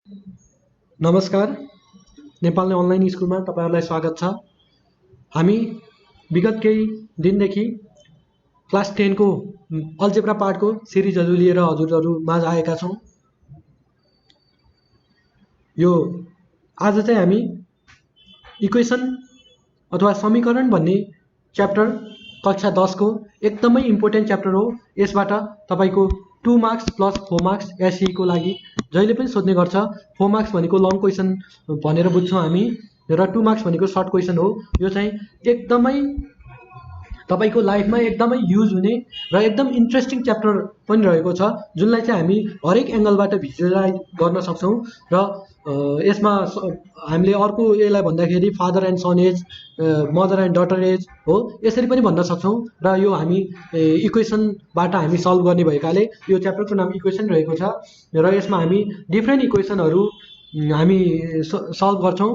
नमस्कार। नेपाल अनलाइन स्कुलमा तपाईहरुलाई स्वागत छ। हामी विगत केही दिनदेखि क्लास 10 को अल्जेब्रा पार्टको सिरिजहरू लिएर हजुरहरू माझ आएका छौं। यो आज चाहिँ हामी इक्वेसन अथवा समीकरण भन्ने च्याप्टर कक्षा 10 को एकदमै इम्पोर्टेन्ट च्याप्टर हो। यसबाट तपाईको 2 मार्क्स प्लस 4 मार्क्स एसई को लागि जहिले पनि सोध्ने गर्छ। 4 मार्क्स भनेको लङ क्वेसन भनेर बुझ्छौं हामी र 2 मार्क्स भनेको सर्ट क्वेसन हो। यो चाहिँ एकदमै तपाईको लाइफमा एकदमै युज हुने र एकदम इन्ट्रेस्टिङ च्याप्टर पनि रहेको छ, जुनलाई चाहिँ हामी हरेक एंगलबाट भिजुअलाइज गर्न सक्छौं र यसमा हामीले अर्को यसलाई भन्दाखेरि father and son age, mother and daughter age हो, यसरी पनि भन्न सक्छौं र यो हामी इक्वेसनबाट हामी सल्भ गर्ने भएकाले यो च्याप्टरको नाम इक्वेसन रहेको छ र यसमा हामी डिफ्रेन्ट इक्वेसनहरू हामी सल्भ गर्छौं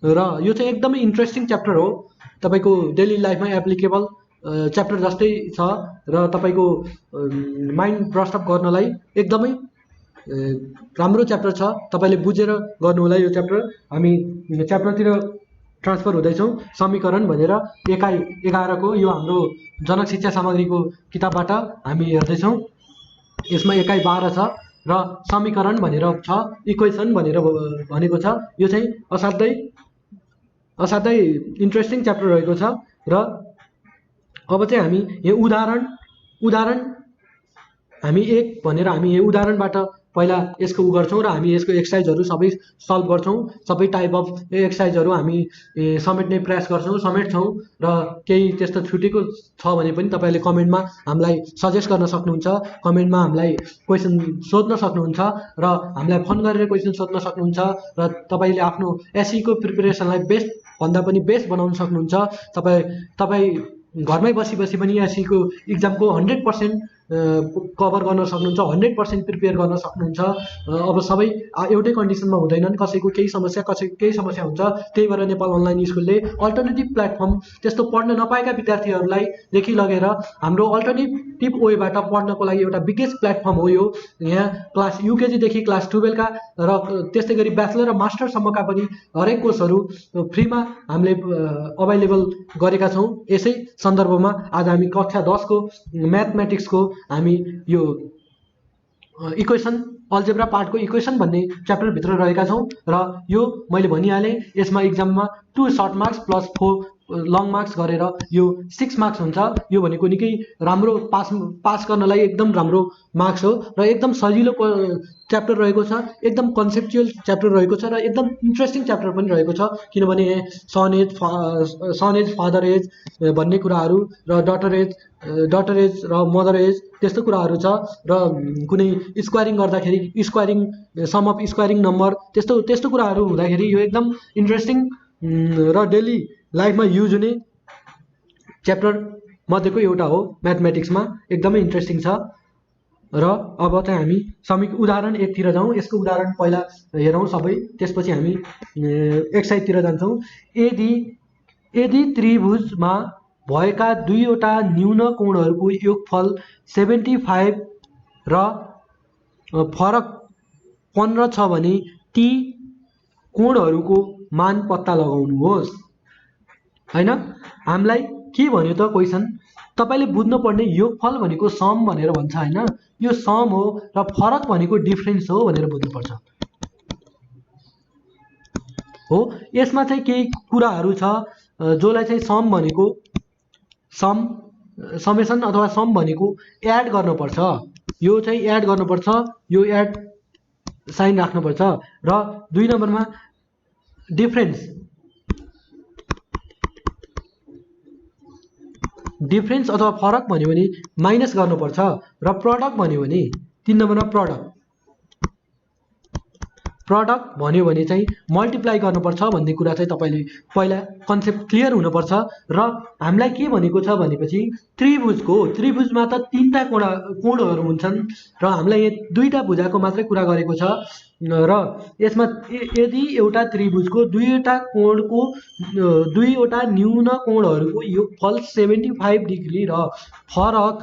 र यो चाहिँ एकदमै इन्ट्रेस्टिङ च्याप्टर हो। तपाईको डेली लाइफमा एप्लिकेबल च्याप्टर जस्तै छ र तपाईको माइन्ड ब्रस्ट अप गर्नलाई एकदमै राम्रो च्याप्टर छ। तपाईले बुझेर गर्नु होला यो च्याप्टर। हामी च्याप्टरतिर ट्रान्सफर हुँदैछौं। समीकरण भनेर एकाइ 11 को यो हाम्रो जनक शिक्षा सामग्रीको किताबबाट हामी हेर्दैछौं। यसमा एकाइ 12 छ र समीकरण भनेर छ, इक्वेसन भनेर भनेको छ। यो चाहिँ असाध्यै इन्ट्रेस्टिङ च्याप्टर रहेको छ र अब चाहिँ हामी यो उदाहरण हामी एक भनेर हामी यो उदाहरणबाट पहिला यसको गर्छौं र हामी यसको एक्सरसाइजहरू सबै सल्भ गर्छौं। सबै टाइप अफ एक्सरसाइजहरू हामी समेट्ने प्रयास समेट्छौं र केही त्यस्तो छुटेको छ भने पनि तपाईले कमेन्टमा हामीलाई सजेस्ट गर्न सक्नुहुन्छ। कमेन्टमा हामीलाई क्वेशन सोध्न सक्नुहुन्छ र हामीलाई फोन गरेर क्वेशन सोध्न सक्नुहुन्छ र तपाईले आफ्नो एसई को प्रिपरेसनलाई बेस्ट भन्दा पनि बेस्ट बनाउन सक्नुहुन्छ। तपाई घरमै बसी पनि एसई को एक्जामको 100% कभर गर्न सक्नुहुन्छ, 100% प्रिपेयर गर्न सक्नुहुन्छ। अब सबै एउटै कन्डिसनमा हुँदैनन्, कसैको केही समस्या हुन्छ। त्यही भएर नेपाल अनलाइन स्कुलले अल्टरनेटिभ प्लेटफर्म त्यस्तो पढ्न नपाएका विद्यार्थीहरूलाई देखि लगेर हाम्रो अल्टरनेटिभ वेबाट पढ्नको लागि एउटा बिगेस्ट प्लेटफर्म हो यो। यहाँ क्लास युकेजी देखि क्लास 12 का र त्यस्तै गरी ब्याचलर र मास्टर सम्मका पनि हरेक कोर्सहरू फ्रीमा हामीले अवेलेबल गरेका छौं। यसै सन्दर्भमा आज हामी कक्षा 10 को म्याथमेटिक्सको हामी यो इक्वेसन अल्जेब्रा पार्टको इक्वेसन भन्ने च्याप्टर भित्र रहेका छौं र यो मैले भनिहाले यसमा एक्जाममा 2 short marks plus 4 long marks गरेर यो 6 मार्क्स हुन्छ। यो भनेको निकै राम्रो पास गर्नलाई एकदम राम्रो मार्क्स हो र एकदम सजिलो च्याप्टर रहेको छ, एकदम कन्सेप्चुअल च्याप्टर रहेको छ र एकदम इन्ट्रेस्टिङ च्याप्टर पनि रहेको छ। किनभने सन एज फादर एज भन्ने कुराहरू र डटर एज र मदर एज त्यस्तो कुराहरू छ र कुनै स्क्वायरिङ गर्दाखेरि squaring sum of squaring number त्यस्तो कुराहरू हुँदाखेरि यो एकदम इन्ट्रेस्टिङ र डेली लाइफमा युज हुने च्याप्टर मध्येको एउटा हो। म्याथमेटिक्समा एकदमै इन्ट्रेस्टिङ छ र अब चाहिँ हामी उदाहरण 1 तिर जाउँ। यसको उदाहरण पहिला हेरौँ सबै, त्यसपछि हामी एक्सरसाइजतिर जान्छौँ। यदि त्रिभुजमा भएका दुईवटा न्यून कोणहरूको योगफल 75 र फरक 15 छ भने ती कोणहरूको मान पत्ता लगाउनुहोस्। हैन, हामीलाई के भन्यो त क्वेशन? तपाईले बुझ्नु पर्ने योगफल भनेको सम भनेर भन्छ हैन, यो सम हो र फरक भनेको डिफरेन्स हो भनेर बुझ्नुपर्छ हो। यसमा चाहिँ केही कुराहरू छ जसलाई चाहिँ सम भनेको समेसन अथवा सम भनेको एड गर्नुपर्छ। यो चाहिँ एड गर्नुपर्छ, यो एड साइन राख्नुपर्छ र 2 नम्बरमा डिफरेन्स अथवा फरक भन्यो भने माइनस गर्नुपर्छ र प्रोडक्ट भन्यो भने 3 नम्बरमा प्रोडक्ट भन्यो भने चाहिँ मल्टिप्लाई गर्नुपर्छ भन्ने कुरा चाहिँ तपाईले पहिला कन्सेप्ट क्लियर हुनुपर्छ। र हामीलाई के भनेको छ भनेपछि त्रिभुजमा त 3टा कोणहरू हुन्छन् र हामीलाई यहाँ 2टा भुजाको मात्रै कुरा गरेको छ र यसमा यदि एउटा त्रिभुजको दुईवटा न्यून कोणहरूको योगफल 75 डिग्री र फरक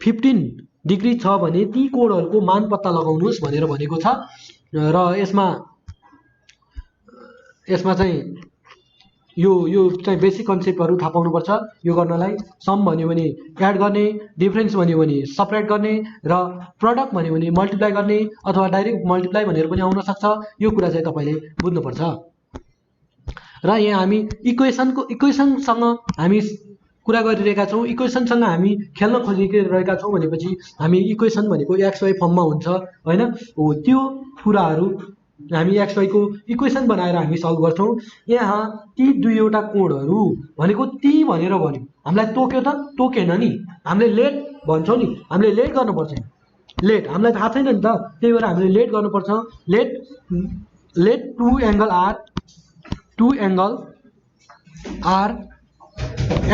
15 डिग्री छ भने ती कोणहरूको मान पत्ता लगाउनुहोस् भनेर भनेको छ। र यसमा चाहिँ यो चाहिँ बेसिक कन्सेप्टहरु थाहा पाउनुपर्छ। यो गर्नलाई सम भन्यो भने एड गर्ने, डिफरेन्स भन्यो भने सबट्र्याक्ट गर्ने र प्रोडक्ट भन्यो भने मल्टिप्लाई गर्ने अथवा डाइरेक्ट मल्टिप्लाई भनेर पनि आउन सक्छ। यो कुरा चाहिँ तपाईले बुझ्नुपर्छ। र यहाँ हामी इक्वेसनसँग हामी कुरा गरिरहेका छौं, इक्वेसनसँग हामी खेल्न खोजिरहेका छौं भनेपछि हामी इक्वेसन भनेको xy फर्ममा हुन्छ हैन। हो त्यो कुराहरु हामी xy को इक्वेसन बनाएर हामी सल्भ गर्छौं। यहाँ ती दुईवटा कोणहरु भनेको ती भनेर भन्यो, हामीलाई तोक्यो त तोकेन नि, हामीले लेट भन्छौं नि, हामीले लेट गर्नुपर्छ। लेट हामीलाई थाहा छैन नि त, त्यही भएर हामीले लेट गर्नुपर्छ। Let two angle are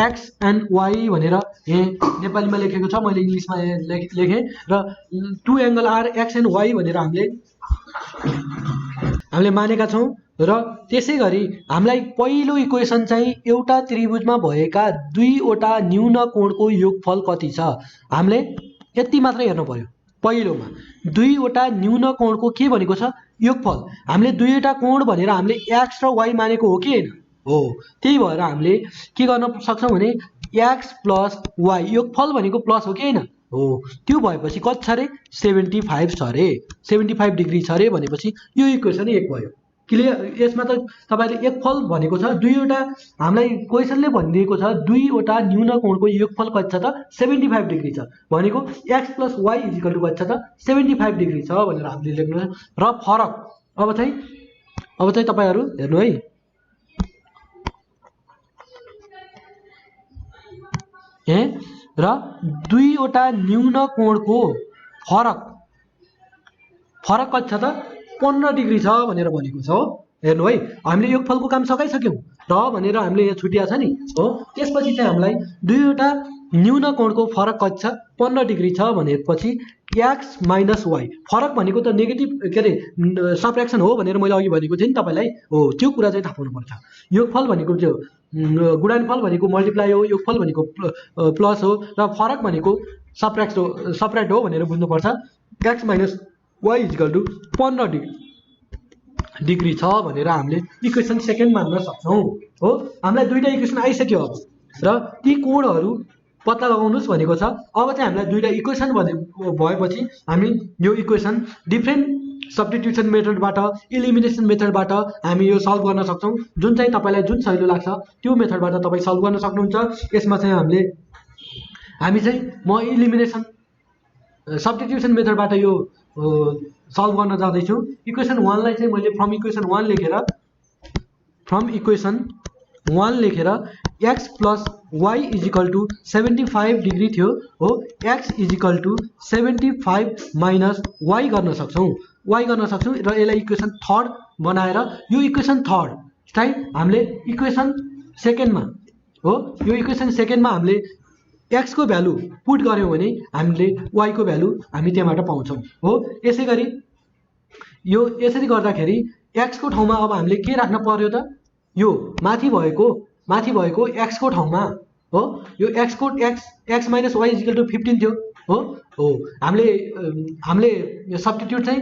X and Y भनेर यहाँ नेपालीमा लेखेको छ, मैले इंग्लिशमा लेखेँ। र two angle are X and Y भनेर हामीले मानेका छौं। र त्यसैगरी हामीलाई पहिलो इक्वेसन चाहिँ एउटा त्रिभुजमा भएका दुईवटा न्यून कोणको योगफल कति छ, हामीले यति मात्र हेर्नु पर्यो। पहिलोमा दुईवटा न्यून कोणको के भनेको छ, योगफल। हामीले दुईवटा कोण भनेर हामीले एक्स र वाई मानेको हो कि हैन? हो। त्यही भएर हामीले के गर्न सक्छौं भने एक्स प्लस वाई योगफल भनेको प्लस हो कि हैन? हो। त्यो भएपछि कति छ रे? 75 छ रे, 75 डिग्री छ रे भनेपछि यो इक्वेसन 1 भयो। क्लियर? यसमा त तपाईले योगफल भनेको छ दुईवटा, हामीलाई क्वेशनले भनिदिएको छ दुईवटा न्यून कोणको योगफल कति छ त 75 डिग्री छ भनेको x + y = कति छ त 75 डिग्री छ भनेर हामीले लेख्नु छ। र फरक अब चाहिँ तपाईहरु हेर्नु है, र दुईवटा न्यून कोणको फरक कति छ त 15 डिग्री छ भनेर भनेको छ। हो हेर्नु है, हामीले योगफलको काम सकाइसक्यौं। र भनेर हामीले यहाँ छुटिया छ नि। हो त्यसपछि चाहिँ हामीलाई दुईवटा न्यून कोणको फरक कति छ 15 डिग्री छ भनेपछि x - y फरक भनेको त नेगेटिभ के अरे सबट्र्याक्सन हो भनेर मैले अघि भनेको थिएँ नि तपाईँलाई। हो त्यो कुरा चाहिँ थाहा पाउनुपर्छ। योगफल भनेको त्यो गुणनफल भनेको मल्टिप्लाई हो, योगफल भनेको प्लस हो, र फरक भनेको सबट्र्याक्ट हो भनेर बुझ्नुपर्छ। x - y = 15 डिग्री छ भनेर हामीले इक्वेसन सेकेन्ड मान्न सक्छौं। हो हामीलाई दुईटा इक्वेसन आइसक्यो। अब र ती कोणहरु पत्ता लगाउनुस् भनेको छ। अब चाहिँ हामीलाई दुईटा इक्वेसन भएपछि हामी यो इक्वेसन डिफरेन्ट सब्स्टिट्युसन मेथडबाट, इलिमिनेसन मेथडबाट हामी यो सल्भ गर्न सक्छौं। जुन चाहिँ तपाईलाई जुन सजिलो लाग्छ त्यो मेथडबाट तपाई सल्भ गर्न सक्नुहुन्छ। यसमा चाहिँ हामी चाहिँ म इलिमिनेसन सब्स्टिट्युसन मेथडबाट यो सल्भ गर्न जाँदै छु। इक्वेसन 1 लाई चाहिँ मैले फ्रम इक्वेसन 1 लेखेर x + y = 75 डिग्री थियो। हो x = 75 - y गर्न सक्छौं, र यसलाई इक्वेसन थर्ड बनाएर यो इक्वेसन थर्ड चाहिँ हामीले इक्वेसन सेकेन्डमा, हो यो इक्वेसन सेकेन्डमा हामीले x को भ्यालु पुट गर्यौं भने हामीले y को भ्यालु हामी त्यहाँबाट पाउँछौं। हो यसैगरी यो यसरी गर्दाखेरि x को ठाउँमा अब हामीले के राख्न पर्यो त, यो माथि भएको x को ठाउँमा, हो यो x - y = 15 थियो। हो हामीले यो सब्स्टिट्युट चाहिँ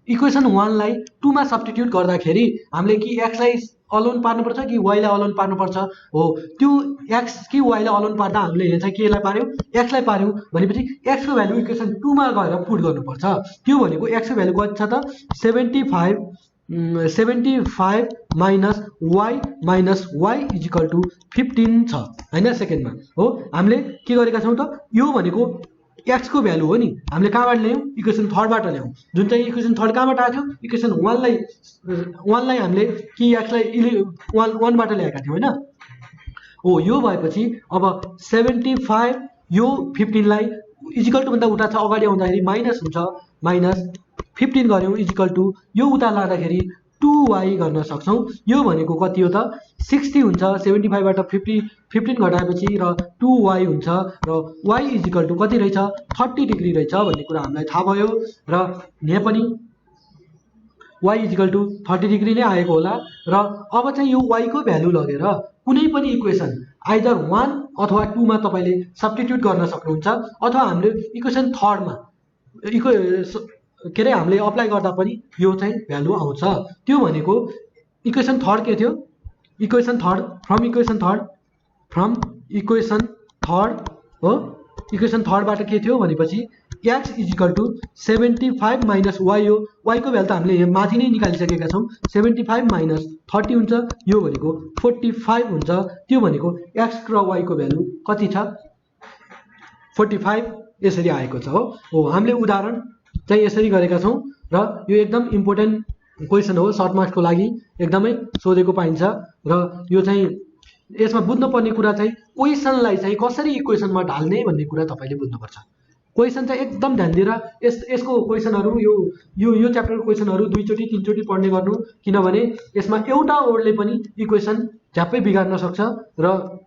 इक्वेसन 1 लाई 2 मा सब्स्टिट्युट गर्दाखेरि हामीले कि x लाई अलोन पार्नुपर्छ कि y लाई अलोन पार्नुपर्छ। हो त्यो x कि y लाई अलोन पार्दा हामीले यहाँ चाहिँ केलाई पार्यौं, x लाई पार्यौं भनेपछि x को भ्यालु इक्वेसन 2 मा गएर पुट गर्नुपर्छ। त्यो भनेको x को भ्यालु कति छ त 75 - y = 15 छ हैन सेकेन्डमा। हो हामीले के गरेका छौं त, यो भनेको x को भ्यालु हो नि, हामीले कहाँबाट ल्यायौं इक्वेसन थर्डबाट ल्यायौं। जुन चाहिँ इक्वेसन थर्ड कहाँबाट आयो, इक्वेसन 1 लाई हामीले कि x लाई 1 बाट ल्याएका थियौं हैन। हो यो भएपछि अब 75 यो 15 लाई इक्वल टु भन्दा उता छ, अगाडि आउँदाखेरि माइनस हुन्छ, -15 गर्यौं इक्वल यो उता लाँदाखेरि 2y गर्न सक्छौं। यो भनेको कति हो त 60 हुन्छ। 75 बाट 15 घटाएपछि र 2y हुन्छ र y = कति रहेछ 30 डिग्री रहेछ भन्ने कुरा हामीलाई थाहा भयो। र यहाँ पनि y = 30 डिग्री नै आएको होला। र अब चाहिँ यो y को भ्यालु लगेर कुनै पनि इक्वेसन आइदर 1 अथवा 2 मा तपाईले सब्स्टिट्युट गर्न सक्नुहुन्छ, अथवा हामीले इक्वेसन थर्डमा के अरे हामीले अप्लाई गर्दा पनि यो चाहिँ भ्यालु आउँछ। त्यो भनेको इक्वेसन थर्ड के थियो, equation third from equation third हो। इक्वेसन थर्डबाट के थियो भनेपछि X is equal to 75 minus Y हो। वाईको भ्यालु त हामीले यहाँ माथि नै निकालिसकेका छौँ। 75 माइनस 30 हुन्छ, यो भनेको 45 हुन्छ। त्यो भनेको एक्स र वाईको भ्यालु कति छ, 45 यसरी आएको छ हो। हामीले उदाहरण चाहिँ यसरी गरेका छौँ र यो एकदम इम्पोर्टेन्ट क्वेसन हो, सर्ट मार्क्सको लागि एकदमै सोधेको पाइन्छ। र यो चाहिँ यसमा बुझ्नुपर्ने कुरा चाहिँ क्वेसनलाई चाहिँ कसरी इक्वेसनमा ढाल्ने भन्ने कुरा तपाईँले बुझ्नुपर्छ। क्वेसन चाहिँ एकदम ध्यान दिएर यसको क्वेसनहरू यो च्याप्टरको क्वेसनहरू 2 चोटि 3 चोटि पढ्ने गर्नु, किनभने यसमा एउटा वर्डले पनि इक्वेसन झ्याप्पै बिगार्न सक्छ र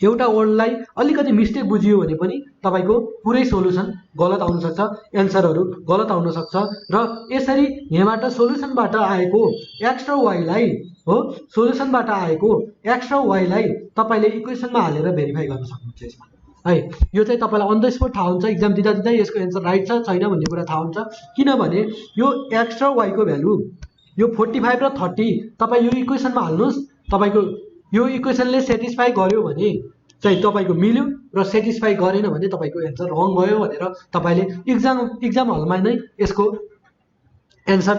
एउटा वर्डलाई अलिकति मिस्टेक बुझियो भने पनि तपाईँको पुरै सोलुसन गलत आउन सक्छ, एन्सरहरू गलत आउन सक्छ। र यसरी यहाँबाट सोलुसनबाट आएको एक्स र वाईलाई हो, सोलुसनबाट आएको एक्स र वाईलाई तपाईँले इक्वेसनमा हालेर भेरिफाई गर्न सक्नुहुन्छ यसमा है। यो चाहिँ तपाईँलाई अन द स्पोट थाहा हुन्छ, इक्जाम दिँदा दिँदै यसको एन्सर राइट छ छैन भन्ने कुरा थाहा हुन्छ। किनभने यो एक्स र वाईको भ्यालु यो 45 र 30 तपाईँ यो इक्वेसनमा हाल्नुहोस्, तपाईँको यो इक्वेसनले सेटिस्फाई गर्यो भने चाहिँ तपाईँको मिल्यो र सेटिस्फाई गरेन भने तपाईँको एन्सर रङ भयो भनेर तपाईँले इक्जाम हलमा नै यसको एन्सर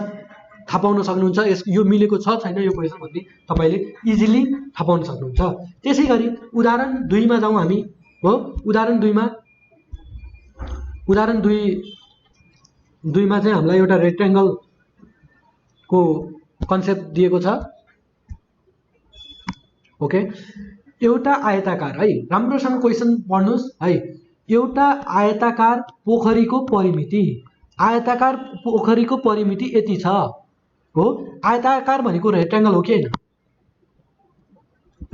थाहा पाउन सक्नुहुन्छ। यो मिलेको छ छैन यो क्वेसन भन्ने तपाईँले इजिली थाहा पाउन सक्नुहुन्छ। त्यसै गरी उदाहरण 2 मा जाउँ हामी हो। उदाहरण 2 मा चाहिँ हामीलाई एउटा रेक्टेङ्गलको कन्सेप्ट दिएको छ। ओके, एउटा आयताकार है, राम्रोसँग क्वेसन पढ्नुहोस् है। एउटा आयताकार पोखरीको परिमिति, आयताकार पोखरीको परिमिति यति छ हो। आयताकार भनेको रेक्टेङ्गल हो कि हैन,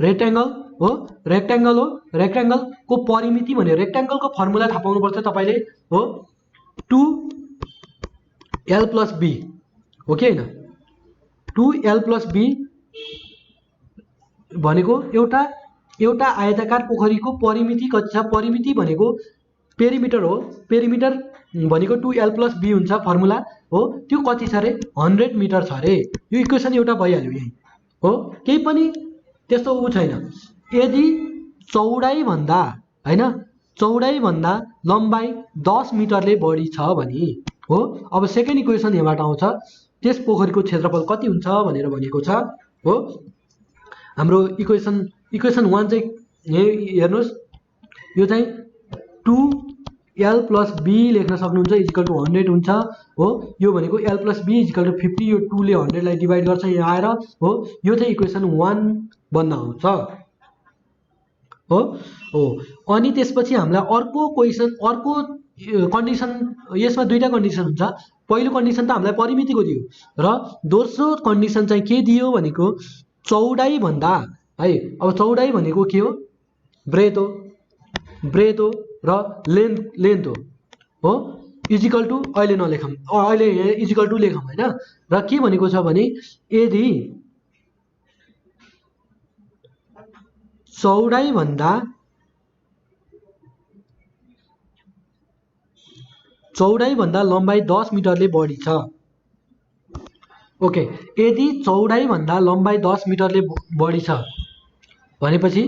रेक्टेङ्गल हो, रेक्टेङ्गलको परिमिति भने रेक्टेङ्गलको फर्मुला थाहा पाउनुपर्छ तपाईँले हो, 2l+b हो कि हैन। 2l+b भनेको एउटा आयताकार पोखरीको परिमिति कति छ, परिमिति भनेको पेरिमिटर हो, पेरिमिटर भनेको 2l+b हुन्छ फर्मुला हो। त्यो कति छ रे, 100 मिटर छ रे। यो इक्वेसन एउटा भइहाल्यो यही हो, केही पनि त्यस्तो उ छैन। यदि चौडाइभन्दा हैन, चौडाइभन्दा लम्बाइ 10 मिटरले बढी छ भने हो। अब सेकेन्ड इक्वेसन यहाँबाट आउँछ, त्यस पोखरीको क्षेत्रफल कति हुन्छ भनेर भनेको छ हो। हाम्रो इक्वेसन 1 चाहिँ यही हेर्नुहोस्, यो चाहिँ 2l+b लेख्न सक्नुहुन्छ इजिकल टु 100 हुन्छ हो। यो भनेको l+b इजिकल टु 50, यो 2 ले 100 लाई डिभाइड गर्छ यहाँ आएर हो। यो चाहिँ इक्वेसन 1 बन्न आउँछ हो। अनि त्यसपछि हामीलाई अर्को क्वेसन, अर्को कन्डिसन, यसमा दुईटा कन्डिसन हुन्छ। पहिलो कन्डिसन त हामीलाई परिमितिको दियो र दोस्रो कन्डिसन चाहिँ के दियो भनेको चौडाइ भन्दा है। अब चौडाइ भनेको के हो, ब्रेथ हो र लेन्थ हो इजिकल टु, अहिले नलेखौँ, अहिले इजिकल टु लेखौँ हैन। र के भनेको छ भने यदि चौडाइभन्दा लम्बाइ 10 मिटरले बढी छ। ओके, यदि चौडाइभन्दा लम्बाइ 10 मिटरले बढी छ भनेपछि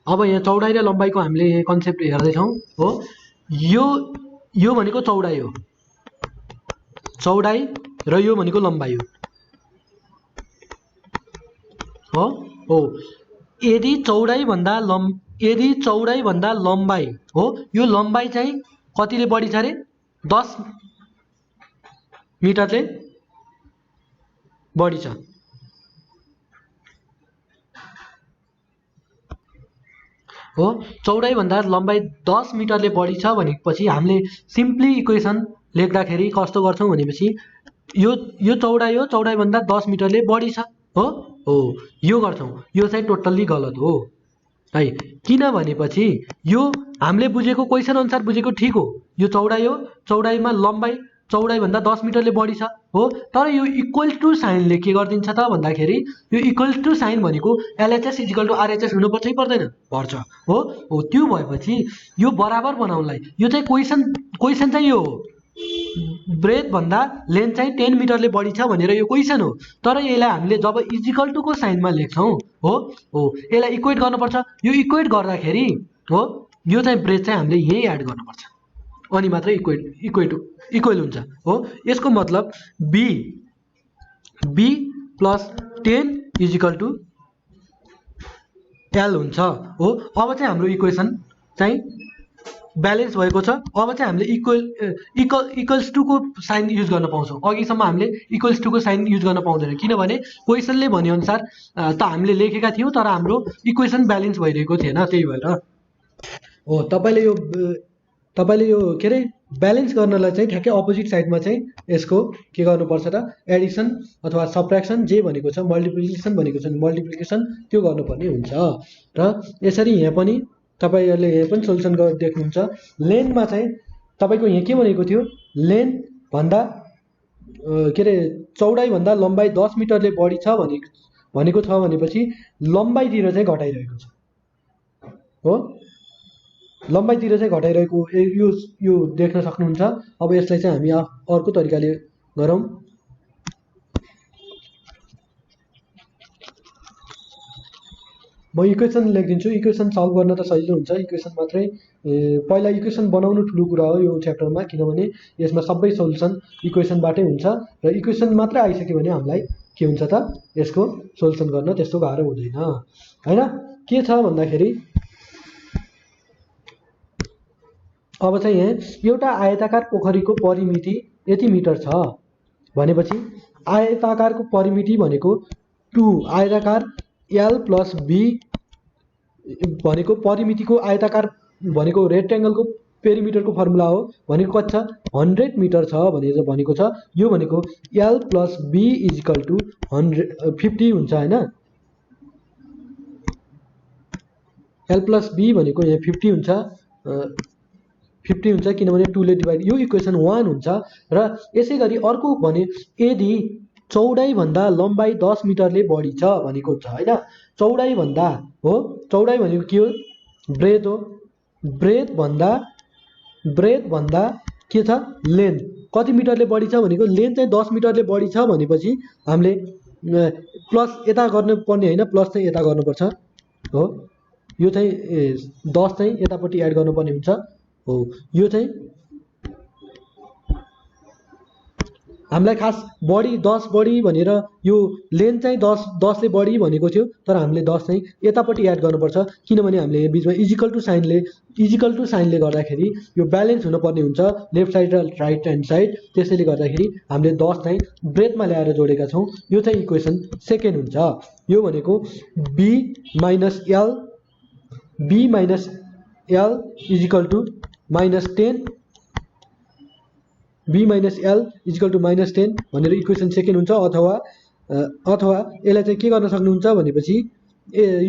अब यहाँ चौडाइ र लम्बाइको हामीले कन्सेप्ट हेर्दैछौँ हो। यो भनेको चौडाइ हो, चौडाइ र यो भनेको लम्बाइ हो। यदि चौडाइभन्दा लम्बाइ हो, यो लम्बाइ चाहिँ कतिले बढी छ रे, 10 मिटरले बढी छ हो। चौडाइभन्दा लम्बाइ 10 मिटरले बढी छ भनेपछि हामीले सिम्पली इक्वेसन लेख्दाखेरि कस्तो गर्छौँ भनेपछि यो चौडाइ हो, चौडाइभन्दा 10 मिटरले बढी छ हो। यो गर्छौँ, यो चाहिँ टोटल्ली गलत हो है। किन भनेपछि यो हामीले बुझेको क्वेसन अनुसार बुझेको ठिक हो, यो चौडाइ हो, चौडाइमा लम्बाइ चौडाइभन्दा 10 मिटरले बढी छ हो। तर यो इक्वल टु साइनले के गरिदिन्छ त भन्दाखेरि यो इक्वल टु साइन भनेको एलएचएस इजिकल टु आरएचएस हुनुपर्छ कि पर्दैन, पर्छ हो। त्यो भएपछि यो बराबर बनाउनलाई यो चाहिँ क्वेसन चाहिँ यो हो, ब्रेथ भन्दा लेन्थ चाहिँ 10 मिटरले बढी छ भनेर यो क्वेसन हो। तर यसलाई हामीले जब इजिकल टु को साइनमा लेख्छौँ हो यसलाई इक्वेट गर्नुपर्छ। यो इक्वेट गर्दाखेरि हो यो चाहिँ ब्रेथ चाहिँ हामीले यही एड गर्नुपर्छ अनि मात्र इक्वल हुन्छ हो। यसको मतलब B plus 10 is equal to L हुन्छ हो। अब चाहिँ हाम्रो इक्वेसन चाहिँ ब्यालेन्स भएको छ। अब चाहिँ हामीले इक्वल्स टु को साइन युज गर्न पाउँछौँ। अघिसम्म हामीले इक्वल्स टु को साइन युज गर्न पाउँदैन किनभने क्वेसनले भनेअनुसार त हामीले लेखेका थियौँ तर हाम्रो इक्वेसन ब्यालेन्स भइरहेको थिएन, त्यही भएर हो। तपाईँले यो के अरे ब्यालेन्स गर्नलाई चाहिँ ठ्याक्कै अपोजिट साइडमा चाहिँ यसको के गर्नुपर्छ त एडिसन अथवा सब्ट्र्याक्सन जे भनेको छ मल्टिप्लिकेसन भनेको छ मल्टिप्लिकेसन त्यो गर्नुपर्ने हुन्छ। र यसरी यहाँ पनि तपाईँहरूले यहाँ पनि सोल्युसन गरेर देख्नुहुन्छ। लेन्थमा चाहिँ तपाईँको यहाँ के भनेको थियो लेन्थ भन्दा के अरे चौडाइ भन्दा लम्बाइ 10 मिटरले बढी छ भनेको छ भनेपछि लम्बाइतिर चाहिँ घटाइरहेको छ हो। लम्बाइतिर चाहिँ घटाइरहेको यो देख्न सक्नुहुन्छ। अब यसलाई चाहिँ हामी अर्को तरिकाले गरौँ। म इक्वेसन लेखिदिन्छु। इक्वेसन सल्भ गर्न त सजिलो हुन्छ। इक्वेसन मात्रै पहिला इक्वेसन बनाउनु ठुलो कुरा हो यो च्याप्टरमा किनभने यसमा सबै सोल्युसन इक्वेसनबाटै हुन्छ र इक्वेसन मात्रै आइसक्यो भने हामीलाई के हुन्छ त यसको सोल्युसन गर्न त्यस्तो गाह्रो हुँदैन हैन। के छ भन्दाखेरि अब चाहिँ यहाँ एउटा आयताकार पोखरीको परिमिति यति मिटर छ भनेपछि आयताकारको परिमिति भनेको 2 आयताकार एल प्लस बी भनेको परिमितिको आयताकार भनेको रेक्ट्याङ्गलको पेरिमिटरको फर्मुला हो भनेको कति छ 100 मिटर छ भनेको छ। यो भनेको L plus B is equal to 50 हुन्छ हैन। एल प्लस बी भनेको यहाँ 50 हुन्छ 50 हुन्छ किनभने 2 ले डिभाइड यो इक्वेसन 1 हुन्छ। र यसै गरी अर्को भने यदि चौडाइ भन्दा लम्बाइ 10 मिटरले बढी छ भनेको छ हैन। चौडाइ भन्दा हो चौडाइ भनेको के हो ब्रेथ हो। ब्रेथ भन्दा के छ लेन्थ कति मिटरले बढी छ भनेको लेन्थ चाहिँ 10 मिटरले बढी छ भनेपछि हामीले प्लस यता गर्नुपर्ने हैन प्लस चाहिँ यता गर्नुपर्छ हो। यो चाहिँ 10 चाहिँ यतापट्टि एड गर्नुपर्ने हुन्छ हो। यो चाहिँ हामीलाई खास बढी 10 बढी भनेर यो लेन्थ चाहिँ 10 ले बढी भनेको थियो तर हामीले 10 चाहिँ यतापट्टि एड गर्नुपर्छ किनभने हामीले बिचमा इजिकल टु साइनले गर्दाखेरि यो ब्यालेन्स हुनुपर्ने हुन्छ लेफ्ट साइड र राइट ह्यान्ड साइड। त्यसैले गर्दाखेरि हामीले 10 चाहिँ ब्रेथमा ल्याएर जोडेका छौँ। यो चाहिँ इक्वेसन सेकेन्ड हुन्छ। यो भनेको B minus L is equal to -10 B minus L is equal to -10 भनेर इक्वेसन सेकेन्ड हुन्छ। अथवा यसलाई चाहिँ के गर्न सक्नुहुन्छ भनेपछि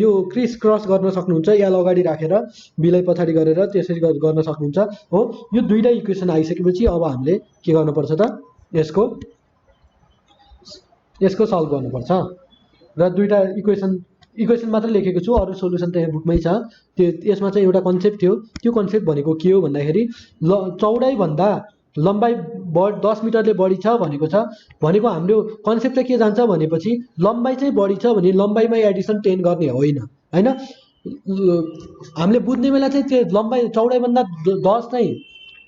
यो क्रिस क्रस गर्न सक्नुहुन्छ एल अगाडि राखेर बीलाई पछाडि गरेर त्यसरी गर्न सक्नुहुन्छ हो। यो दुईटा इक्वेसन आइसकेपछि अब हामीले के गर्नुपर्छ त यसको सल्भ गर्नुपर्छ। र दुईटा इक्वेसन मात्र लेखेको छु अरू सोल्युसन त यहाँ बुकमै छ। यसमा चाहिँ एउटा कन्सेप्ट थियो त्यो कन्सेप्ट भनेको के हो भन्दाखेरि चौडाइ भन्दा लम्बाइ 10 मिटरले बढी छ भनेको हाम्रो कन्सेप्ट चाहिँ के जान्छ भनेपछि लम्बाइ चाहिँ बढी छ भने लम्बाइमा एडिसन 10 गर्ने होइन हैन। हामीले बुझ्ने बेला चाहिँ त्यो लम्बाइ चौडाइ भन्दा 10 चाहिँ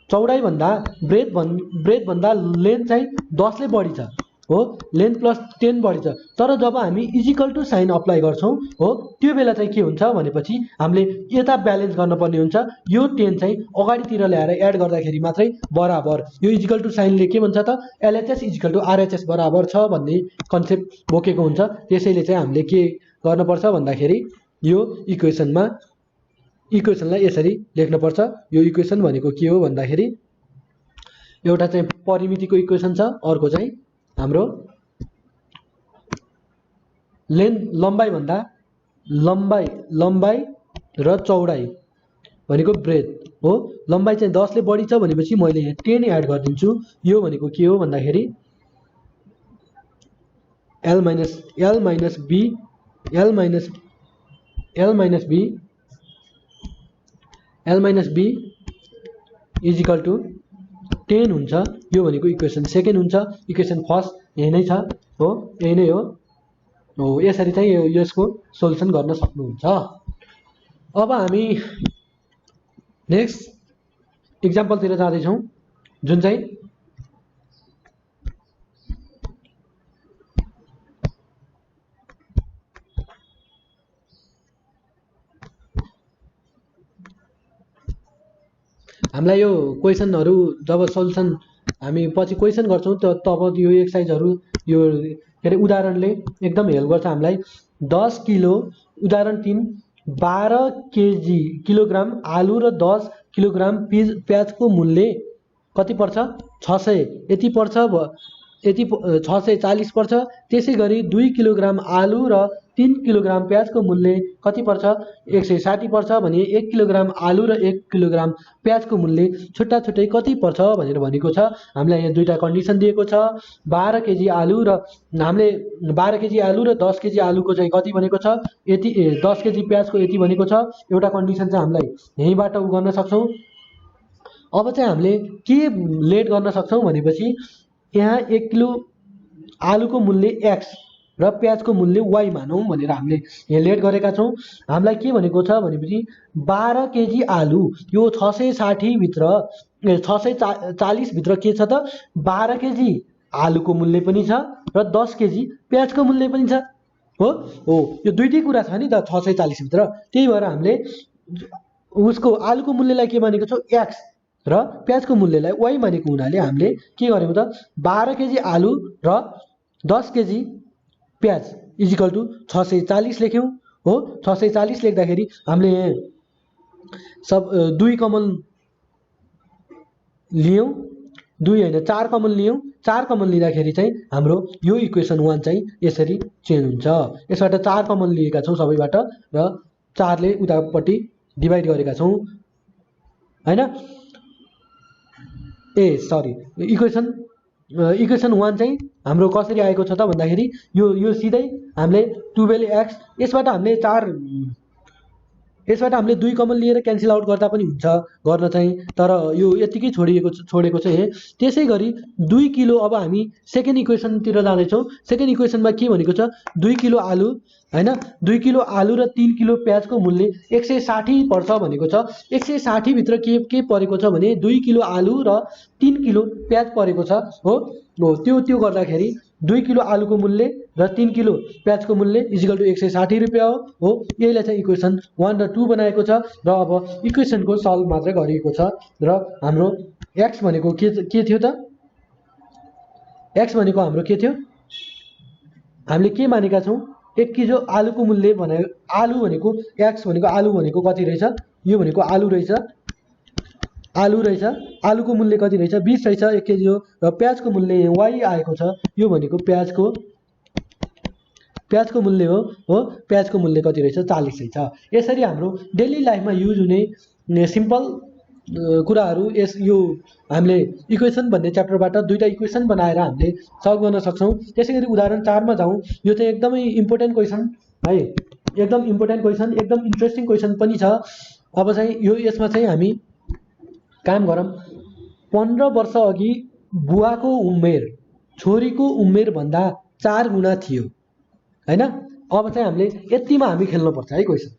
चौडाइ भन्दा ब्रेथ भन्दा लेन्थ चाहिँ 10 ले बढी छ हो लेन्थ प्लस 10 बढी छ। तर जब हामी इजिकल टु साइन अप्लाई गर्छौँ हो त्यो बेला चाहिँ के हुन्छ भनेपछि हामीले यता ब्यालेन्स गर्नुपर्ने हुन्छ। यो 10 चाहिँ अगाडितिर ल्याएर एड गर्दाखेरि मात्रै बराबर यो इजिकल टु साइनले के भन्छ त एलएचएस इजिकल टु आरएचएस बराबर छ भन्ने कन्सेप्ट बोकेको हुन्छ। त्यसैले चाहिँ हामीले के गर्नुपर्छ भन्दाखेरि यो इक्वेसनलाई यसरी लेख्नुपर्छ। यो इक्वेसन भनेको के हो भन्दाखेरि एउटा चाहिँ परिमितिको इक्वेसन छ अर्को चाहिँ हाम्रो लम्बाइ भन्दा लम्बाइ र चौडाइ भनेको ब्रेथ हो। लम्बाइ चाहिँ 10 ले बढी छ भनेपछि मैले यहाँ 10 एड गरिदिन्छु। यो भनेको के हो भन्दाखेरि L minus B is equal to 10 हुन्छ। यो भनेको इक्वेसन सेकेन्ड हुन्छ। इक्वेसन फर्स्ट यही नै छ हो, यही नै हो। यसरी चाहिँ यसको सोल्युसन गर्न सक्नुहुन्छ। अब हामी नेक्स्ट इक्जाम्पलतिर जाँदैछौँ, जुन चाहिँ हामीलाई यो क्वेसनहरू जब सोल्युसन हामी पछि क्वेसन गर्छौँ तब यो एक्सर्साइजहरू यो के अरे उदाहरणले एकदम हेल्प गर्छ हामीलाई। 10 किलो, उदाहरण 3, 12 किलोग्राम आलु र 10 किलोग्राम प्याजको मूल्य कति पर्छ? 600 यति पर्छ, यति 640 पर्छ। त्यसै गरी 2 किलोग्राम आलु र 3 किलोग्राम प्याजको मूल्य कति पर्छ? 160 पर्छ भने 1 किलोग्राम आलु र 1 किलोग्राम प्याजको मूल्य छुट्टा छुट्टै कति पर्छ भनेर भनेको छ। हामीलाई यहाँ दुईटा कन्डिसन दिएको छ। 12 केजी आलु र हामीले 12 केजी आलु र 10 केजी आलुको चाहिँ कति भनेको छ? यति 10 केजी प्याजको यति भनेको छ। एउटा कन्डिसन चाहिँ हामीलाई यहीँबाट गर्न सक्छौँ। अब चाहिँ हामीले के लेट गर्न सक्छौँ भनेपछि यहाँ 1 किलो आलुको मूल्य x र प्याजको मूल्य y मानौँ भनेर हामीले यहाँ लेट गरेका छौँ। हामीलाई के भनेको छ भनेपछि 12 केजी आलु यो 660 भित्र 640 भित्र के छ त? 12 केजी आलुको मूल्य पनि छ र 10 केजी प्याजको मूल्य पनि छ। हो यो दुईटै कुरा छ नि त 640 भित्र। त्यही भएर हामीले उसको आलुको मूल्यलाई के मानेको छौँ? x र प्याजको मूल्यलाई y मानेको हुनाले हामीले के गर्यौँ त? 12 केजी आलु र 10 केजी प्याज इजिकल टु 640 लेख्यौँ। हो 640 लेख्दाखेरि हामीले यहाँ सब 2 कमन लियौँ, 2 होइन 4 कमन लियौँ। 4 कमन लिँदाखेरि चाहिँ हाम्रो यो इक्वेसन 1 चाहिँ यसरी चेन्ज हुन्छ। यसबाट 4 कमन लिएका छौँ सबैबाट र 4 ले उतापट्टि डिभाइड गरेका छौँ हैन। सरी, इक्वेसन 1 चाहिँ हाम्रो कसरी आएको छ त भन्दाखेरि यो सिधै हामीले 12x यसबाट हामीले 2 कमन लिएर क्यान्सल आउट गर्दा पनि हुन्छ गर्न चाहिँ, तर यो यतिकै छोडेको छ हे। त्यसै गरी 2 किलो, अब हामी सेकेन्ड इक्वेसनतिर जाँदैछौँ। सेकेन्ड इक्वेसनमा के भनेको छ? 2 किलो आलु हैन, 2 किलो आलु र 3 किलो प्याजको मूल्य 160 पर्छ भनेको छ। 160 भित्र के परेको छ भने 2 किलो आलु र 3 किलो प्याज परेको छ। हो त्यो गर्दाखेरि 2 किलो आलुको मूल्य र 3 किलो प्याजको मूल्य इजिकल टु 160 रुपियाँ हो। यहीलाई चाहिँ इक्वेसन 1 र 2 बनाएको छ र अब इक्वेसनको सल्भ मात्र गरिएको छ। र हाम्रो x भनेको के थियो त? x भनेको हाम्रो के थियो? हामीले के मानेका छौँ? 1 किलो आलुको मूल्य भने आलु भनेको x भनेको आलु भनेको कति रहेछ? यो भनेको आलु रहेछ। आलुको मूल्य कति रहेछ? 20 रहेछ 1 केजी हो। र प्याजको मूल्य y आएको छ। यो भनेको प्याजको मूल्य हो। प्याजको मूल्य कति रहेछ? 40 रहेछ। यसरी हाम्रो डेली लाइफमा युज हुने सिम्पल कुराहरू यो हामीले इक्वेसन भन्ने च्याप्टरबाट दुईटा इक्वेसन बनाएर हामीले सल्भ गर्न सक्छौँ। त्यसै गरी उदाहरण 4 मा जाउँ। यो चाहिँ एकदमै इम्पोर्टेन्ट क्वेसन है, एकदम इम्पोर्टेन्ट क्वेसन, एकदम इन्ट्रेस्टिङ क्वेसन पनि छ। अब चाहिँ यसमा चाहिँ हामी काम गरौँ। 15 वर्ष अघि बुवाको उमेर छोरीको उमेर भन्दा 4 गुणा थियो हैन। अब चाहिँ हामीले यतिमा हामी खेल्नुपर्छ है क्वेसन।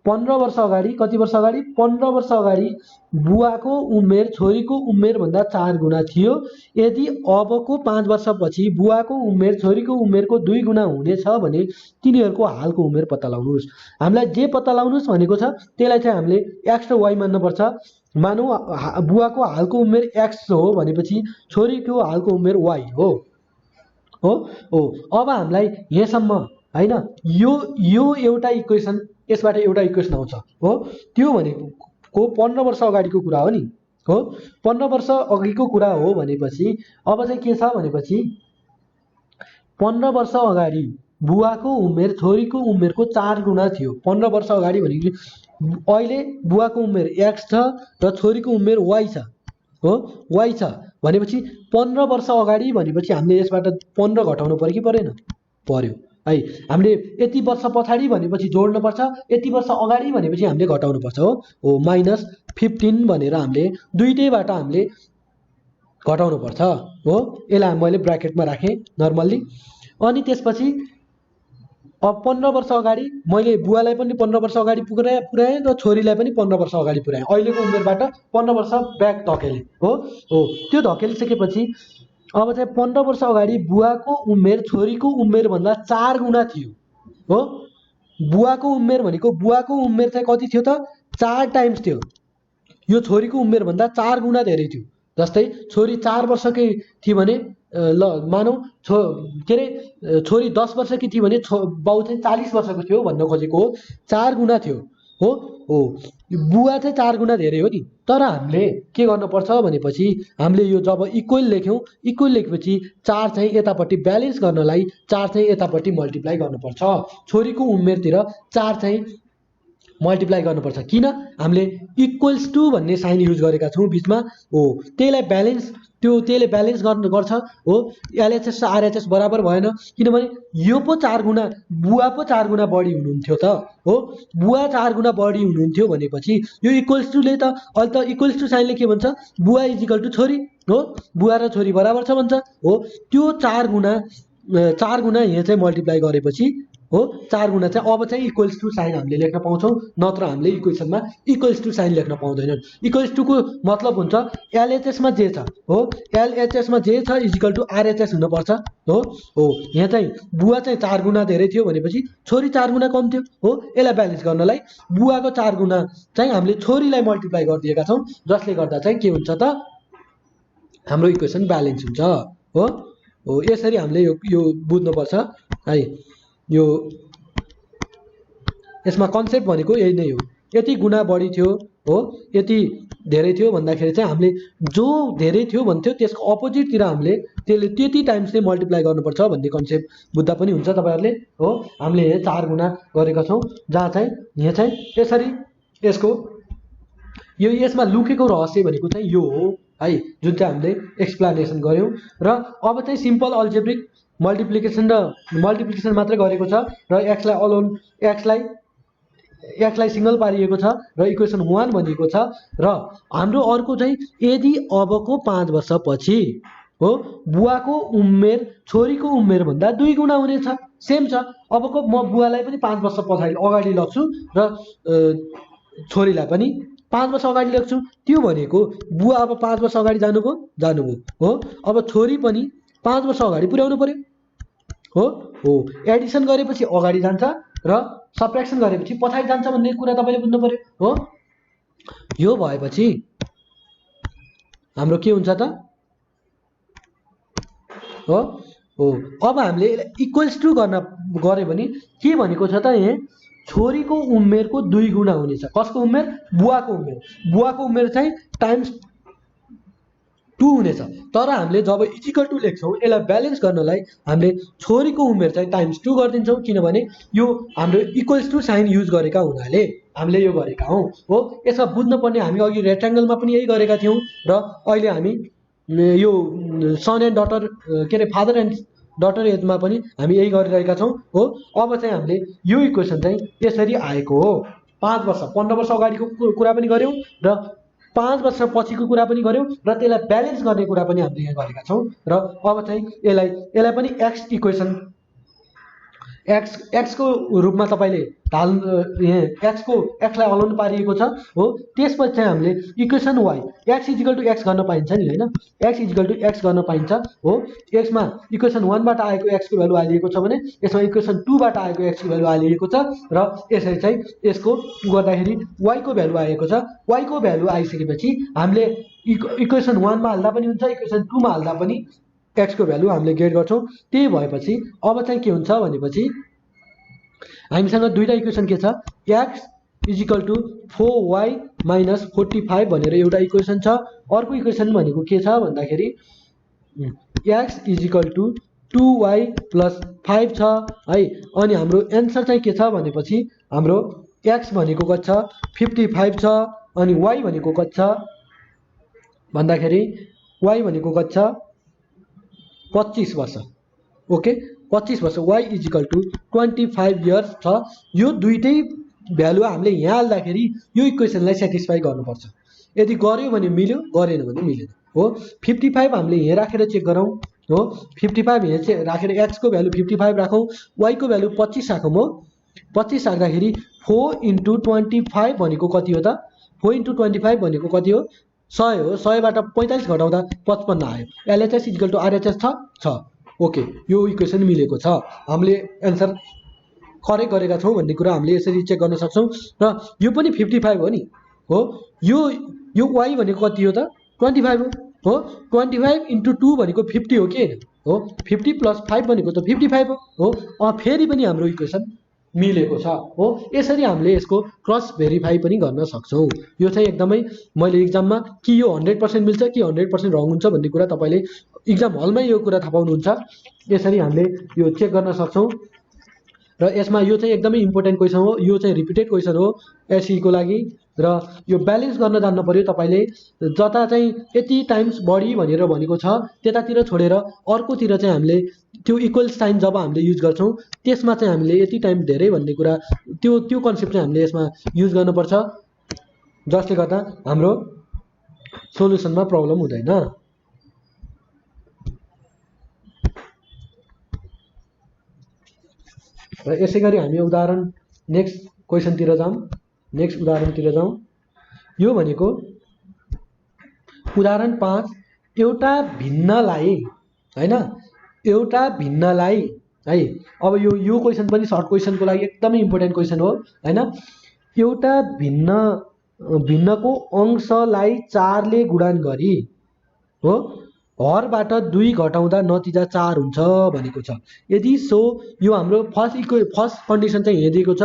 15 वर्ष अगाडि, कति वर्ष अगाडि? 15 वर्ष अगाडि बुवाको उमेर छोरीको उमेर भन्दा 4 गुणा थियो। यदि अबको 5 वर्षपछि बुवाको उमेर छोरीको उमेरको 2 गुणा हुनेछ भने तिनीहरूको हालको उमेर पत्ता लगाउनुहोस्। हामीलाई जे पत्ता लगाउनुहोस् भनेको छ त्यसलाई चाहिँ हामीले x र y मान्नुपर्छ। मानौँ बुवाको हालको उमेर x हो भनेपछि छोरीको हालको उमेर y हो। अब हामीलाई यहाँसम्म हैन, यो एउटा इक्वेसन, यसबाट एउटा इक्वेसन आउँछ। हो त्यो भनेको 15 वर्ष अगाडिको कुरा हो नि। हो 15 वर्ष अघिको कुरा हो भनेपछि अब चाहिँ के छ भनेपछि 15 वर्ष अगाडि बुवाको उमेर छोरीको उमेरको 4 गुणा थियो। 15 वर्ष अगाडि भनेको अहिले बुवाको उमेर x छ र छोरीको उमेर y छ। हो y छ भनेपछि 15 वर्ष अगाडि भनेपछि हामीले यसबाट 15 घटाउनु पर्यो कि परेन? पर्यो है। हामीले यति वर्ष पछाडि भनेपछि जोड्नु पर्छ, यति वर्ष अगाडि भनेपछि हामीले घटाउनु पर्छ। हो -15 भनेर हामीले दुईटैबाट हामीले घटाउनु पर्छ हो। यसलाई मैले ब्र्याकेटमा राखेँ नर्मल्ली। अनि त्यसपछि अब 15 वर्ष अगाडि मैले बुवालाई पनि 15 वर्ष अगाडि पुर्याएँ र छोरीलाई पनि 15 वर्ष अगाडि पुर्याएँ। अहिलेको उमेरबाट 15 वर्ष ब्याक धकेलेँ हो। त्यो धकेलिसकेपछि अब चाहिँ 15 वर्ष अगाडि बुवाको उमेर छोरीको उमेरभन्दा 4 गुणा थियो हो। बुवाको उमेर भनेको बुवाको उमेर चाहिँ कति थियो त 4 टाइम्स थियो। यो छोरीको उमेरभन्दा 4 गुणा धेरै थियो। जस्तै छोरी 4 वर्षकै थियो भने ल मानौ के अरे छोरी 10 वर्षकी थियो भने बाउ चाहिँ 40 वर्षको थियो भन्न खोजेको हो। 4 गुणा थियो हो। बुवा चाहिँ 4 गुणा धेरै हो नि। तर हामीले के गर्नुपर्छ भनेपछि हामीले यो जब इक्वल लेख्यौँ, इक्वल लेखेपछि 4 चाहिँ यतापट्टि ब्यालेन्स गर्नलाई 4 चाहिँ यतापट्टि मल्टिप्लाई गर्नुपर्छ। छोरीको उमेरतिर 4 चाहिँ मल्टिप्लाई गर्नुपर्छ। किन हामीले इक्वल्स टु भन्ने साइन युज गरेका छौँ बिचमा हो। त्यसले ब्यालेन्स गर्छ हो। एलएचएस र आरएचएस बराबर भएन किनभने यो पो 4 गुणा बुवा पो 4 गुणा बढी हुनुहुन्थ्यो त हो। बुवा 4 गुणा बढी हुनुहुन्थ्यो भनेपछि यो इक्वल्स टुले त अहिले त इक्वल्स टु साइनले के भन्छ बुवा इजिकल टु छोरी हो। बुवा र छोरी बराबर छ भन्छ हो। त्यो 4 गुणा यहाँ चाहिँ मल्टिप्लाई गरेपछि हो 4 गुणा चाहिँ अब चाहिँ इक्वल्स टु साइन हामीले लेख्न पाउँछौँ। नत्र हामीले इक्वेसनमा इक्वल्स टु साइन लेख्न पाउँदैनौँ। इक्वल्स टुको मतलब हुन्छ एलएचएसमा जे छ हो। एलएचएसमा जे छ इजिकल टु आरएचएस हुनुपर्छ हो। यहाँ चाहिँ बुवा चाहिँ 4 गुणा धेरै थियो भनेपछि छोरी 4 गुणा कम थियो हो। यसलाई ब्यालेन्स गर्नलाई बुवाको 4 गुणा चाहिँ हामीले छोरीलाई मल्टिप्लाई गरिदिएका छौँ। जसले गर्दा चाहिँ के हुन्छ त हाम्रो इक्वेसन ब्यालेन्स हुन्छ हो। यसरी हामीले यो बुझ्नुपर्छ है। यो यसमा कन्सेप्ट भनेको यही नै हो। यति गुणा बढी थियो हो, यति धेरै थियो भन्दाखेरि चाहिँ हामीले जो धेरै थियो भन्थ्यो त्यसको अपोजिटतिर हामीले त्यसले त्यति टाइम्स चाहिँ मल्टिप्लाई गर्नुपर्छ भन्ने कन्सेप्ट बुझ्दा पनि हुन्छ तपाईँहरूले हो। हामीले यहाँ 4 गुणा गरेका छौँ जहाँ चाहिँ यहाँ चाहिँ यसरी यसको यसमा लुकेको रहस्य भनेको चाहिँ यो हो है, जुन चाहिँ हामीले एक्सप्लेनेसन गऱ्यौँ। र अब चाहिँ सिम्पल अल्जेब्रिक मल्टिप्लिकेसन मात्रै गरेको छ र एक्सलाई सिंगल पारिएको छ र इक्वेसन 1 भनिएको छ। र हाम्रो अर्को चाहिँ यदि अबको 5 वर्षपछि हो बुवाको उमेर छोरीको उमेरभन्दा 2 गुणा हुनेछ, सेम छ। अबको म बुवालाई पनि 5 वर्ष अगाडि लग्छु र छोरीलाई पनि 5 वर्ष अगाडि लग्छु। त्यो भनेको बुवा अब 5 वर्ष अगाडि जानुभयो हो। अब छोरी पनि 5 वर्ष अगाडि पुर्याउनु पर्यो हो। एडिसन गरेपछि अगाडि जान्छ र सब्ट्र्याक्सन गरेपछि पछाडि जान्छ भन्ने कुरा तपाईँले बुझ्नु पर्यो हो। यो भएपछि हाम्रो के हुन्छ त हो। अब हामीले इक्वल्स टु गऱ्यो भने के भनेको छ त यहाँ छोरीको उमेरको 2 गुणा हुनेछ। कसको उमेर बुवाको उमेर चाहिँ टाइम्स 2 हुनेछ। तर हामीले जब इजिकल टु लेख्छौँ यसलाई ब्यालेन्स गर्नलाई हामीले छोरीको उमेर चाहिँ टाइम्स 2 गरिदिन्छौँ किनभने यो हाम्रो इक्वल्स टु साइन युज गरेका हुनाले हामीले यो गरेका हौँ हो। यसमा बुझ्नुपर्ने हामी अघि रेक्ट्याङ्गलमा पनि यही गरेका थियौँ र अहिले हामी यो सन एन्ड डटर के अरे फादर एन्ड डटर एजमा पनि हामी यही गरिरहेका छौँ हो। अब चाहिँ हामीले यो इक्वेसन चाहिँ यसरी आएको हो। 15 वर्ष अगाडिको कुरा पनि गऱ्यौँ र 5 वर्ष पछिको कुरा पनि गऱ्यौँ र त्यसलाई ब्यालेन्स गर्ने कुरा पनि हामीले यहाँ गरेका छौँ। र अब चाहिँ यसलाई पनि एक्स इक्वेसन एक्सको रूपमा तपाईँले एक्सलाई हलाउनु पारिएको छ हो। त्यसपछि चाहिँ हामीले equation Y X is equal to X गर्न पाइन्छ नि होइन। एक्स इजिकल टु एक्स गर्न पाइन्छ हो। एक्समा इक्वेसन 1बाट आएको एक्सको भ्यालु हालिएको छ भने यसमा इक्वेसन 2बाट आएको एक्सको भ्यालु हालिएको छ र यसरी चाहिँ यसको गर्दाखेरि वाइको भ्यालु आएको छ। वाइको भ्यालु आइसकेपछि हामीले इक्वेसन 1मा हाल्दा पनि हुन्छ, इक्वेसन 2मा हाल्दा पनि एक्सको भ्यालु हामीले गेट गर्छौँ। त्यही भएपछि अब चाहिँ के हुन्छ भनेपछि हामीसँग दुईटा इक्वेसन के छ x is equal to 4y minus 45 भनेर एउटा इक्वेसन छ। अर्को इक्वेसन भनेको के छ भन्दाखेरि x is equal to 2y plus 5 छ है। अनि हाम्रो एन्सर चाहिँ के छ भनेपछि हाम्रो एक्स भनेको कति छ 55 छ अनि y भनेको कति छ भन्दाखेरि y भनेको कति छ 25 वर्ष। ओके 25 वर्ष y इजिकल टु 25 इयर्स छ। यो दुईटै भ्यालु हामीले यहाँ हाल्दाखेरि यो इक्वेसनलाई सेटिस्फाई गर्नुपर्छ। यदि गर्यो भने मिल्यो, गरेन भने मिलेन हो 55 हामीले यहाँ राखेर चेक गरौँ हो 55 यहाँ चाहिँ राखेर x को भ्यालु 55 राखौँ y को भ्यालु 25 राखौँ हो 25 राख्दाखेरि 4 × 25 भनेको कति हो त 4 × 25 भनेको कति हो 100 हो 100 बाट 45 घटाउँदा 55 आयो LHS = RHS छ ओके यो इक्वेसन मिलेको छ हामीले आन्सर करेक्ट गरेका छौं भन्ने कुरा हामीले यसरी चेक गर्न सक्छौं र यो पनि 55 हो नि हो यो y भनेको कति हो त 25 हो 25 × 2 भनेको 50 हो के हो 50 + 5 भनेको त 55 हो फेरि पनि हाम्रो इक्वेसन मिलेको छ हो यसरी हामीले यसको क्रस भेरिफाई पनि गर्न सक्छौं यो चाहिँ एकदमै मैले एक्जाममा कि यो 100% मिल्छ कि 100% रङ हुन्छ भन्ने कुरा तपाईले एक्जाम हलमै यो कुरा थाहा पाउनुहुन्छ यसरी हामीले यो चेक गर्न सक्छौं र यसमा यो चाहिँ एकदमै इम्पोर्टेन्ट क्वेशन हो यो चाहिँ रिपिटेड क्वेशन हो एसई को लागि र यो ब्यालेन्स गर्न जान्न पर्यो तपाईले जता चाहिँ यति टाइम्स बढी भनेर भनेको छ त्यतातिर छोडेर अर्कोतिर चाहिँ हामीले त्यो इक्वल साइन जब हामीले युज गर्छौं त्यसमा चाहिँ हामीले यति टाइम धेरै भन्ने कुरा त्यो कन्सेप्ट चाहिँ हामीले यसमा युज गर्नुपर्छ जसले गर्दा हाम्रो सोलुसनमा प्रब्लम हुँदैन र यसैगरी हामी उदाहरण नेक्स्ट क्वेशनतिर जाउँ नेक्स्ट उदाहरणतिर जाउँ यो भनेको उदाहरण 5 एउटा भिन्नलाई हैन एउटा भिन्नलाई है अब यो क्वेशन पनि सर्ट क्वेशनको लागि एकदमै इम्पोर्टेन्ट क्वेशन हो हैन एउटा भिन्नको अंशलाई 4 ले गुणन गरी हो हरबाट 2 घटाउँदा नतिजा 4 हुन्छ भनेको छ यदि सो यो हाम्रो फर्स्ट कन्डिसन चाहिँ यहाँ दिएको छ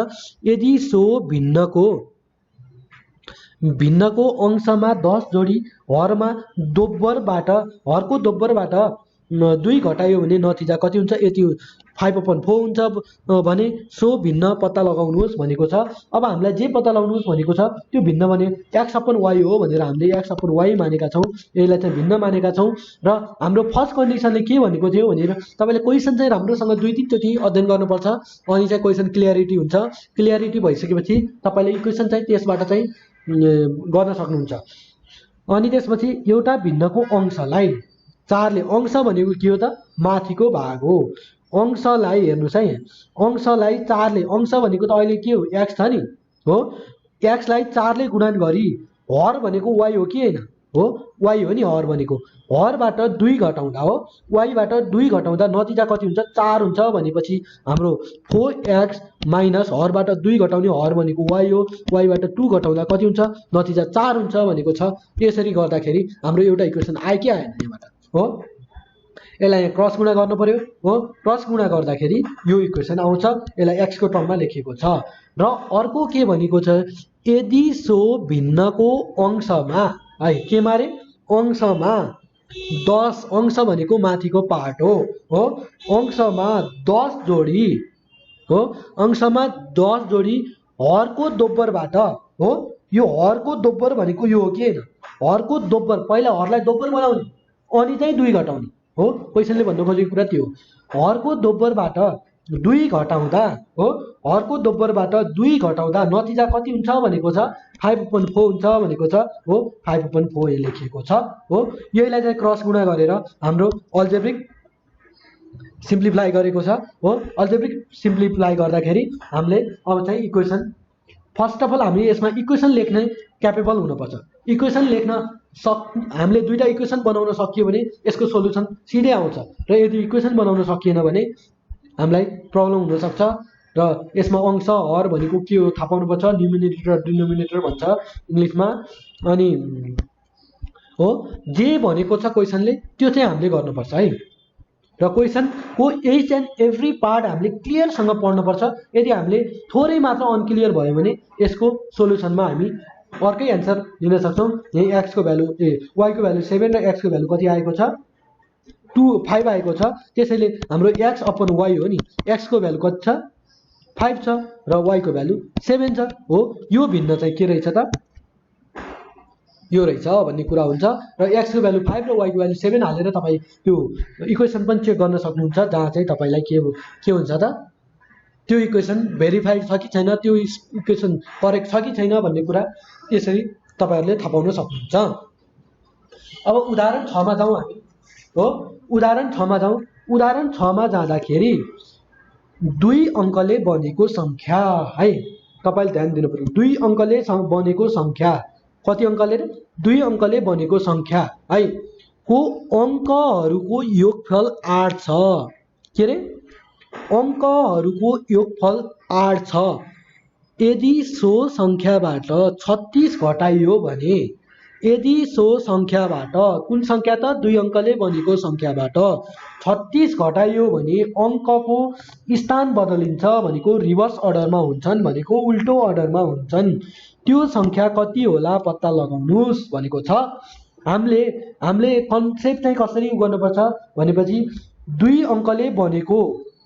यदि सो भिन्नको अंशमा 10 जोडी हरमा हरको दोब्बरबाट 2 घटायो भने नतिजा कति हुन्छ यति 5/4 हुन्छ भने सो भिन्न पत्ता लगाउनुहोस् भनेको छ अब हामीलाई जे पत्ता लगाउनुहोस् भनेको छ त्यो भिन्न भने x/y हो भनेर हामीले x/y मानेका छौं यसलाई चाहिँ भिन्न मानेका छौं र हाम्रो फर्स्ट कन्डिसनले के भनेको थियो भनेर तपाईले क्वेशन चाहिँ राम्रोसँग 2-3 चोटी अध्ययन गर्नुपर्छ अनि चाहिँ क्वेशन क्लियरिटी हुन्छ क्लियरिटी भइसकेपछि तपाईले इक्वेसन चाहिँ त्यसबाट चाहिँ गर्न सक्नुहुन्छ अनि त्यसपछि एउटा भिन्नको अंशलाई 4 ले अंश भनेको के हो त माथिको भाग हो अंशलाई हेर्नुस् है अंशलाई 4 ले अंश भनेको त अहिले के हो x छ नि हो x लाई 4 ले गुणन गरी हर भनेको y हो कि हैन हो y हो नि हर भनेको हरबाट 2 घटाउँदा हो y बाट 2 घटाउँदा नतिजा कति हुन्छ 4 हुन्छ भनेपछि हाम्रो 4x माइनस हरबाट 2 घटाउने हर भनेको y हो y बाट 2 घटाउँदा कति हुन्छ नतिजा 4 हुन्छ भनेको छ यसरी गर्दाखेरि हाम्रो एउटा इक्वेसन आयो कि आएन यहाँबाट हो यसलाई क्रस गुणा गर्नु पर्यो हो क्रस गुणा गर्दाखेरि यो इक्वेसन आउँछ यसलाई x को टर्ममा लेखिएको छ र अर्को के भनेको छ यदि सो भिन्नको अंशमा है के मारे अंशमा 10 अंश भनेको माथिको पार्ट हो अंशमा 10 जोडी हो अंशमा 10 जोडी हरको दोब्बरबाट हो यो हरको दोब्बर भनेको यो हो कि हैन हरको दोब्बर पहिला हरलाई दोब्बर बनाउने अनि चाहिँ 2 घटाउने हो क्वेशनले भन्नु खोजेको कुरा त्यो हरको दोब्बरबाट 2 घटाउँदा हो हरको दोब्बरबाट 2 घटाउँदा नतिजा कति हुन्छ भनेको छ 5/4 हुन्छ भनेको छ हो 5/4 लेखिएको छ हो यसलाई चाहिँ क्रस गुणा गरेर हाम्रो अल्जेब्रिक सिम्प्लिफाई गरेको छ हो अल्जेब्रिक सिम्प्लिफाई गर्दाखेरि हामीले अब चाहिँ इक्वेसन फर्स्ट अफ अल हामी यसमा इक्वेसन लेख्ने क्यापेबल हुनुपर्छ इक्वेसन लेख्न हामीले दुईटा इक्वेसन बनाउन सकियो भने यसको सोलुसन सिधै आउँछ र यदि इक्वेसन बनाउन सकिएन भने हामीलाई प्रब्लम हुन सक्छ र यसमा अंश हर भनेको के हो थाहा पाउनुपर्छ न्युमिनेटर र डिनोमिनेटर भन्छ इंग्लिशमा अनि हो जे भनेको छ क्वेशनले त्यो चाहिँ हामीले गर्नुपर्छ है र क्वेशनको एच एन्ड एभ्री पार्ट हामीले क्लियरसँग पढ्नुपर्छ यदि हामीले थोरै मात्र अनक्लियर भयो भने यसको सोलुसनमा हामी अर्कै आन्सर लिन सक्छौं यहाँ x को भ्यालु y को भ्यालु 7 र x को भ्यालु कति आएको छ 5 आएको छ त्यसैले हाम्रो x/y हो नि x को भ्यालु कति छ 5 छ र y को भ्यालु 7 छ हो यो भिन्न चाहिँ के रहेछ त यो रहेछ भन्ने कुरा हुन्छ र x को भ्यालु 5 र y को भ्यालु 7 हालेर तपाई त्यो इक्वेसन पनि चेक गर्न सक्नुहुन्छ जहाँ चाहिँ तपाईलाई के हुन्छ त त्यो इक्वेसन भेरिफाइड छ कि छैन त्यो इक्वेसन करेक्ट छ कि छैन भन्ने कुरा यसरी तपाईहरुले थाहा पाउन सक्नुहुन्छ अब उदाहरण 6 मा जाउँ हामी हो। उदाहरण 6 मा जाउँ। उदाहरण 6 मा जाँदाखेरि 2 अङ्कले बनेको संख्या है, तपाईले ध्यान दिनु पर्यो। 2 अङ्कले बनेको संख्या, कति अङ्कले? 2 अङ्कले बनेको संख्या है को अङ्कहरूको योगफल 8 छ। के रे? अङ्कहरूको योगफल 8 छ। यदि सो संख्याबाट 36 घटाइयो भने, यदि सो संख्याबाट, कुन संख्या त? 2 अङ्कले बनेको संख्याबाट 36 घटाइयो भने अङ्कको स्थान बदलिन्छ भनेको रिभर्स अर्डरमा हुन्छन् भनेको उल्टो अर्डरमा हुन्छन्। त्यो संख्या कति होला पत्ता लगाउनुस् भनेको छ। हामीले कन्सेप्ट चाहिँ कसरी गर्नुपर्छ भनेपछि 2 अङ्कले बनेको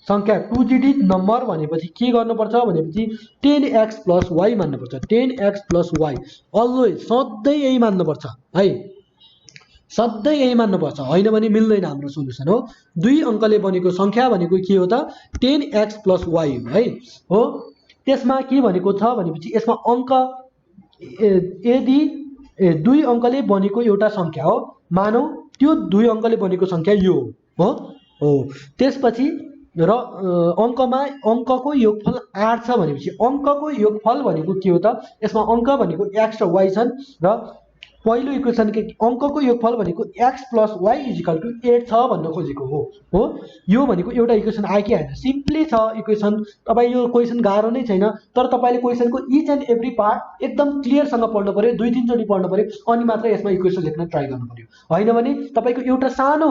संख्या 2 डिजिट नम्बर भनेपछि के गर्नुपर्छ भनेपछि 10x + y मान्नुपर्छ। 10x + y अलवेज सधैँ यही मान्नुपर्छ है, सधैँ यही मान्नुपर्छ, होइन भने मिल्दैन हाम्रो सोलुसन हो। 2 अङ्कले बनेको संख्या भनेको के हो त? 10x + y हो। त्यसमा के भनेको छ भनेपछि यसमा अङ्क यदि 2 अङ्कले बनेको एउटा संख्या हो, मानौ त्यो 2 अङ्कले बनेको संख्या यो हो। त्यसपछि र अङ्कमा अङ्कको योगफल 8 छ भनेपछि अङ्कको योगफल भनेको के हो त? यसमा अङ्क भनेको x र y छन् र पहिलो इक्वेसन के अङ्कको योगफल भनेको x + y = 8 छ भन्न खोजेको हो। यो भनेको एउटा इक्वेसन आयो कि हैन? सिम्पली छ इक्वेसन। तपाईँ यो क्वेसन गाह्रो नै छैन, तर तपाईँले क्वेसनको इच एन्ड एभ्री पार्ट एकदम क्लियरसँग पढ्नु पर्यो, 2-3 चोटि पढ्नु पर्यो, अनि मात्र यसमा इक्वेसन लेख्न ट्राई गर्नु पर्यो। होइन भने तपाईँको एउटा सानो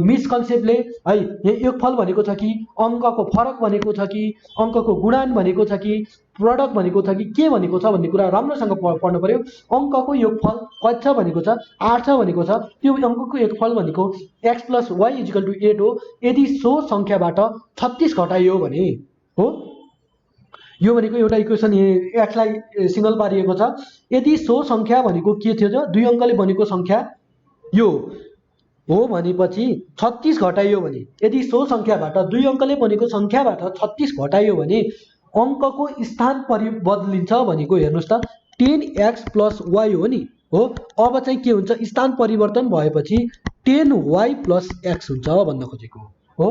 मिसकन्सेप्टले है योगफल भनेको छ कि अङ्कको फरक भनेको छ कि अङ्कको गुणान भनेको छ कि प्रोडक्ट भनेको छ कि के भनेको छ भन्ने कुरा राम्रोसँग पढ्नु पर्यो। अङ्कको योगफल कति छ भनेको छ? 8 छ भनेको छ। त्यो अङ्कको योगफल भनेको x + y = 8 हो। यदि सो संख्याबाट 36 घटाइयो भने हो। यो भनेको एउटा इक्वेसन x लाई सिंगल पारिएको छ। यदि सो संख्या भनेको के थियो त? 2 अङ्कले बनेको संख्या यो हो भनेपछि 36 घटाइयो भने, यदि सो संख्याबाट 2 अङ्कले बनेको संख्याबाट 36 घटाइयो भने अङ्कको स्थान बदलिन्छ भनेको हेर्नुहोस् त 10x + y हो नि हो। अब चाहिँ के हुन्छ? स्थान परिवर्तन भएपछि 10y + x हुन्छ भन्न खोजेको हो।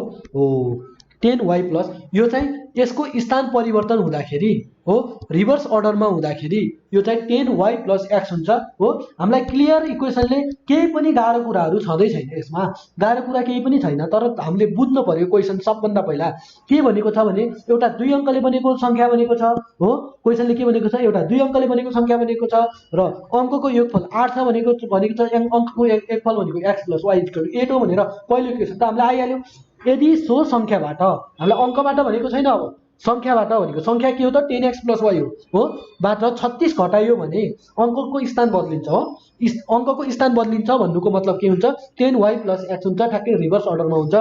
10y + यो चाहिँ यसको स्थान परिवर्तन हुँदाखेरि हो, रिभर्स अर्डरमा हुँदाखेरि यो चाहिँ 10y + x हुन्छ हो। हामीलाई क्लियर इक्वेसनले केही पनि गाह्रो कुराहरू छँदै छैन, यसमा गाह्रो कुरा केही पनि छैन। तर हामीले बुझ्नु पर्यो क्वेसन सबभन्दा पहिला के भनेको छ भने एउटा 2 अङ्कले बनेको संख्या भनेको छ हो। क्वेसनले के भनेको छ? एउटा 2 अङ्कले बनेको संख्या भनेको छ र अङ्कको योगफल 8 छ भनेको छ। अङ्कको योगफल भनेको x + y = 8 हो भनेर पहिलो इक्वेसन त हामीलाई आइहाल्यो। यदि सो संख्याबाट, हामीलाई अङ्कबाट भनेको छैन, अब संख्याबाट भनेको संख्या के हो त? 10x + y हो बाट 36 घटाइयो भने अङ्कको स्थान बदलिन्छ हो। अङ्कको स्थान बदलिन्छ भन्नुको मतलब के हुन्छ? 10y + x हुन्छ, ठ्याक्कै रिभर्स अर्डरमा हुन्छ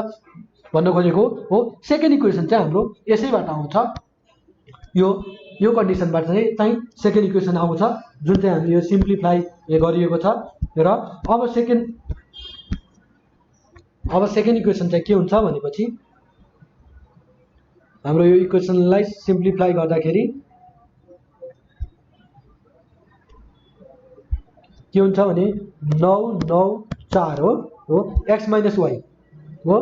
भन्न खोजेको हो। सेकेन्ड इक्वेसन चाहिँ हाम्रो यसैबाट आउँछ। यो कन्डिसनबाट चाहिँ सेकेन्ड इक्वेसन आउँछ, जुन चाहिँ हामीले यो सिम्प्लिफाई गरिएको छ। र अब सेकेन्ड इक्वेसन चाहिँ के हुन्छ भनेपछि हाम्रो यो इक्वेसनलाई सिम्प्लिफाई गर्दाखेरि के हुन्छ भने 9 9 4 हो x - y हो।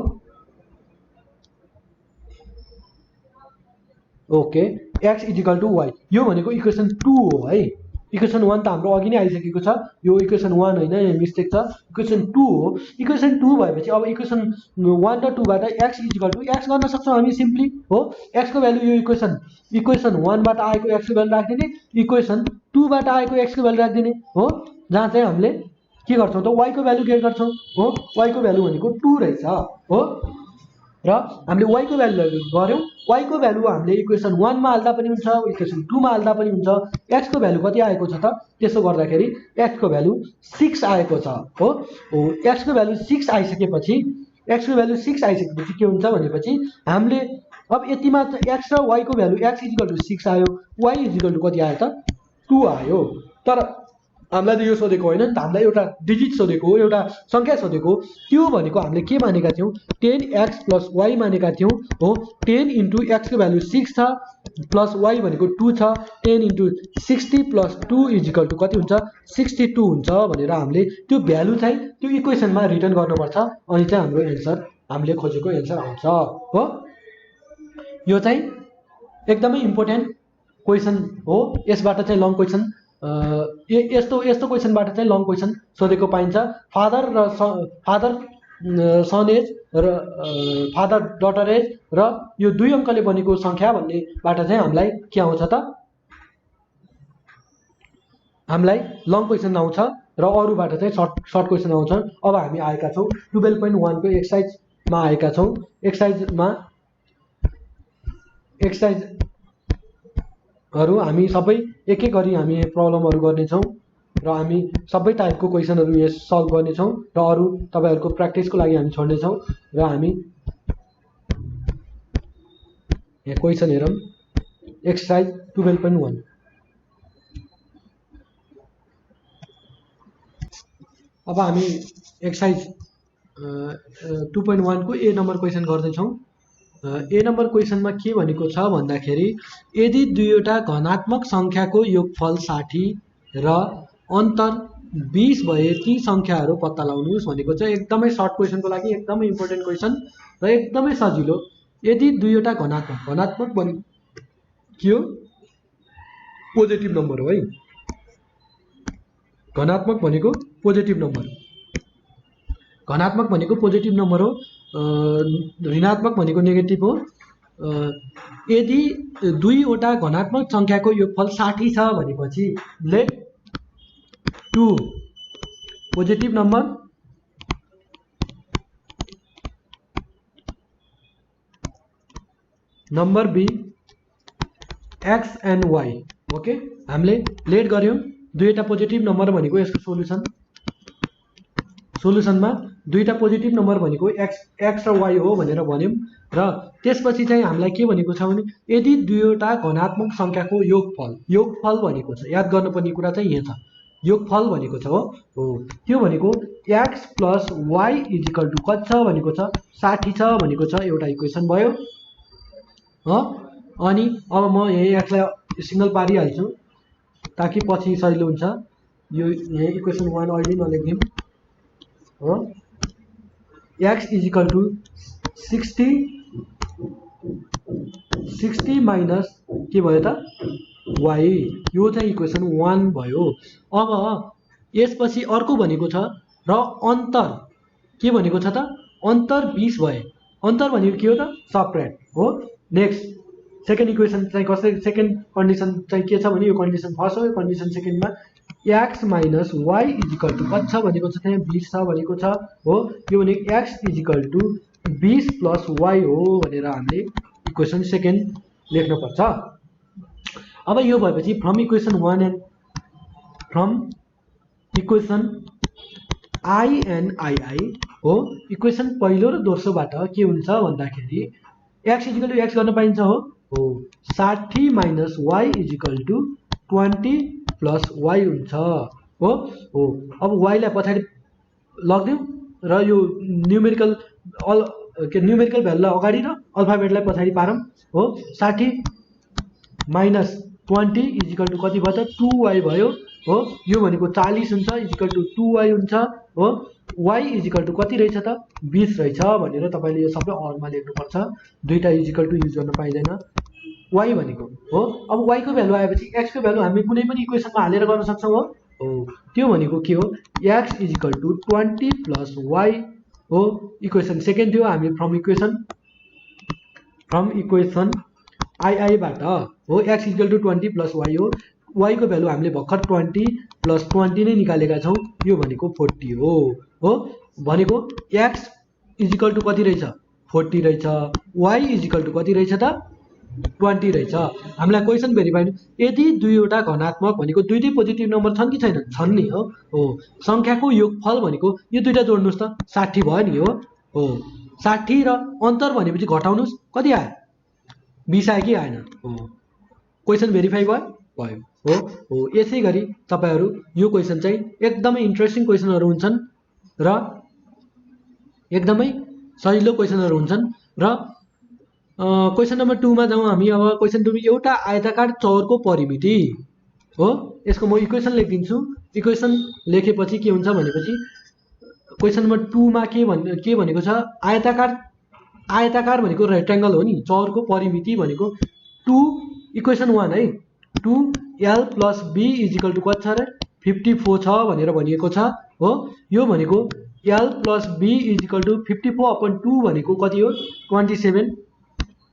Okay, x = y। यो भनेको इक्वेसन 2 हो है। इक्वेसन 1 त हाम्रो अघि नै आइसकेको छ। यो इक्वेसन 1 होइन, यहाँ मिस्टेक छ, इक्वेसन 2 हो। इक्वेसन 2 भएपछि अब इक्वेसन 1 र 2 बाट x = x गर्न सक्छौँ हामी सिम्पली हो। x को भ्यालु यो इक्वेसन 1 बाट आएको x को भ्यालु राखिदिने, इक्वेसन 2 बाट आएको x को भ्यालु राखिदिने हो। जहाँ चाहिँ हामीले के गर्छौँ त? y को भ्यालु के गर्छौँ हो? y को भ्यालु भनेको 2 रहेछ हो। र हामीले y को भ्यालु गर्यौँ। y को भ्यालु हामीले इक्वेसन 1 मा हाल्दा पनि हुन्छ, इक्वेसन 2 मा हाल्दा पनि हुन्छ। x को भ्यालु कति आएको छ त? त्यसो गर्दाखेरि x को भ्यालु 6 आएको छ हो। x को भ्यालु 6 आइसकेपछि के हुन्छ भनेपछि हामीले अब यतिमा x र y को भ्यालु x = 6 आयो, y = कति आयो त? 2 आयो। तर हामीलाई त यो सोधेको होइन नि त, हामीलाई एउटा डिजिट सोधेको हो, एउटा सङ्ख्या सोधेको हो। त्यो भनेको हामीले के मानेका थियौँ, 10x + y मानेका थियौँ हो। 10 × x को भ्यालु 6 छ प्लस y भनेको 2 छ। 10 × 60 + 2 = कति हुन्छ, 62 हुन्छ भनेर हामीले त्यो भ्यालु चाहिँ त्यो इक्वेसनमा रिटर्न गर्नुपर्छ, अनि चाहिँ हाम्रो एन्सर, हामीले खोजेको एन्सर आउँछ हो। यो चाहिँ एकदमै इम्पोर्टेन्ट क्वेसन हो। यसबाट चाहिँ लङ क्वेसन, यस्तो क्वेसनबाट चाहिँ लङ क्वेसन सोधेको पाइन्छ। फादर सन एज र फादर डटर एज र यो 2 अङ्कले बनेको सङ्ख्या भन्नेबाट चाहिँ हामीलाई के आउँछ त, हामीलाई लङ क्वेसन आउँछ र अरूबाट चाहिँ सर्ट क्वेसन आउँछ। अब हामी आएका छौँ 12.1 को एक्सर्साइजमा आएका छौँ। एक्सर्साइजहरू हामी सबै एक एक गरी हामी प्रब्लमहरू गर्नेछौँ र हामी सबै टाइपको क्वेसनहरू यस सल्भ गर्नेछौँ र अरू तपाईँहरूको प्र्याक्टिसको लागि हामी छोड्नेछौँ। र हामी यहाँ क्वेसन हेरौँ, एक्सर्साइज 12.1। अब हामी एक्सर्साइज 2.1 को ए नम्बर क्वेसन गर्दैछौँ। ए नम्बर क्वेसनमा के भनेको छ भन्दाखेरि, यदि दुईवटा धनात्मक सङ्ख्याको योगफल 60 र अन्तर 20 भए ती सङ्ख्याहरू पत्ता लगाउनुहोस् भनेको छ। एकदमै सर्ट क्वेसनको लागि एकदमै इम्पोर्टेन्ट क्वेसन र एकदमै सजिलो। यदि दुईवटा धनात्मक भने के हो, पोजिटिभ नम्बर हो है। धनात्मक भनेको पोजिटिभ नम्बर, धनात्मक भनेको पोजिटिभ नम्बर हो, ऋणात्मक भनेको नेगेटिभ हो। यदि दुईवटा धनात्मक सङ्ख्याको योगफल 60 छ भनेपछि let 2 positive number number B x and y। Okay, हामीले लेट गऱ्यौँ दुईवटा पोजिटिभ नम्बर भनेको यसको सोलुसनमा दुईवटा पोजिटिभ नम्बर भनेको x र y हो भनेर भन्यौँ। र त्यसपछि चाहिँ हामीलाई के भनेको छ भने, यदि दुईवटा धनात्मक सङ्ख्याको योगफल भनेको छ, याद गर्नुपर्ने कुरा चाहिँ यहाँ छ, योगफल भनेको छ हो। त्यो भनेको x + y = कति छ भनेको छ, 60 छ भनेको छ, एउटा इक्वेसन भयो। अनि अब म यहाँ xलाई सिङ्गल पारिहाल्छु ताकि पछि सजिलो हुन्छ। यो यहाँ इक्वेसन 1 अहिले नलेख्दिउँ हो। x = 60 माइनस के भयो त, y, यो चाहिँ इक्वेसन 1 भयो। अब यसपछि अर्को भनेको छ र अन्तर के भनेको छ त, अन्तर 20 भए, अन्तर भनेको के हो त, सब्ट्र्याक्ट हो। नेक्स्ट सेकेन्ड इक्वेसन चाहिँ कसरी, सेकेन्ड कन्डिसन चाहिँ के छ भने, यो कन्डिसन फर्स्ट हो, यो कन्डिसन सेकेन्डमा x - y = कति छ भनेको छ, त्यहाँ 20 छ भनेको छ हो। यो भनेको x = 20 + y हो भनेर हामीले इक्वेसन सेकेन्ड लेख्नुपर्छ। अब यो भएपछि from equation I and II हो, इक्वेसन पहिलो र दोस्रोबाट के हुन्छ भन्दाखेरि x = x गर्न पाइन्छ हो। 60 - y = 20 + y हुन्छ हो। अब y लाई पछाडि लगिदिउँ र यो न्युमेरिकल भ्यालुलाई अगाडि र अल्फाबेटलाई पछाडि पारौँ हो। 60 - 20 = कति भयो त, 2y भयो हो। यो भनेको 40 हुन्छ = 2y हुन्छ हो। y = कति रहेछ त, 20 रहेछ भनेर तपाईँले यो सबै अरमा लेख्नुपर्छ, दुईटा इजिकल टु युज गर्न पाइँदैन y भनेको हो। अब y को भ्यालु आएपछि x को भ्यालु हामी कुनै पनि इक्वेसनमा हालेर गर्न सक्छौँ हो। त्यो भनेको के हो, x = 20 + y हो। इक्वेसन सेकेन्ड थियो, हामी फ्रम इक्वेसन II बाट हो, x = 20 + y हो। y को भ्यालु हामीले भर्खर 20 + 20 नै निकालेका छौँ, यो भनेको 40 हो। भनेको x = कति रहेछ, 40 रहेछ, y = कति रहेछ त, 20 रहेछ। हामीलाई क्वेसन भेरिफाई, यदि दुईवटा धनात्मक भनेको दुईटै पोजिटिभ नम्बर छन् कि छैनन्, छन् नि हो। सङ्ख्याको योगफल भनेको यो दुईटा जोड्नुहोस् त, 60 भयो नि हो। 60 र अन्तर भनेपछि घटाउनुहोस्, कति आयो, 20 आयो कि आएन। क्वेसन भेरिफाई भयो। भयो हो यसै गरी तपाईहरु यो क्वेशन चाहिँ एकदमै इन्ट्रेस्टिङ क्वेशनहरु हुन्छन् र एकदमै सजिलो क्वेशनहरु हुन्छन् र क्वेशन नम्बर 2 मा जाउँ हामी। अब क्वेशन 2 एउटा आयताकार चौरको परिमिति हो। यसको म इक्वेसन लेखिदिन्छु। इक्वेसन लेखेपछि के हुन्छ भनेपछि क्वेशन नम्बर 2 मा के भनेको छ, आयताकार भनेको रेक्टेंगल हो नि, चौरको परिमिति भनेको 2 इक्वेसन 1 है 2l + b = कति छ रे 54 छ भनेर भनिएको छ हो। यो भनेको l + b = 54/2 भनेको कति हो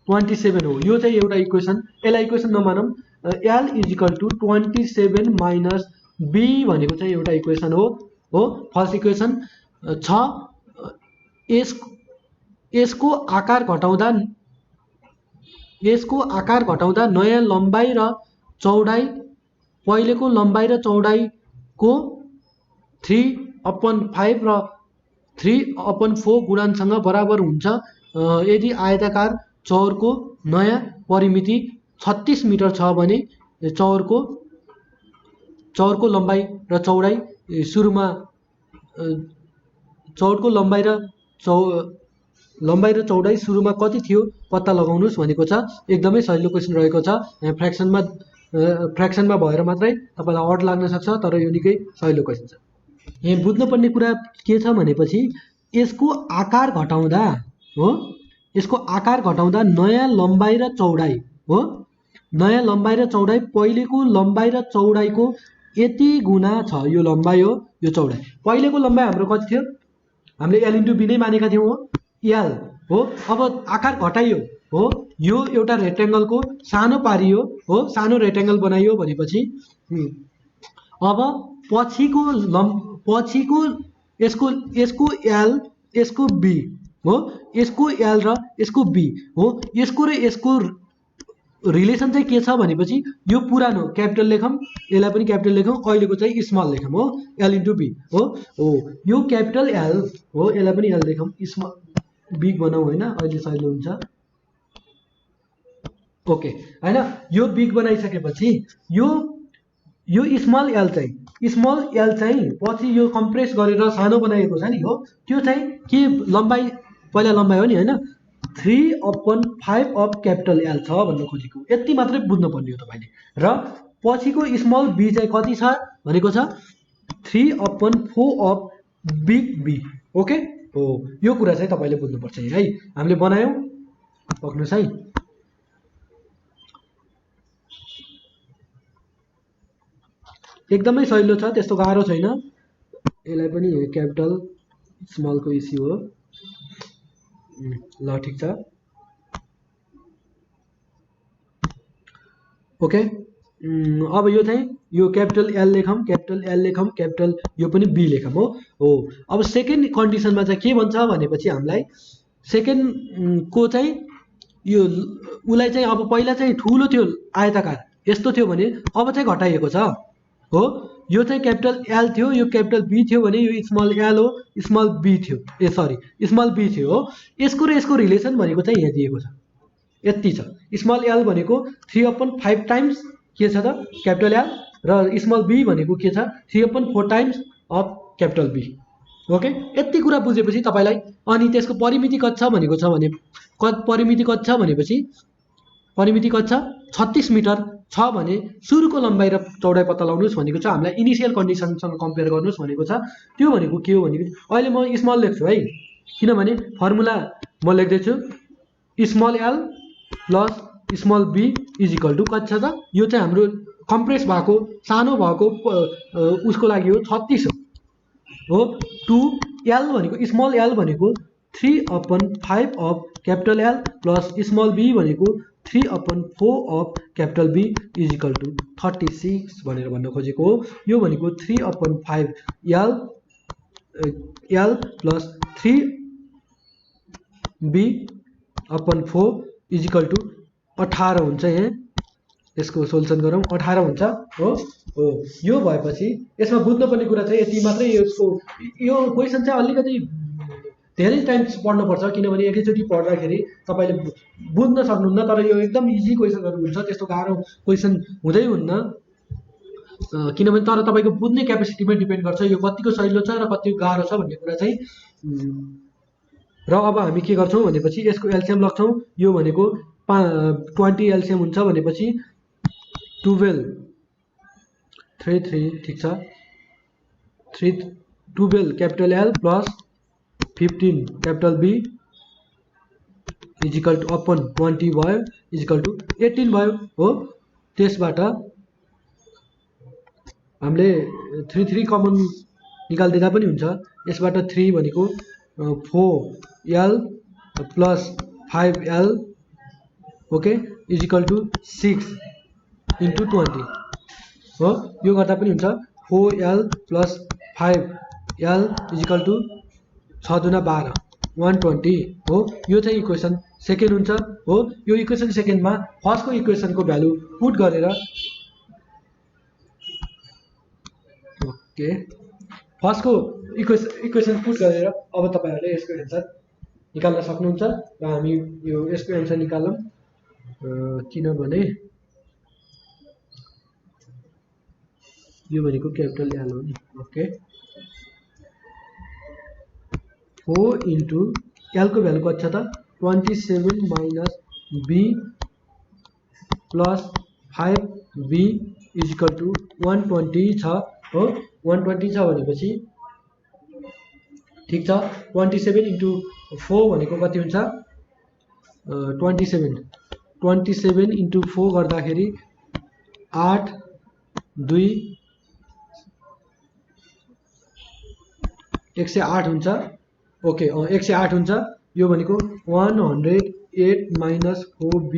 27 हो। यो चाहिँ एउटा इक्वेसन। यसलाई इक्वेसन नमानौं, l = 27 - b भनेको चाहिँ एउटा इक्वेसन हो फर्स्ट इक्वेसन छ। यसको आकार घटाउँदा नयाँ लम्बाई र चौडाई पहिलेको लम्बाई र चौडाईको 3/5 र 3/4 गुणनसँग बराबर हुन्छ यदि आयताकार चौरको नयाँ परिमिति 36 मिटर छ भने चौरको लम्बाई र चौडाई सुरुमा चौरको लम्बाई र चौडाई सुरुमा कति थियो पत्ता लगाउनुस् भनेको छ। एकदमै सजिलो क्वेशन रहेको छ। फ्र्याक्सनमा भएर मात्रै तपाईलाई अड लाग्न सक्छ, तर यो निकै सजिलो क्वेशन छ। यहाँ बुझ्नुपर्ने कुरा के छ भनेपछि यसको आकार घटाउँदा हो, यसको आकार घटाउँदा नयाँ लम्बाई र चौडाई हो, नयाँ लम्बाई र चौडाई पहिलेको लम्बाई र चौडाईको यति गुणा छ। यो लम्बाई हो, यो चौडाई। पहिलेको लम्बाई हाम्रो कति थियो, हामीले l * b नै मानेका थियौं हो, l हो। अब आकार घटाइयो हो, यो एउटा रेक्टेंगलको सानो पारियो हो, सानो रेक्टेंगल बनाइयो भनेपछि अब पछिको यसको l यसको b हो, यसको l र यसको b हो, यसको र यसको रिलेसन चाहिँ के छ भनेपछि यो पुरानो क्यापिटल लेखौं, यसलाई पनि क्यापिटल लेखौं, अहिलेको चाहिँ स्मल लेखौं हो, l * b हो। यो क्यापिटल l हो, यसलाई पनि l लेखौं, स्मल बिग बनाऊ हैन, अहिले सजिलो हुन्छ। ओके हैन, यो बिग बनाइसकेपछि यो स्मल l चाहिँ पछि यो कम्प्रेस गरेर सानो बनाएको छ नि हो, त्यो चाहिँ के लम्बाई पहिला लम्बाई हो नि हैन 3/5 अफ क्यापिटल L छ भन्न खोजेको। यति मात्रै बुझ्नु पर्ने हो तपाईले। र पछिको स्मल b चाहिँ कति छ भनेको छ 3/4 अफ बिग b। ओके हो, यो कुरा चाहिँ तपाईले बुझ्नु पर्छ है। हामीले बनायौं, पक्नुस् है। एकदमै सजिलो छ, त्यस्तो गाह्रो छैन। यसलाई पनि क्यापिटल स्मल को इस्यु हो। ल ठीक छ। ओके अब यो चाहिँ यो क्यापिटल L लेखौं, क्यापिटल L लेखौं, क्यापिटल यो पनि B लेखौं हो। अब सेकेन्ड कन्डिसनमा चाहिँ के भन्छ भनेपछि हामीलाई सेकेन्ड को चाहिँ यो उलाई चाहिँ अब पहिला चाहिँ ठूलो थियो आयताकार यस्तो थियो भने अब चाहिँ घटाइएको छ हो। यो चाहिँ क्यापिटल L थियो, यो क्यापिटल B थियो भने यो स्मल L हो, स्मल B थियो, स्मल B थियो हो। यसको र यसको रिलेसन भनेको चाहिँ यहाँ दिएको छ, यति छ। स्मल L भनेको 3/5 टाइम्स के छ त क्यापिटल L र स्मल B भनेको के छ 3/4 times of capital B। Okay, यति कुरा बुझेपछि तपाईलाई अनि त्यसको परिमिति कति छ भनेको छ भने परिमिति कति छ भनेपछि परिमिति कति छ 36 मिटर छ भने सुरुको लम्बाई र चौडाई पत्ता लगाउनुस् भनेको छ। हामीलाई इनिशियल कन्डिसनसँग कम्पेयर गर्नुस् भनेको छ। त्यो भनेको के हो भने अहिले म स्मल लेख्छु है, किनभने फर्मुला म लेख्दै छु small L plus small b is equal to कति छ त, यो चाहिँ हाम्रो कम्प्रेस भएको सानो भएको उसको लागि हो 36 हो। 2l भनेको स्मल l भनेको 3/5 of capital L plus small b भनेको 3/4 of capital B is equal to 36 भनेर भन्न खोजेको हो। यो भनेको 3/5 L plus 3b/4 is equal to 18 हुन्छ। यहाँ यसको सोल्युसन गरौँ, 18 हुन्छ हो। यो भएपछि यसमा बुझ्नुपर्ने कुरा चाहिँ यति मात्रै। यसको यो क्वेशन चाहिँ अलिकति धेरै टाइम पढ्नुपर्छ, किनभने एकैचोटि पढ्दाखेरि तपाईँले बुझ्न सक्नुहुन्न। तर यो एकदम इजी क्वेसनहरू हुन्छ, त्यस्तो गाह्रो क्वेसन हुँदै हुन्न, किनभने तर तपाईँको बुझ्ने क्यापेसिटीमा डिपेन्ड गर्छ यो कतिको सजिलो छ र कतिको गाह्रो छ भन्ने कुरा चाहिँ। र अब हामी के गर्छौँ भनेपछि यसको एलसिएम लाग्छौँ। यो भनेको 20 एलसिएम हुन्छ भनेपछि 12 ठिक छ, 12 capital L plus 15 capital B is equal to upon 20 भयो इजिकल टु 18 भयो हो। त्यसबाट हामीले 3 कमन निकालिदिँदा पनि हुन्छ। यसबाट 3 भनेको 4l plus 5l okay is equal to 6 into 20 हो। यो गर्दा पनि हुन्छ 4l plus 5l equal to 6 दुना 12 120 हो। यो चाहिँ इक्वेसन सेकेन्ड हुन्छ हो। यो इक्वेसन सेकेन्डमा फर्स्टको इक्वेसनको भ्यालु पुट गरेर ओके फर्स्टको इक्वेसन पुट गरेर अब तपाईँहरूले यसको एन्सर निकाल्न सक्नुहुन्छ। र हामी यो यसको एन्सर निकालौँ, किनभने यो भनेको क्यापिटल एल हो नि। ओके 4 इन्टु एलको भ्यालु कति छ त 27 minus B plus 5b is equal to 120 छ हो। 120 छ भनेपछि ठिक छ। 27 इन्टु 4 भनेको कति हुन्छ 27 इन्टु 4 गर्दाखेरि 8 2 108 हुन्छ। ओके 108 हुन्छ। यो भनेको 108 minus 4b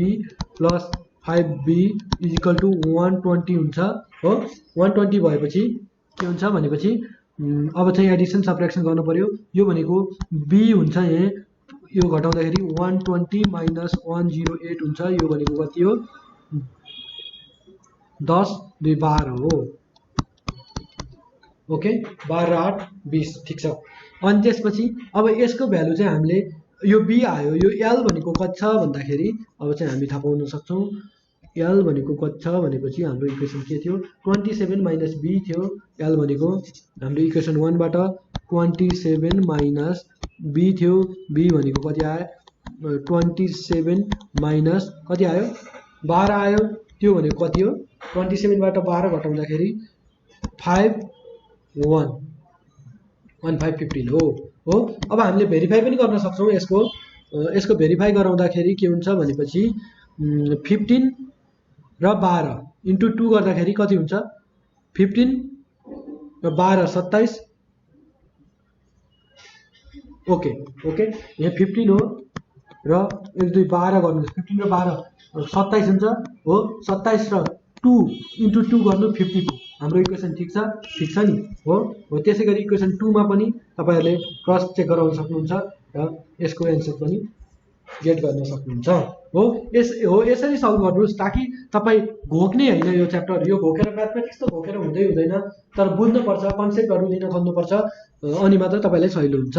plus 5b is equal to 120 हुन्छ हो। 120 भएपछि के हुन्छ भनेपछि अब चाहिँ एडिसन सब्ट्र्याक्सन गर्नु पर्यो। यो भनेको b हुन्छ, यहाँ यो घटाउँदाखेरि 120 माइनस 108 हुन्छ। यो भनेको कति हो 10 2 12 हो। ओके 12 8 20 ठिक छ। अनि त्यसपछि अब यसको भ्यालु चाहिँ हामीले यो बी आयो, यो एल भनेको कति छ भन्दाखेरि अब चाहिँ हामी थाहा पाउन सक्छौँ। एल भनेको कति छ भनेपछि हाम्रो इक्वेसन के थियो 27 माइनस बी थियो। एल भनेको हाम्रो इक्वेसन 1 बाट 27 माइनस बी थियो। बी भनेको कति आयो 27 माइनस कति आयो 12 आयो। त्यो भनेको कति हो 27 बाट 12 घटाउँदाखेरि 1515 हो। अब हामीले भेरिफाई पनि गर्न सक्छौँ यसको भेरिफाई गराउँदाखेरि के हुन्छ भनेपछि 15 र 12 इन्टु 2 गर्दाखेरि कति हुन्छ 15 र 12 27। ओके यहाँ 15 हो र 1 2 12 गर्नु 15 र 12 27 हुन्छ हो। 27 र 2 इन्टु 2 गर्नु 52 हाम्रो इक्वेसन ठिक छ नि हो। त्यसै गरी इक्वेसन 2 मा पनि तपाईँहरूले क्रस चेक गराउन सक्नुहुन्छ र यसको एन्सर पनि गेट गर्न सक्नुहुन्छ हो। यसरी सल्भ गर्नुहोस् ताकि तपाईँ घोक्ने होइन यो च्याप्टर। यो घोकेर म्याथमेटिक्स त घोकेर हुँदैन, तर बुझ्नुपर्छ, कन्सेप्टहरू लिन खोज्नुपर्छ, अनि मात्र तपाईँलाई सजिलो हुन्छ।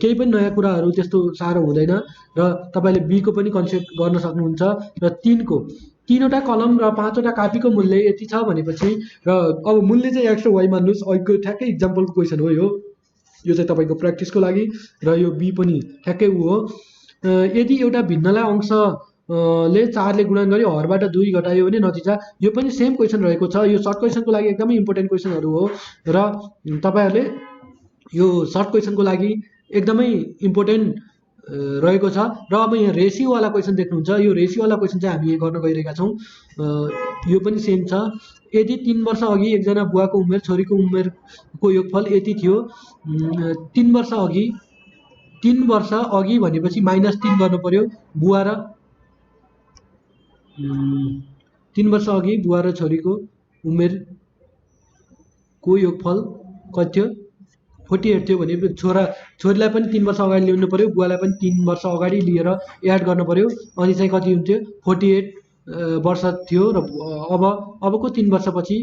केही पनि नयाँ कुराहरू त्यस्तो साह्रो हुँदैन र तपाईँले बीको पनि कन्सेप्ट गर्न सक्नुहुन्छ। र 3वटा कलम र 5वटा कापीको मूल्य यति छ भनेपछि र अब मूल्य चाहिँ एक्स र वाइ मान्नुहोस्। अहिलेको ठ्याक्कै इक्जाम्पलको क्वेसन हो यो चाहिँ तपाईँको प्र्याक्टिसको लागि र यो बी पनि ठ्याक्कै हो। यदि एउटा भिन्नलाई अंशले 4 ले गुणन गरी हरबाट 2 घटायो भने नतिजा। यो पनि सेम क्वेसन रहेको छ। यो सर्ट क्वेसनको लागि एकदमै इम्पोर्टेन्ट क्वेसनहरू हो र तपाईँहरूले यो सर्ट क्वेसनको लागि एकदमै इम्पोर्टेन्ट रहेको छ। र अब यहाँ रेसियोवाला क्वेसन देख्नुहुन्छ, यो रेसियोवाला क्वेसन चाहिँ हामी गर्न गइरहेका छौँ। यो पनि सेम छ। यदि 3 वर्ष अघि एकजना बुवाको उमेर छोरीको उमेरको योगफल यति थियो। 3 वर्ष अघि भनेपछि -3 गर्नु पर्यो। बुवा र 3 वर्ष अघि बुवा र छोरीको उमेरको योगफल कति थियो 48 थियो भने छोरीलाई पनि 3 वर्ष अगाडि ल्याउनु पर्यो, बुवालाई पनि 3 वर्ष अगाडि लिएर एड गर्नु पर्यो। अनि चाहिँ कति हुन्थ्यो 48 वर्ष थियो। र अबको 3 वर्षपछि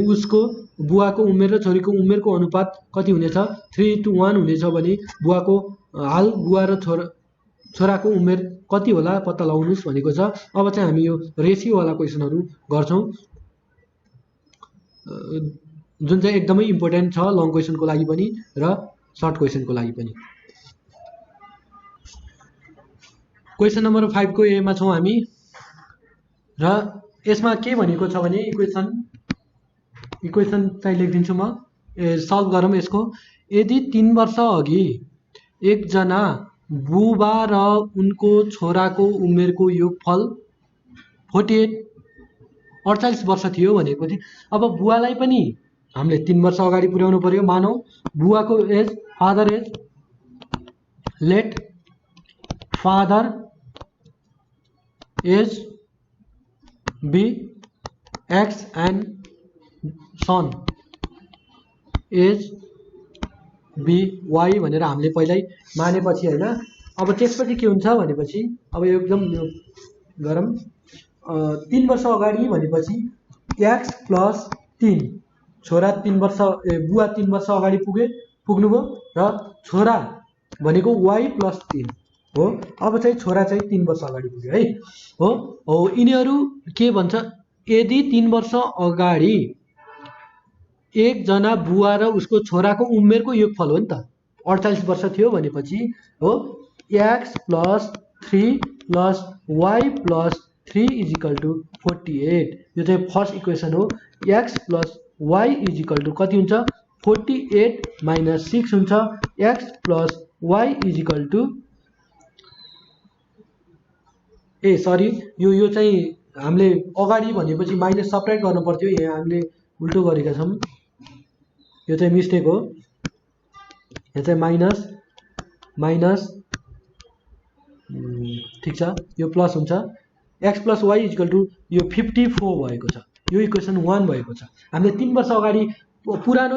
उसको बुवाको उमेर र छोरीको उमेरको अनुपात कति हुनेछ 3:1 हुनेछ भने बुवाको हाल बुवा र छोराको उमेर कति होला पत्ता लगाउनुस् भनेको छ। अब चाहिँ हामी यो रेसियोवाला क्वेसनहरू गर्छौँ, जुन चाहिँ एकदमै इम्पोर्टेन्ट छ लङ क्वेसनको लागि पनि र सर्ट क्वेसनको लागि पनि। क्वेसन नम्बर 5 को एमा छौँ हामी र यसमा के भनेको छ भने इक्वेसन चाहिँ लेखिदिन्छु म, सल्भ गरौँ यसको। यदि 3 वर्ष अघि एकजना बुबा र उनको छोराको उमेरको योगफल 48 वर्ष थियो भनेको थियो। अब बुवालाई पनि हामीले 3 वर्ष अगाडि पुर्याउनु पर्यो। मानौ बुवाको age, father age, late father age B X and son age B Y भनेर हामीले पहिल्यै मानेपछि होइन। अब त्यसपछि के हुन्छ भनेपछि अब एकदम गरौँ। 3 वर्ष अगाडि भनेपछि एक्स प्लस 3, छोरा 3 वर्ष बुवा 3 वर्ष अगाडि पुग्नुभयो र छोरा भनेको वाई प्लस 3 हो। अब चाहिँ छोरा चाहिँ 3 वर्ष अगाडि पुग्यो है हो। यिनीहरू के भन्छ, यदि 3 वर्ष अगाडि एकजना बुवा र उसको छोराको उमेरको योगफल हो नि त 48 वर्ष थियो भनेपछि हो X plus 3 plus Y plus 3 is equal to 48। यो चाहिँ फर्स्ट इक्वेसन हो। X plus Y is equal to कति हुन्छ 48 माइनस 6 हुन्छ। X plus Y is equal to sorry यो चाहिँ हामीले अगाडि भनेपछि माइनस सपरेट गर्नु पर्थ्यो, यहाँ हामीले उल्टो गरेका छौँ, यो चाहिँ मिस्टेक हो। यो चाहिँ माइनस ठिक छ, यो प्लस हुन्छ। X plus Y is equal to यो 54 भएको छ, यो इक्वेसन 1 भएको छ। हामीले 3 वर्ष अगाडि पुरानो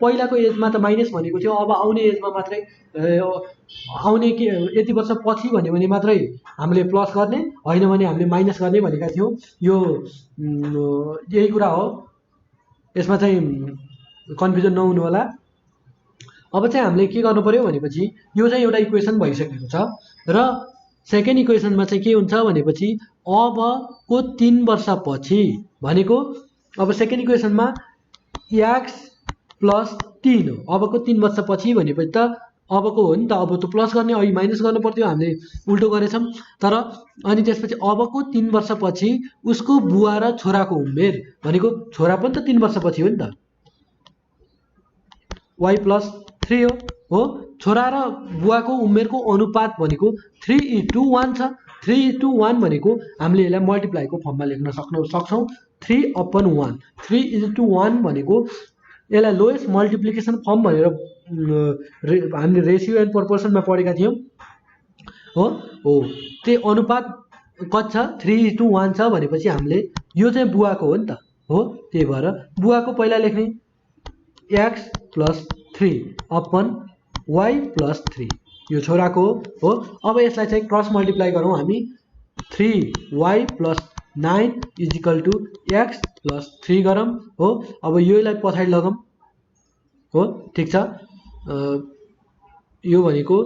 पहिलाको एजमा त माइनस भनेको थियो, अब आउने एजमा मात्रै आउने के यति वर्ष पछि भन्यो भने मात्रै हामीले प्लस गर्ने, होइन भने हामीले माइनस गर्ने भनेका थियौँ। यो यही कुरा हो, यसमा चाहिँ कन्फ्युजन नहुनु होला। अब चाहिँ हामीले के गर्नु पर्यो भनेपछि यो चाहिँ एउटा इक्वेसन भइसकेको छ र सेकेन्ड इक्वेसनमा चाहिँ के हुन्छ भनेपछि अबको 3 वर्षपछि भनेको अब सेकेन्ड इक्वेसनमा एक्स प्लस 3 हो। अबको 3 वर्षपछि भनेपछि त अबको हो नि त, अब त प्लस गर्ने, अघि माइनस गर्नु पर्थ्यो, हामीले उल्टो गरेछौँ। तर अनि त्यसपछि अबको 3 वर्षपछि उसको बुवा र छोराको उमेर भनेको छोरा पनि त 3 वर्षपछि हो नि त, वाई प्लस 3 हो। छोरा र बुवाको उमेरको अनुपात भनेको 3:1 छ। 3:1 भनेको हामीले यसलाई मल्टिप्लाईको फर्ममा लेख्न सक्छौँ 3/1। 3:1 भनेको यसलाई लोएस्ट मल्टिप्लिकेसन फर्म भनेर हामीले रेसियो एन्ड प्रोपोर्सनमा पढेका थियौँ हो। त्यो अनुपात कति छ 3:1 छ भनेपछि हामीले यो चाहिँ बुवाको हो नि त हो, त्यही भएर बुवाको पहिला लेख्ने एक्स प्लस 3/वाई प्लस 3, यो छोराको हो। अब यसलाई चाहिँ क्रस मल्टिप्लाई गरौँ हामी, 3y plus 9 is equal to X plus 3 गरौँ हो। अब योलाई पछाडि लगाऊँ हो, ठिक छ। यो भनेको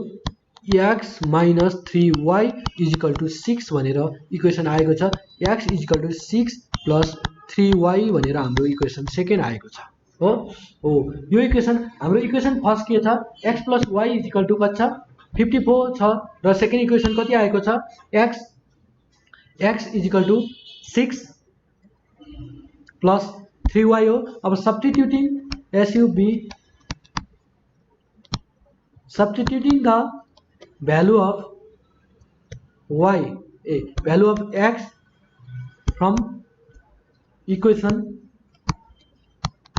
x minus 3y is equal two 6 भनेर इक्वेसन आएको छ। X equal two 6 plus 3y भनेर हाम्रो इक्वेसन सेकेन्ड आएको छ हो। यो इक्वेसन हाम्रो इक्वेसन फर्स्ट के छ, X plus Y is equal to कति छ 54 छ र सेकेन्ड इक्वेसन कति आएको छ x equal two 6 plus 3y हो। अब सब्स्टिट्युटिङ substituting the value of value of x from equation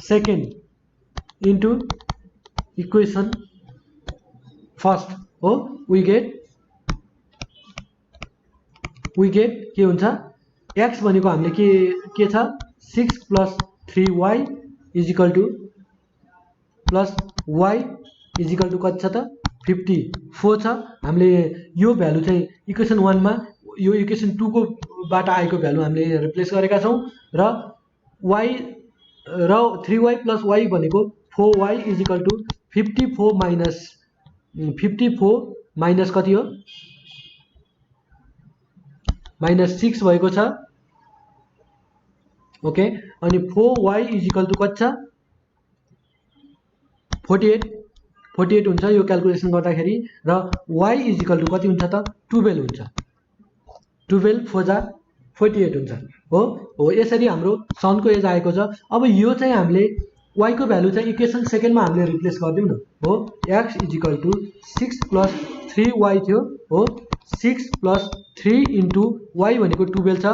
second into equation first हो, we get के हुन्छ x भनेको हामीले के छ 6 plus 3y is equal to plus y is equal to कति छ त 54 छ। हामीले यो भ्यालु चाहिँ इक्वेसन 1 मा यो इक्वेसन 2 को बाट आएको भ्यालु हामीले रिप्लेस गरेका छौँ र y र 3y प्लस y भनेको 4y equal two 54 minus 54 minus कति हो -6 भएको छ ओके अनि 4y = कति छ 48 हुन्छ यो क्याल्कुलेसन गर्दाखेरि र y = कति हुन्छ त 12 हुन्छ 12 4 48 हुन्छ हो यसरी हाम्रो सनको एज आएको छ अब यो चाहिँ हामीले y को भ्यालु चाहिँ इक्वेसन सेकेन्डमा हामीले रिप्लेस गरिदिउँ न हो x = 6 + 3y थियो हो 6 + 3 * y भनेको 12 छ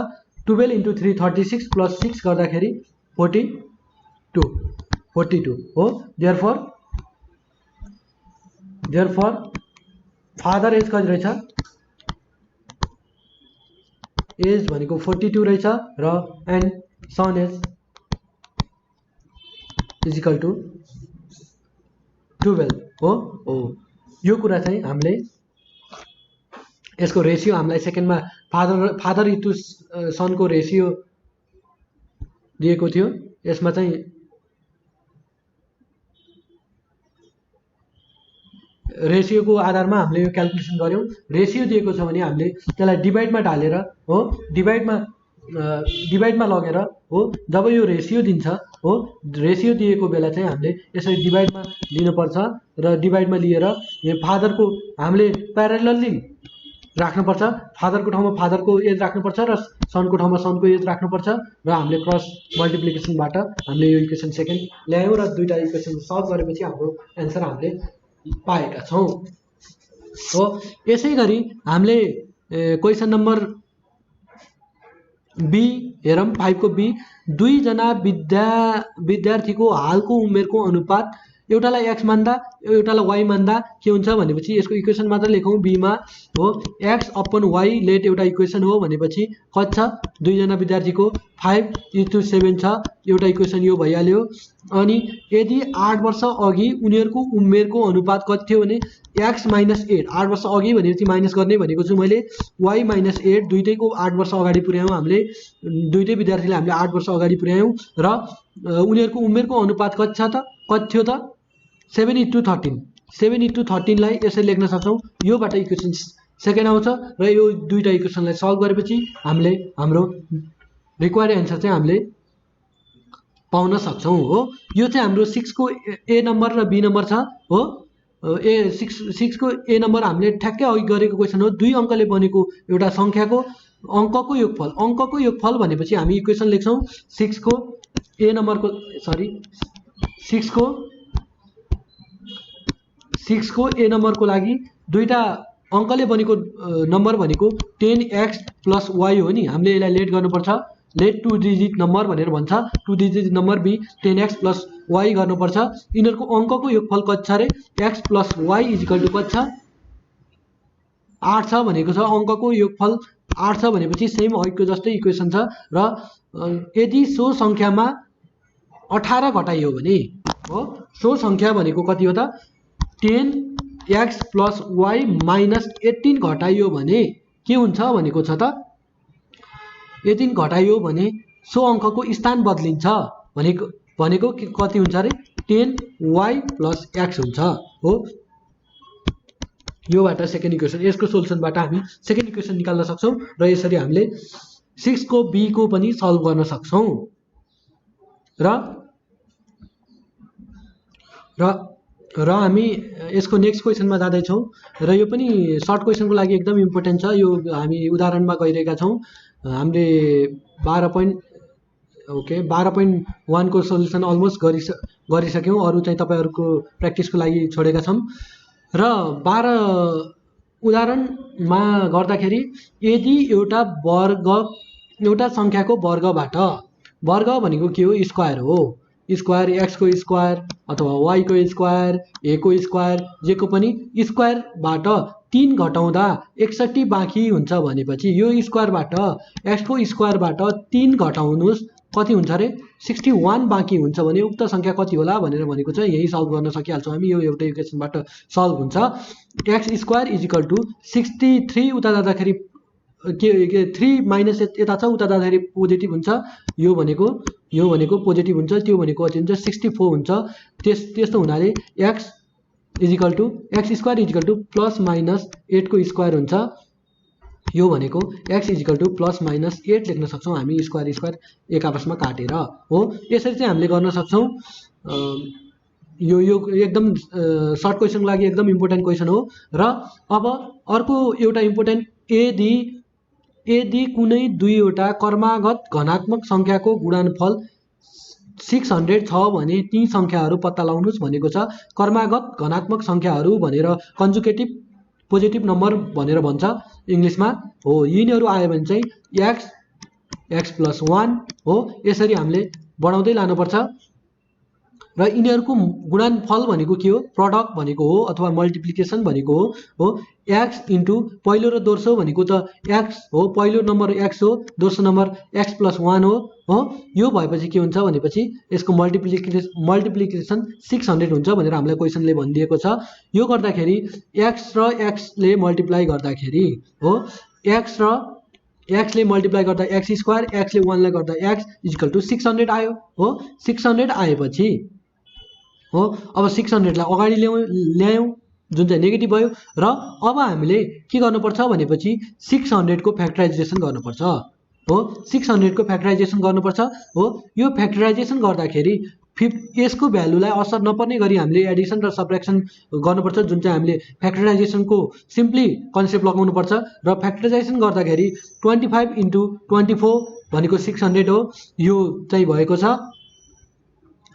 12 * 3 36 + 6 गर्दाखेरि 42 हो therefore फादर एज कति रहेछ एज भनेको 42 रहेछ र एन्ड सन एज = 12 हो यो कुरा चाहिँ हामीले यसको रेशियो हामीलाई सेकेन्डमा फादर इन्टु सनको रेशियो दिएको थियो यसमा चाहिँ रेशियोको आधारमा हामीले यो क्याल्कुलेसन गर्यौं रेशियो दिएको छ भने हामीले त्यसलाई डिभाइडमा ढालेर हो डिभाइडमा लगेर हो जब यो रेशियो दिन्छ हो रेशियो दिएको बेला चाहिँ हामीले यसरी डिभाइडमा लिनुपर्छ र डिभाइडमा लिएर यो फादरको हामीले प्यारेलली राख्नुपर्छ फादरको ठाउँमा फादरको एज राख्नुपर्छ र सनको ठाउँमा सनको एज राख्नुपर्छ र हामीले क्रस मल्टिप्लिकेसनबाट हामीले यो इक्वेसन सेकेन्ड ल्यायौं र दुईटा इक्वेसन सल्भ गरेपछि हाम्रो एन्सर हामीले पाएका छौं हो यसैगरी हामीले क्वेशन नम्बर बी हेरौं 5 को बी दुई जना विद्यार्थीको हालको उमेरको अनुपात एउटालाई x मान्दा एउटालाई y मान्दा के हुन्छ भनेपछि यसको इक्वेसन मात्र लेखौं बी मा हो x अपन y लेट एउटा इक्वेसन हो भनेपछि कति छ दुई जना विद्यार्थीको 5 * 7 छ एउटा इक्वेसन यो भइहाल्यो अनि यदि 8 वर्ष अघि उनीहरुको उमेरको अनुपात कति थियो भने x - 8 8 वर्ष अघि भनेपछि माइनस गर्ने भनेको छु मैले y - 8 दुईटैको 8 वर्ष अगाडि पुर्यायौं हामीले दुईटै विद्यार्थीले हामीले 8 वर्ष अगाडि पुर्यायौं र उनीहरुको उमेरको अनुपात कति छ त कति थियो त 7:13 7:13 लाई यसरी लेख्न सक्छौं योबाट इक्वेसन सेकेन्ड आउँछ र यो दुईटा इक्वेसनलाई सल्भ गरेपछि हामीले हाम्रो रिक्वायर्ड एन्सर चाहिँ हामीले पाउन सक्छौं हो यो चाहिँ हाम्रो 6 को ए नम्बर र बी नम्बर छ हो ए 6 को ए नम्बर हामीले ठ्याक्कै अघि गरेको क्वेशन हो दुई अंकले बनेको एउटा संख्याको अंकको योगफल भनेपछि हामी इक्वेसन लेख्छौं 6 को ए नम्बरको सरी 6 को ए नम्बरको लागि दुईटा अंकले बनेको नम्बर भनेको 10x + y हो नि हामीले यसलाई लेट गर्नुपर्छ लेट टु डिजिट नम्बर भनेर भन्छ two digit number B 10x + y गर्नुपर्छ यिनीहरुको अंकको योगफल कति छ रे x + y = कति छ 8 छ भनेको छ अंकको योगफल 8 छ भनेपछि सेम अघिको जस्तै इक्वेसन छ र यदि सो संख्यामा 18 घटाइयो भने हो सो संख्या भनेको कति हो त 10x + y - 18 घटाइयो भने के हुन्छ भनेको छ त 18 घटाइयो भने सो अंकको स्थान बदलिन्छ भनेको कति हुन्छ रे 10y + x हुन्छ हो योबाट सेकेन्ड इक्वेसन यसको सोलुसनबाट हामी सेकेन्ड इक्वेसन निकाल्न सक्छौं र यसरी हामीले 6 को बी को पनि सल्भ गर्न सक्छौं र हामी यसको नेक्स्ट क्वेसनमा जाँदै छौं र यो पनि सर्ट क्वेसनको लागि एकदम इम्पोर्टेन्ट छ यो हामी उदाहरणमा गइरहेका छौं हामीले 12.1 को सोलुसन अलमोस्ट गरिसक्यौं अरु चाहिँ तपाईहरुको प्र्याक्टिसको लागि छोडेका छौं र 12 उदाहरणमा गर्दाखेरि यदि एउटा संख्याको वर्गबाट वर्ग भनेको के हो स्क्वायर हो स्क्वायर x को स्क्वायर अथवा y को स्क्वायर a को स्क्वायर जे को पनि स्क्वायरबाट 3 घटाउँदा 61 बाँकी हुन्छ भनेपछि यो स्क्वायरबाट x को स्क्वायरबाट 3 घटाउनुस् कति हुन्छ रे 61 बाँकी हुन्छ भने उक्त संख्या कति होला भनेर भनेको छ यही सल्भ गर्न सकिहाल्छौं हामी यो एउटा इक्वेसनबाट सल्भ हुन्छ x स्क्वायर = 63 उता जाँदाखेरि के 3 माइनस यता छ उता जाँदाखेरि पोजिटिभ हुन्छ यो भनेको पोजिटिभ हुन्छ त्यो भनेको कति हुन्छ 64 हुन्छ त्यस्तो हुनाले x is equal to X square is equal to plus minus 8 को स्क्वायर हुन्छ। यो भनेको X is equal to plus minus 8 लेख्न सक्छौँ हामी स्क्वायर स्क्वायर एक आपसमा काटेर हो। यसरी चाहिँ हामीले गर्न सक्छौँ। यो एकदम सर्ट क्वेसनको लागि एकदम इम्पोर्टेन्ट क्वेसन हो। र अब अर्को एउटा इम्पोर्टेन्ट यदि कुनै दुईवटा कर्मागत धनात्मक सङ्ख्याको गुणनफल 600 छ भने ती सङ्ख्याहरू पत्ता लगाउनुहोस् भनेको छ। कर्मागत धनात्मक सङ्ख्याहरू भनेर कन्जुकेटिभ पोजिटिभ नम्बर भनेर भन्छ इङ्ग्लिसमा हो। यिनीहरू आयो भने चाहिँ एक्स प्लस 1 हो। यसरी हामीले बढाउँदै लानुपर्छ र यिनीहरूको गुणनफल भनेको के हो, प्रडक्ट भनेको हो अथवा मल्टिप्लिकेसन भनेको हो। एक्स इन्टु पहिलो र दोस्रो भनेको त एक्स हो, पहिलो नम्बर एक्स हो, दोस्रो नम्बर एक्स प्लस 1 हो। यो भएपछि के हुन्छ भनेपछि यसको मल्टिप्लिकेसन 600 हुन्छ भनेर हामीलाई क्वेसनले भनिदिएको छ। यो गर्दाखेरि एक्स र एक्सले मल्टिप्लाई गर्दाखेरि हो, एक्सले मल्टिप्लाई गर्दा एक्स स्क्वायर, एक्सले 1 लाई गर्दा एक्स इजिकल टु 600 आयो हो। 600 आएपछि हो अब 600 लाई अगाडि ल्यायौँ जुन चाहिँ नेगेटिभ भयो। र अब हामीले के गर्नुपर्छ भनेपछि 600 को फ्याक्टराइजेसन गर्नुपर्छ हो। 600 को फ्याक्टराइजेसन गर्नुपर्छ हो। यो फ्याक्टराइजेसन गर्दाखेरि यसको भ्यालुलाई असर नपर्ने गरी हामीले एडिसन र सब्ट्र्याक्सन गर्नुपर्छ, जुन चाहिँ हामीले फ्याक्टराइजेसनको सिम्पली कन्सेप्ट लगाउनुपर्छ। र फ्याक्टराइजेसन गर्दाखेरि 25 इन्टु 24 भनेको 600 हो। यो चाहिँ भएको छ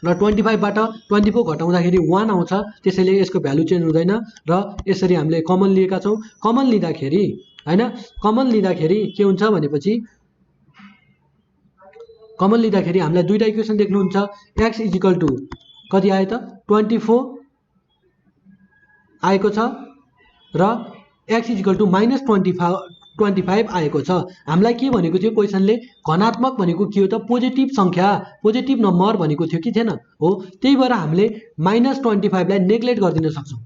र 25 बाट 24 घटाउँदाखेरि 1 आउँछ, त्यसैले यसको भ्यालु चेन्ज हुँदैन। र यसरी हामीले कमन लिएका छौँ। कमन लिँदाखेरि हैन, कमन लिँदाखेरि के हुन्छ भनेपछि कमन लिँदाखेरि हामीलाई दुईटा इक्वेसन देख्नुहुन्छ। एक्स इजिकल टु कति आयो त 24 आएको छ र एक्स इजिकल टु माइनस 25 आएको छ। हामीलाई के भनेको थियो क्वेसनले, धनात्मक भनेको के हो त पोजिटिभ सङ्ख्या, पोजिटिभ नम्बर भनेको थियो कि थिएन हो। त्यही भएर हामीले -25 लाई नेग्लेक्ट गरिदिन सक्छौँ,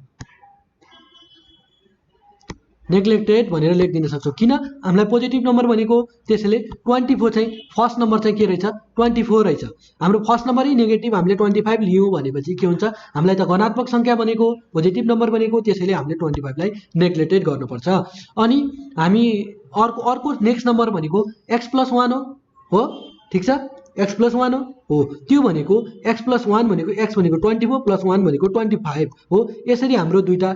नेग्लेक्टेड भनेर लेखिदिन सक्छौँ। किन, हामीलाई पोजिटिभ नम्बर भनेको, त्यसैले 24 चाहिँ फर्स्ट नम्बर चाहिँ के रहेछ 24 रहेछ। हाम्रो फर्स्ट नम्बरै नेगेटिभ हामीले 25 लियौँ भनेपछि के हुन्छ, हामीलाई त धनात्मक सङ्ख्या भनेको पोजिटिभ नम्बर भनेको, त्यसैले हामीले 25 लाई नेग्लेक्टेड गर्नुपर्छ। अनि हामी अर्को नेक्स्ट नम्बर भनेको एक्स प्लस 1 हो। ठिक छ, एक्स प्लस 1 हो। त्यो भनेको एक्स प्लस 1 भनेको एक्स भनेको 24 प्लस 1 भनेको 25 हो। यसरी हाम्रो दुईटा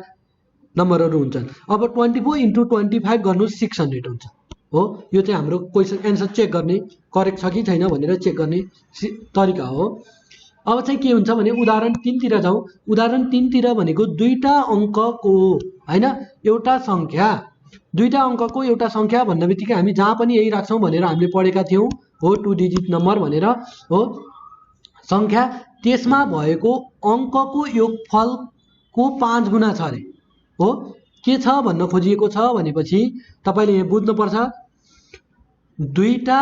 नम्बरहरू हुन्छन्। अब 24 इन्टु 25 गर्नु 600 हुन्छ हो। यो चाहिँ हाम्रो क्वेसन एन्सर चेक गर्ने करेक्ट छ कि छैन भनेर चेक गर्ने तरिका हो। अब चाहिँ के हुन्छ भने उदाहरण 3 तिर जाउँ। उदाहरण 3 तिर भनेको दुईटा अङ्कको हैन एउटा सङ्ख्या, दुईटा अङ्कको एउटा सङ्ख्या भन्ने बित्तिकै हामी जहाँ पनि यही राख्छौँ भनेर हामीले पढेका थियौँ हो, 2 डिजिट नम्बर भनेर हो सङ्ख्या। त्यसमा भएको अङ्कको योगफलको 5 गुणा छ अरे हो। के छ भन्न खोजिएको छ भनेपछि तपाईँले यहाँ बुझ्नुपर्छ, दुईटा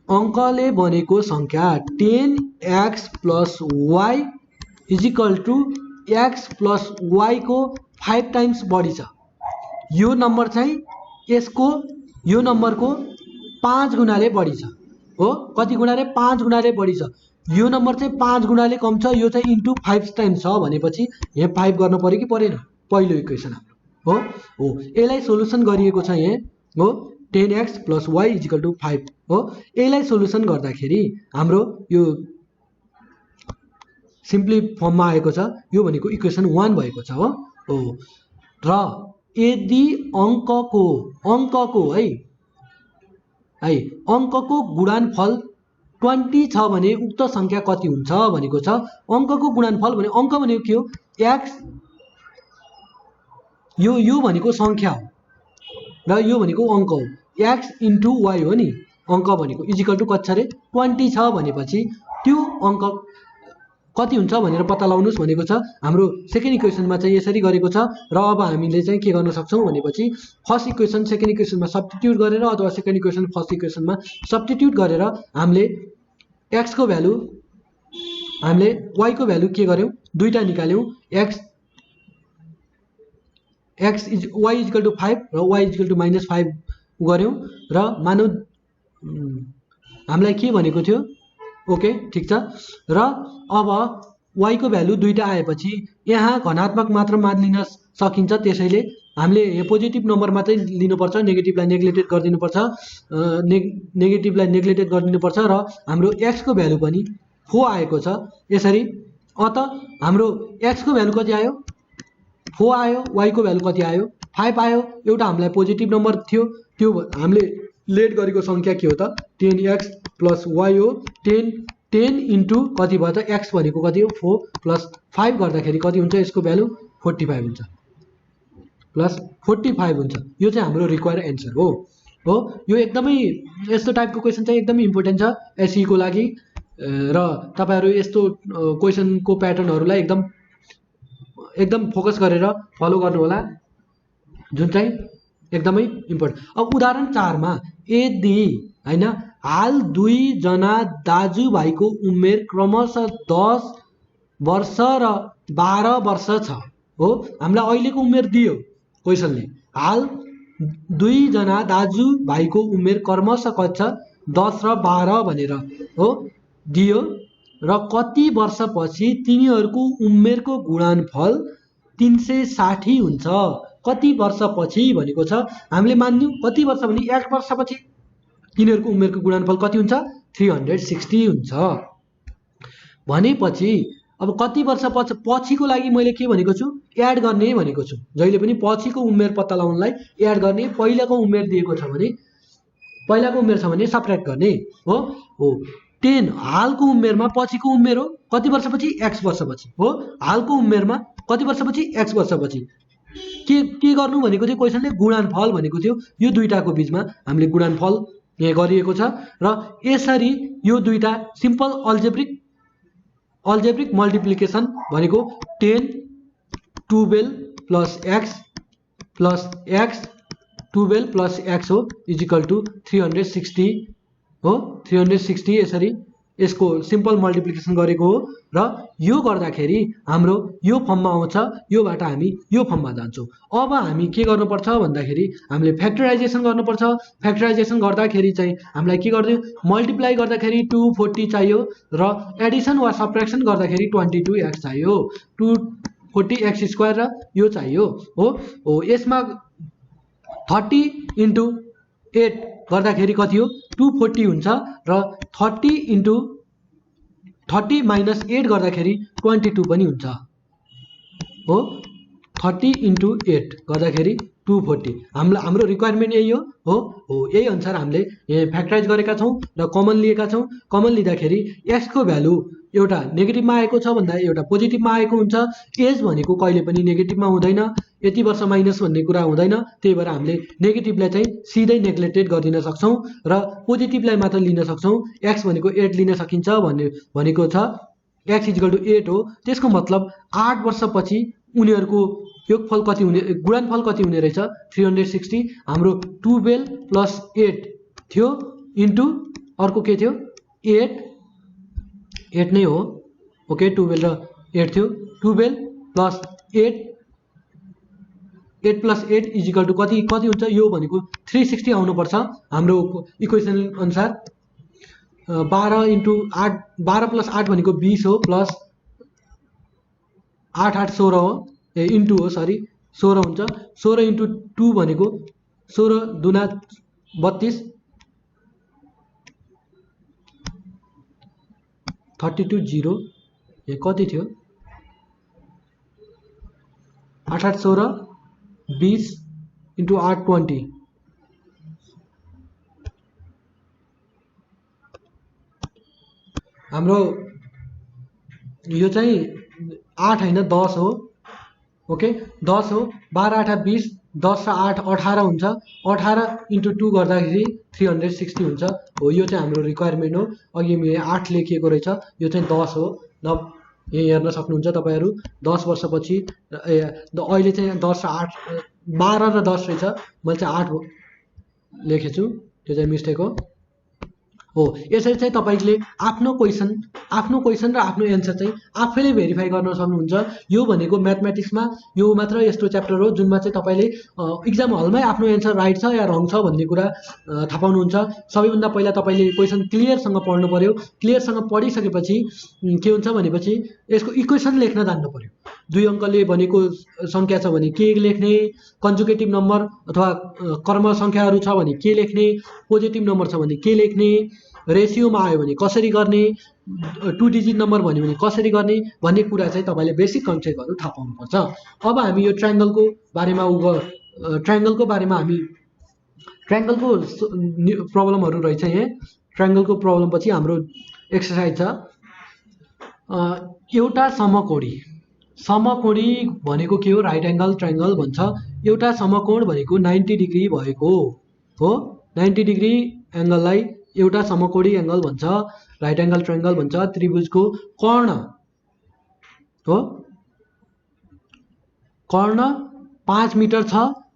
अङ्कले बनेको सङ्ख्या 10x plus y is equal to x plus y को 5 टाइम्स बढी छ। यो नम्बर चाहिँ यो नम्बरको 5 गुणाले बढी छ हो। कति गुणाले 5 गुणाले बढी छ। यो नम्बर चाहिँ 5 गुणाले कम छ, यो चाहिँ इन्टु 5 टाइम्स छ भनेपछि यहाँ 5 गर्नु पर्यो कि परेन, पहिलो इक्वेसन हाम्रो हो। यसलाई सोलुसन गरिएको छ यहाँ हो, 10x plus y is equal to 5 हो। यसलाई सोलुसन गर्दाखेरि हाम्रो यो सिम्पली फर्ममा आएको छ। यो भनेको इक्वेसन 1 भएको छ हो। र यदि अङ्कको गुणनफल 20 छ भने उक्त सङ्ख्या कति हुन्छ भनेको छ। अङ्कको गुणनफल भने अङ्क भनेको के हो, एक्स, यो भनेको सङ्ख्या हो र यो भनेको अङ्क हो। एक्स इन्टु वाइ हो नि, अङ्क भनेको इजिकल टु कति छ अरे 20 छ भनेपछि त्यो अङ्क कति हुन्छ भनेर पत्ता लगाउनुहोस् भनेको छ। हाम्रो सेकेन्ड इक्वेसनमा चाहिँ यसरी गरेको छ। र अब हामीले चाहिँ के गर्न सक्छौँ भनेपछि फर्स्ट इक्वेसन सेकेन्ड इक्वेसनमा सब्स्टिट्युट गरेर अथवा सेकेन्ड इक्वेसन फर्स्ट इक्वेसनमा सब्स्टिट्युट गरेर हामीले एक्स को भ्यालु, हामीले वाइ को भ्यालु के गर्यौँ, दुईटा निकाल्यौँ। वाइ इजिकल टु 5 र वाइ इजिकल टु -5 गर्यौँ। र मानौ हामीलाई के भनेको थियो, ओके ठिक छ। र अब y को भ्यालु दुईटा आएपछि यहाँ धनात्मक मात्र मान लिन सकिन्छ, त्यसैले हामीले यो पोजिटिभ नम्बर मात्रै लिनुपर्छ, नेगेटिभलाई नेग्लेक्टेड गरिदिनुपर्छ, नेगेटिभलाई नेग्लेक्टेड गरिदिनुपर्छ र हाम्रो x को भ्यालु पनि 4 आएको छ यसरी। अत हाम्रो x को भ्यालु कति आयो 4 आयो, y को भ्यालु कति आयो 5 आयो। एउटा हामीलाई पोजिटिभ नम्बर थियो, त्यो हामीले लेट गरेको सङ्ख्या के हो त 10x प्लस y हो। 10 इन्टु कति भयो त x भनेको कति हो 4 प्लस 5 गर्दाखेरि कति हुन्छ यसको भ्यालु 45 हुन्छ, प्लस 45 हुन्छ। यो चाहिँ हाम्रो रिक्वायर्ड एन्सर हो। यो एकदमै यस्तो टाइपको क्वेसन चाहिँ एकदमै इम्पोर्टेन्ट छ एसई को लागि र तपाईहरु यस्तो क्वेसनको प्याटर्नहरुलाई एकदम फोकस गरेर फलो गर्नु होला, जुन चाहिँ एकदमै इम्पोर्टेन्ट। अब उदाहरण 4 मा यदि हैन हाल दुई जना दाजुभाइको उमेर क्रमशः 10 वर्ष र 12 वर्ष छ हो। हामीलाई अहिलेको उमेर दियो क्वेसनले, हाल दुई जना दाजुभाइको उमेर क्रमशः कति छ 10 र 12 भनेर हो दियो र कति वर्षपछि तिनीहरूको उमेरको गुणनफल 360 हुन्छ। कति वर्षपछि भनेको छ, हामीले मान्यौ कति वर्ष भने 8 वर्षपछि तिनीहरूको उमेरको गुणनफल कति हुन्छ 360 हुन्छ भनेपछि अब कति वर्ष पछिको लागि मैले के भनेको छु एड गर्ने भनेको छु। जहिले पनि पछिको उमेर पत्ता लगाउनलाई एड गर्ने, पहिलाको उमेर दिएको छ भने पहिलाको उमेर छ भने सबट्र्याक्ट गर्ने हो। 10 हालको उमेरमा पछिको उमेर हो कति वर्षपछि x वर्षपछि हो। हालको उमेरमा कति वर्षपछि x वर्षपछि के गर्नु भनेको थियो क्वेसनले गुणनफल भनेको थियो। यो दुईटाको बीचमा हामीले गुणनफल यहाँ गरिएको छ र यसरी यो दुईटा सिम्पल अल्जेब्रिक मल्टिप्लिकेसन भनेको 10 12 plus x plus x 12 plus x हो इजिकल टु 360 हो। 360 यसरी यसको सिम्पल मल्टिप्लिकेसन गरेको हो र यो गर्दाखेरि हाम्रो यो फर्ममा आउँछ, योबाट हामी यो फर्ममा जान्छौँ। अब हामी के गर्नुपर्छ भन्दाखेरि हामीले फ्याक्टराइजेसन गर्नुपर्छ। फ्याक्टराइजेसन गर्दाखेरि चाहिँ हामीलाई के गर्दियो मल्टिप्लाई गर्दाखेरि 240 चाहियो र एडिसन वा सबट्र्याक्सन गर्दाखेरि 22x चाहियो, 240x² र यो चाहियो हो। यसमा 30 इन्टु 8 गर्दाखेरि कति हो 240 हुन्छ र 30 माइनस 8 गर्दाखेरि 22 पनि हुन्छ हो। 30 इन्टु 8 गर्दाखेरि 240 हाम्रो रिक्वायरमेन्ट यही हो। यही अनुसार हामीले फ्याक्टराइज गरेका छौँ र कमन लिएका छौँ। कमन लिँदाखेरि x को भ्यालु एउटा नेगेटिभमा आएको छ भन्दा एउटा पोजिटिभमा आएको हुन्छ। एज भनेको कहिले पनि नेगेटिभमा हुँदैन, यति वर्ष माइनस भन्ने कुरा हुँदैन। त्यही भएर हामीले नेगेटिभलाई चाहिँ सिधै नेग्लेक्टेड गरिदिन सक्छौँ र पोजिटिभलाई मात्र लिन सक्छौँ। x भनेको 8 लिन सकिन्छ भनेको छ, x इजिकल टु 8 हो। त्यसको मतलब 8 वर्षपछि उनीहरूको योगफल कति हुने गुणनफल कति हुने रहेछ 360। हाम्रो 12 प्लस 8 थियो इन्टु अर्को के थियो 8 नै हो। ओके 12 र 8 थियो। 12 प्लस 8 प्लस 8 इजिकल टु कति हुन्छ, यो भनेको 360 आउनुपर्छ हाम्रो इक्वेसन अनुसार। 12 इन्टु 8 12 प्लस 8 भनेको 20 हो, प्लस 8 8 16 हो, इन्टु हो सरी 16 हुन्छ। 16 इन्टु 2 भनेको 16 दुना 32, 32 0 यहाँ कति थियो 8 8 16 20 इन्टु 8 20 हाम्रो यो चाहिँ 8 होइन 10 हो। ओके 10 हो। 12 8 20, 10 र 8 18 हुन्छ। 18 इन्टु 2 गर्दाखेरि 360 हुन्छ हो। यो चाहिँ हाम्रो रिक्वायरमेन्ट हो। अघि मैले 8 लेखिएको रहेछ, यो चाहिँ 10 हो। यहाँ हेर्न सक्नुहुन्छ तपाईँहरू 10 वर्षपछि अहिले चाहिँ 10 र 8 12 र 10 रहेछ, मैले चाहिँ 8 लेखेछु, त्यो चाहिँ मिस्टेक हो। हो। यसरी चाहिँ तपाईले आफ्नो क्वेसन र आफ्नो एन्सर चाहिँ आफैले भेरिफाई गर्न सक्नुहुन्छ। यो भनेको म्याथमेटिक्समा यो मात्र यस्तो च्याप्टर हो जुनमा चाहिँ तपाईले इक्जाम हलमै आफ्नो एन्सर राइट छ या रङ छ भन्ने कुरा थाहा पाउनुहुन्छ। सबैभन्दा पहिला तपाईले क्वेसन क्लियरसँग पढ्नु पर्यो। क्लियरसँग पढिसकेपछि के हुन्छ भनेपछि यसको इक्वेसन लेख्न जान्नु पर्यो। 2 अङ्कले भनेको सङ्ख्या छ भने के लेख्ने, कन्जुगेटिभ नम्बर अथवा कर्म सङ्ख्याहरू छ भने के लेख्ने, पोजिटिभ नम्बर छ भने के लेख्ने, रेसियोमा आयो भने कसरी गर्ने, 2 डिजिट नम्बर भन्यो भने कसरी गर्ने भन्ने कुरा चाहिँ तपाईँले बेसिक कन्सेप्टहरू थाहा पाउनुपर्छ। अब हामी यो ट्रायङ्गलको बारेमा हामी ट्रायङ्गलको प्रब्लमहरू रहेछ। यहाँ ट्रायङ्गलको प्रब्लम पछि हाम्रो एक्सर्साइज छ एउटा समकोणी भनेको के हो, राइट एङ्गल ट्रायङ्गल भन्छ। एउटा समकोण भनेको 90 डिग्री भएको हो। 90 डिग्री एङ्गललाई एउटा समकोणी एङ्गल भन्छ, राइट एङ्गल ट्रायङ्गल भन्छ। त्रिभुजको कर्ण हो, कर्ण 5 मिटर छ।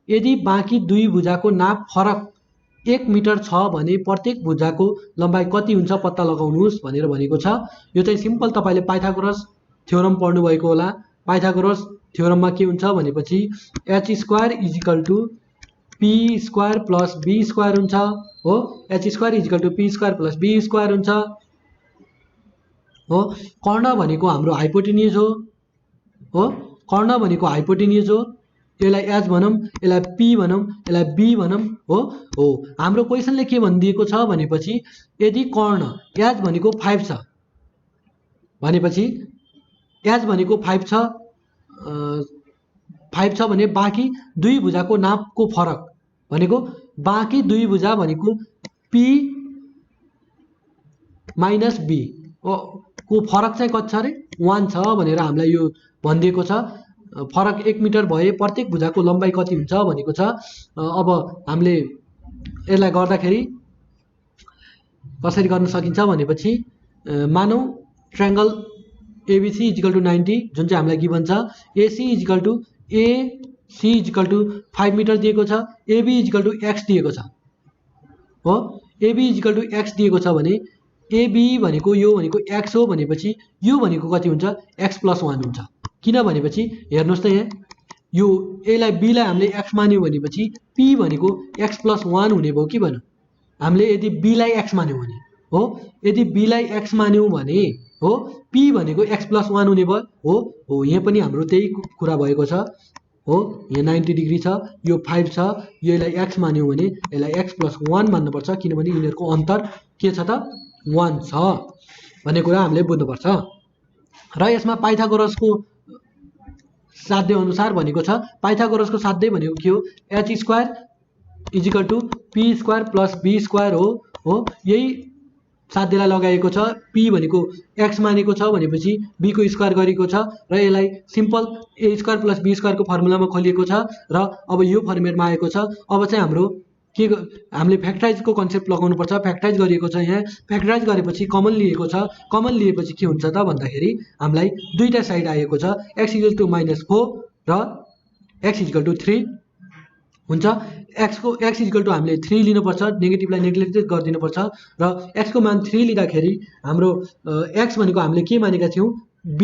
यदि बाँकी दुई भुजाको नाप फरक 1 मिटर छ भने प्रत्येक भुजाको लम्बाइ कति हुन्छ पत्ता लगाउनुहोस् भनेर भनेको छ। यो चाहिँ सिम्पल तपाईँले पाइथागोरस थ्योरम पढ्नुभएको होला। पाइथागोरस थ्योरममा के हुन्छ भनेपछि h square is equal to p square plus b square हुन्छ हो। h square is equal to p square plus b square हुन्छ हो। कर्ण भनेको हाम्रो हाइपोटेन्युज हो। कर्ण भनेको हाइपोटेन्युज हो। यसलाई h भनौँ, यसलाई p भनौँ, यसलाई b भनौँ हो। हाम्रो क्वेसनले के भनिदिएको छ भनेपछि यदि कर्ण h भनेको 5 छ भनेपछि h भनेको 5 छ भने बाँकी दुई भुजाको नापको फरक भनेको बाँकी दुई भुजा भनेको p माइनस b को फरक चाहिँ कति छ अरे 1 छ भनेर हामीलाई यो भनिदिएको छ। फरक 1 मिटर भए प्रत्येक भुजाको लम्बाइ कति हुन्छ भनेको छ। अब हामीले यसलाई गर्दाखेरि कसरी गर्न सकिन्छ भनेपछि मानौ ट्रायङ्गल ABC इजिकल टु 90 जुन चाहिँ हामीलाई गिभन छ। AC इजिकल टु 5 मिटर दिएको छ। AB इजिकल टु x दिएको छ हो। AB इजिकल टु x दिएको छ भने AB भनेको यो भनेको x हो भनेपछि यो भनेको कति हुन्छ x प्लस 1 हुन्छ। किन भनेपछि हेर्नुहोस् त यहाँ यो यसलाई b लाई हामीले x मान्यौँ भनेपछि p भनेको x प्लस 1 हुने भयो कि भनौँ। हामीले यदि b लाई x मान्यौँ भने हो, यदि b लाई x मान्यौँ भने हो p भनेको x प्लस 1 हुने भयो हो। यहाँ पनि हाम्रो त्यही कुरा भएको छ हो। यहाँ 90 डिग्री छ, यो 5 छ, यसलाई x मान्यौँ भने यसलाई x प्लस 1 मान्नुपर्छ किनभने यिनीहरूको अन्तर के छ त 1 छ भन्ने कुरा हामीले बुझ्नुपर्छ। र यसमा पाइथागोरसको साध्य अनुसार भनेको छ। पाइथागोरसको साध्य भनेको के हो h square is equal to p square plus b square हो। यही साध्यलाई लगाएको छ। p भनेको x मानेको छ भनेपछि b को स्क्वायर गरेको छ र यसलाई simple a square plus b स्क्वायरको फर्मुलामा खोलिएको छ र अब यो फर्मेटमा आएको छ। अब चाहिँ हाम्रो हामीले फ्याक्टराइजको कन्सेप्ट लगाउनुपर्छ। फ्याक्टराइज गरिएको छ। यहाँ फ्याक्टराइज गरेपछि कमन लिएको छ। कमन लिएपछि के हुन्छ त भन्दाखेरि हामीलाई दुईटा साइड आएको छ x इक्वल टु -4 र x इक्वल टु 3 हुन्छ। x इक्वल टु हामीले 3 लिनुपर्छ, नेगेटिभलाई नेग्लेक्ट गरिदिनुपर्छ र x को मान 3 लिँदाखेरि हाम्रो x भनेको हामीले के मानेका थियौँ b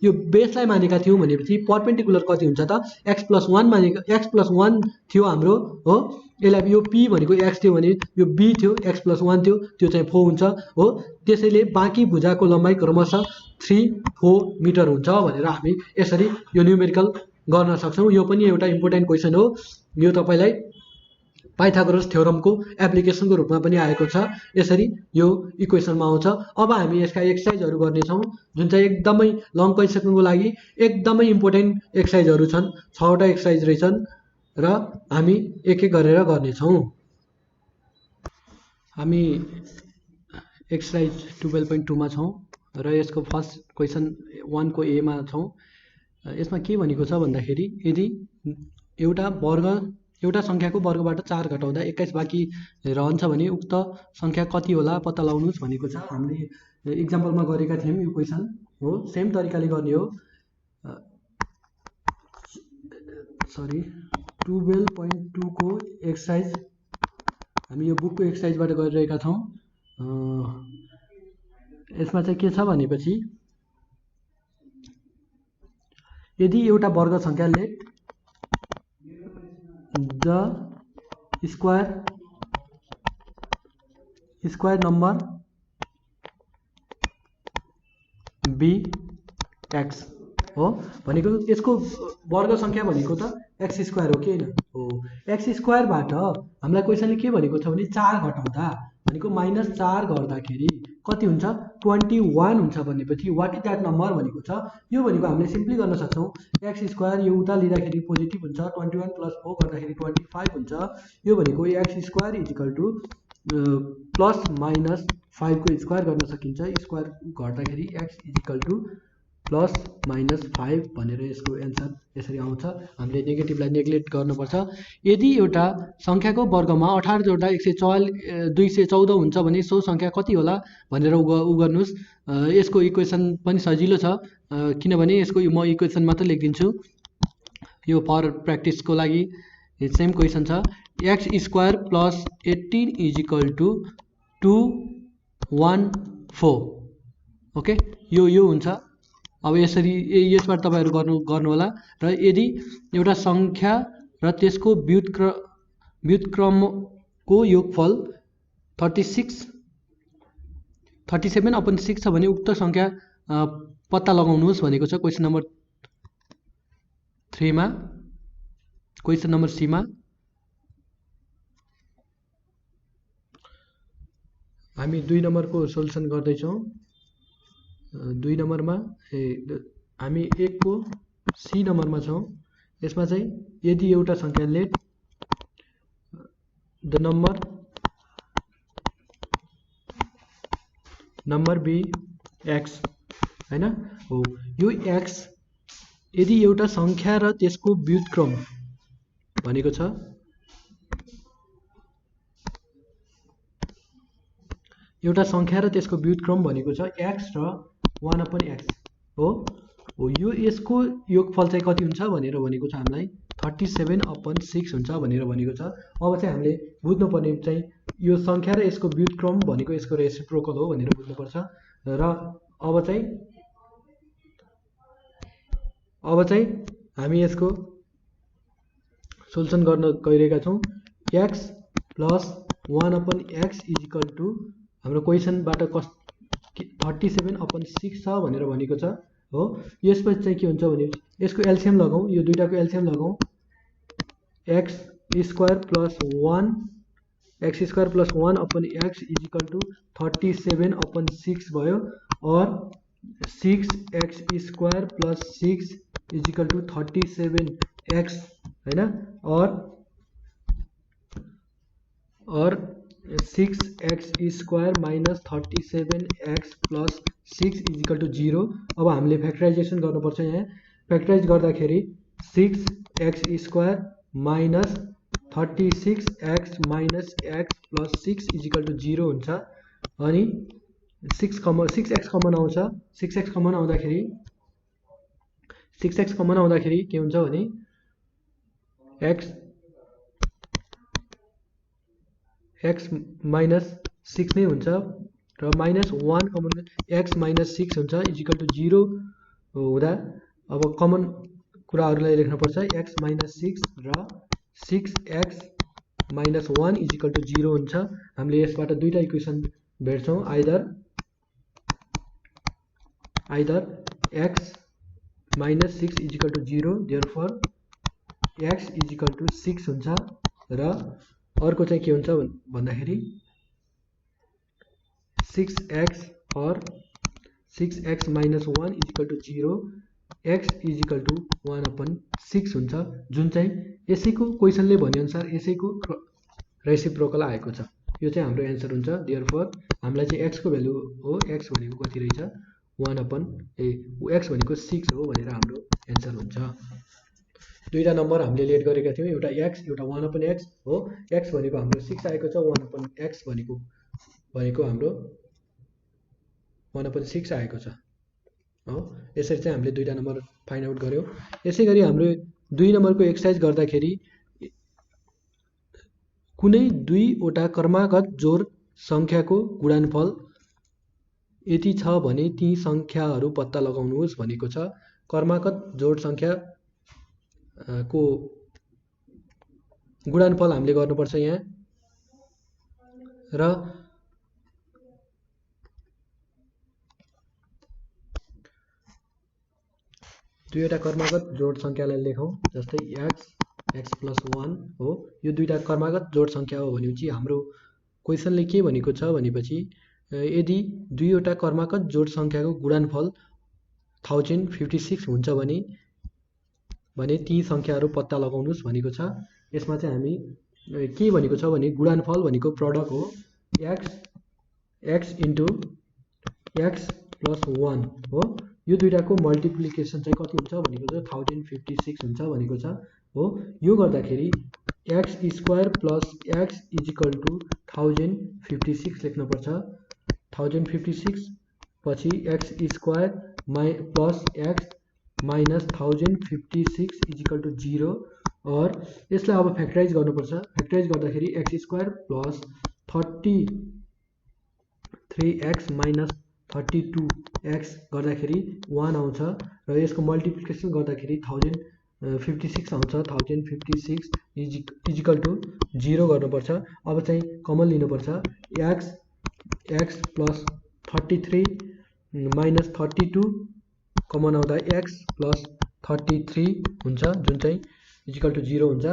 यो बेसलाई मानेका थियौँ भनेपछि परपेन्डिकुलर कति हुन्छ त x प्लस 1 मानेको x प्लस 1 थियो हाम्रो हो। यसलाई यो p भनेको x थियो भने यो b थियो x प्लस 1 थियो, त्यो चाहिँ 4 हुन्छ हो। त्यसैले बाँकी भुजाको लम्बाइ क्रमशः 3-4 मिटर हुन्छ भनेर हामी यसरी यो न्युमेरिकल गर्न सक्छौँ। यो पनि एउटा इम्पोर्टेन्ट क्वेसन हो। यो तपाईँलाई पाइथागोरस थ्योरमको एप्लिकेसनको रूपमा पनि आएको छ। यसरी यो इक्वेसनमा आउँछ। अब हामी यसका एक्सर्साइजहरू गर्नेछौँ जुन चाहिँ एकदमै लङ क्वेसनको लागि एकदमै इम्पोर्टेन्ट एक्सर्साइजहरू छन्। 6वटा एक्सर्साइज रहेछन् र हामी एक एक गरेर गर्नेछौँ। हामी एक्सर्साइज 12.2 मा छौँ र यसको फर्स्ट क्वेसन 1 को ए मा छौँ। यसमा के भनेको छ भन्दाखेरि यदि एउटा सङ्ख्याको वर्गबाट 4 घटाउँदा 21 बाँकी रहन्छ भने उक्त सङ्ख्या कति होला पत्ता लगाउनुहोस् भनेको छ। हामीले इक्जाम्पलमा गरेका थियौँ यो क्वेसन हो। सेम तरिकाले गर्ने हो। 12.2 को एक्सर्साइज हामी यो बुकको एक्सर्साइजबाट गरिरहेका छौँ। यसमा चाहिँ के छ भनेपछि यदि एउटा वर्ग संख्याले the square number B X हो भनेको यसको वर्ग संख्या भनेको त एक्स स्क्वायर हो कि हैन हो। एक्स स्क्वायरबाट हामीलाई क्वेसनले के भनेको छ भने 4 घटाउँदा भनेको -4 गर्दाखेरि कति हुन्छ 21 हुन्छ भनेपछि वाट इज दैट नम्बर भनेको छ। यो भनेको हामीले सिम्पली गर्न सक्छौं एक्स स्क्वायर यो उता लिँदाखेरि पोजिटिभ हुन्छ 21 + 4 गर्दाखेरि 25 हुन्छ। यो भनेको X square equal to plus minus 5 को स्क्वायर गर्न सकिन्छ। स्क्वायर गर्दाखेरि X equal to plus minus 5 भनेर यसको एन्सर यसरी आउँछ। हामीले नेगेटिभलाई नेग्लेक्ट गर्नुपर्छ। यदि एउटा संख्याको वर्गमा 18 जोड्दा 214 हुन्छ भने सो संख्या कति होला भनेर उ गर्नुस्। यसको इक्वेसन पनि सजिलो छ किनभने यसको म इक्वेसन मात्र लेखिदिन्छु यो फर प्र्याक्टिसको लागि। सेम क्वेसन छ X square plus 18 is equal to 214 okay यो हुन्छ। अब यसरी यसबाट तपाईहरु गर्नु होला र यदि एउटा संख्या र त्यसको व्युत्क्रमको योगफल 37/6 छ भने उक्त संख्या पत्ता लगाउनुहोस् भनेको छ क्वेसन नम्बर 3 मा। क्वेसन नम्बर सी मा हामी 2 नम्बरको सोलुसन गर्दै छौं। 2 नम्बरमा हामी 1 को सी नम्बरमा छौं। यसमा चाहिँ यदि एउटा संख्याले द नम्बर बी एक्स हैन हो यो एक्स यदि एउटा संख्या र त्यसको व्युत्क्रम भनेको छ एउटा संख्या र त्यसको व्युत्क्रम भनेको छ x र 1/x हो यो यसको योगफल चाहिँ कति हुन्छ भनेर भनेको छ हामीलाई 37/6 हुन्छ भनेर भनेको छ। अब चाहिँ हामीले बुझ्नुपर्ने चाहिँ यो संख्या र यसको व्युत्क्रम भनेको यसको रेसिप्रोकल हो भनेर बुझ्नुपर्छ। र अब चाहिँ हामी यसको सोलुसन गर्न गइरहेका छौं। x + 1/x is equal to हाम्रो क्वेसनबाट 37/6 छ भनेर भनेको छ हो। यसपछि चाहिँ के हुन्छ भने यसको एलसीएम लगाऊ यो दुईटाको एलसीएम लगाऊ x square plus 1/x is equal to 37/6 भयो और 6x square plus 6 is equal to 37x हैन और 6x square minus 37x plus 6 is equal to 0। अब हामीले फ्याक्टराइजेसन गर्नुपर्छ। यहाँ फ्याक्टराइज गर्दाखेरि 6x square minus 36x minus x plus 6 is equal to 0 हुन्छ। अनि 6x कमन आउँछ। 6x कमन आउँदाखेरि के हुन्छ भने x माइनस 6 नै हुन्छ र माइनस 1 कमन x माइनस 6 हुन्छ इज इक्वल टु 0 हुँदा अब कमन कुराहरूलाई लेख्नुपर्छ x माइनस 6 र 6x minus 1 is equal to 0 हुन्छ। हामीले यसबाट दुईटा इक्वेसन भेट्छौं either x minus 6 is equal to 0 therefore x is equal to 6 हुन्छ र अर्को चाहिँ के हुन्छ भन्दाखेरि 6x or 6x minus 1 is equal to 0 x is equal to 1/6 हुन्छ जुन चाहिँ यसैको क्वेसनले भने अनुसार यसैको रेसिप्रोकल आएको छ। यो चाहिँ हाम्रो एन्सर हुन्छ। देयरफोर हामीलाई चाहिँ x को भ्यालु हो x भनेको कति रहेछ x भनेको 6 हो भनेर हाम्रो एन्सर हुन्छ। दुईटा नम्बर हामीले लेट गरेका थियौं एउटा x एउटा 1/x हो। x भनेको हाम्रो 6 आएको छ 1/x भनेको हाम्रो 1/6 आएको छ हो। यसरी चाहिँ हामीले दुईटा नम्बर फाइन्ड आउट गर्यौं। यसैगरी हाम्रो 2 नम्बरको एक्सरसाइज गर्दाखेरि कुनै दुईवटा क्रमागत जोड सङ्ख्याको गुणनफल यति छ भने ती सङ्ख्याहरू पत्ता लगाउनुहोस् भनेको छ। क्रमागत जोड सङ्ख्या को गुणनफल हामीले गर्नुपर्छ यहाँ र दुईवटा क्रमागत जोड सङ्ख्यालाई लेखौँ। जस्तै x प्लस 1 हो, यो दुईटा क्रमागत जोड सङ्ख्या हो भनेपछि हाम्रो क्वेसनले के भनेको छ भनेपछि यदि दुईवटा क्रमागत जोड सङ्ख्याको गुणनफल 1056 हुन्छ भने ती सङ्ख्याहरू पत्ता लगाउनुहोस् भनेको छ। यसमा चाहिँ हामी के भनेको छ भने गुणनफल भनेको प्रडक्ट हो, x इन्टु x प्लस 1 हो। यो दुईटाको मल्टिप्लिकेसन चाहिँ कति हुन्छ भनेको छ 1056 हुन्छ भनेको छ हो। यो गर्दाखेरि x square plus x is equal to 1056 लेख्नुपर्छ। 1056 पछि x square plus x minus 1056 is equal to 0 और यसलाई अब फ्याक्टराइज गर्नुपर्छ। फ्याक्टराइज गर्दाखेरि x square plus 33x minus 32x गर्दाखेरि 1 आउँछ र यसको मल्टिप्लिकेसन गर्दाखेरि 1056 आउँछ। 1056 इजिकल टु 0 गर्नुपर्छ। अब चाहिँ कमन लिनुपर्छ। x प्लस 33 माइनस 32 कमन आउँदा x प्लस 33 हुन्छ, जुन चाहिँ इजिकल टु 0 हुन्छ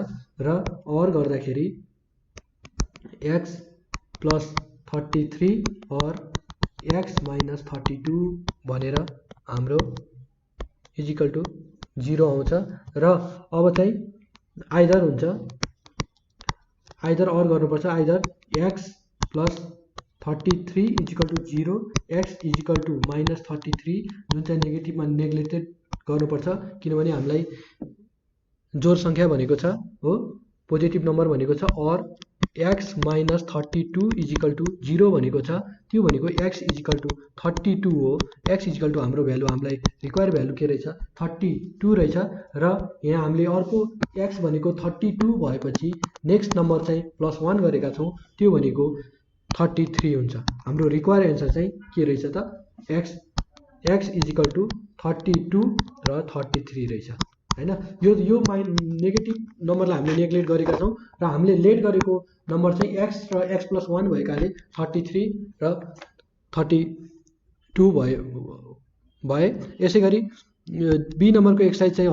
र और गर्दाखेरि x प्लस 33 और x माइनस 32 भनेर हाम्रो इजिकल टु 0 आउँछ र अब चाहिँ आइदर हुन्छ, आइदर और गर्नुपर्छ। Either x plus 33 is equal to 0 x is equal to minus 33 जुन चाहिँ नेगेटिभमा नेग्लेक्टेड गर्नुपर्छ किनभने हामीलाई जोड सङ्ख्या भनेको छ हो, पोजिटिभ नम्बर भनेको छ और x माइनस 32 इजिकल टु 0 भनेको छ। त्यो भनेको x इजिकल टु 32 हो। x इजिकल टु हाम्रो भ्यालु हामीलाई रिक्वायर भ्यालु के रहेछ 32 रहेछ र यहाँ हामीले अर्को x भनेको 32 भएपछि नेक्स्ट नम्बर चाहिँ प्लस 1 गरेका छौँ, त्यो भनेको 33 हुन्छ। हाम्रो रिक्वायर एन्सर चाहिँ के रहेछ त x इजिकल टु 32 र 33 रहेछ हैन। यो नेगेटिभ नम्बरलाई हामीले नेग्लेक्ट गरेका छौँ र हामीले लेट गरेको नम्बर चाहिँ x र x प्लस 1 भएकाले 33 र 32 भए। यसै गरी बी नम्बरको एक्सर्साइज चाहिँ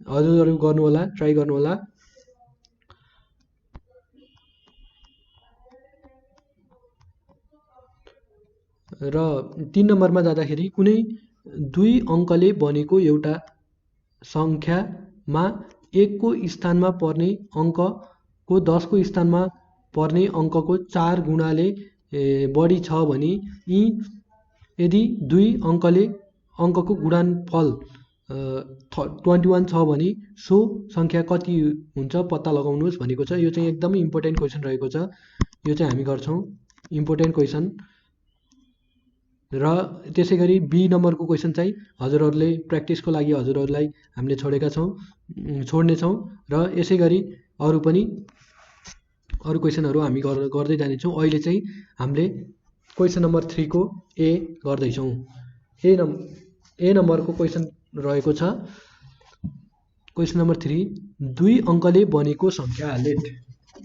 हजुरहरू गर्नुहोला, ट्राई गर्नुहोला। र 3 नम्बरमा जाँदाखेरि कुनै दुई अङ्कले बनेको एउटा सङ्ख्यामा 1 को स्थानमा पर्ने अङ्कको 10 को स्थानमा पर्ने अङ्कको 4 गुणाले बढी छ भने यदि दुई अङ्कको गुणनफल 21 छ भने सो सङ्ख्या कति हुन्छ पत्ता लगाउनुहोस् भनेको छ। यो चाहिँ एकदमै इम्पोर्टेन्ट क्वेसन रहेको छ। यो चाहिँ हामी गर्छौँ इम्पोर्टेन्ट क्वेसन। र त्यसै गरी बी नम्बरको क्वेसन चाहिँ हजुरहरूले प्र्याक्टिसको लागि हजुरहरूलाई हामीले छोड्नेछौँ र यसै गरी अरू क्वेसनहरू हामी गर्दै जानेछौँ। अहिले चाहिँ हामीले क्वेसन नम्बर 3 को ए गर्दैछौँ। ए नम्बरको क्वेसन रहेको छ। क्वेसन नम्बर 3 दुई अङ्कले बनेको सङ्ख्या लेट।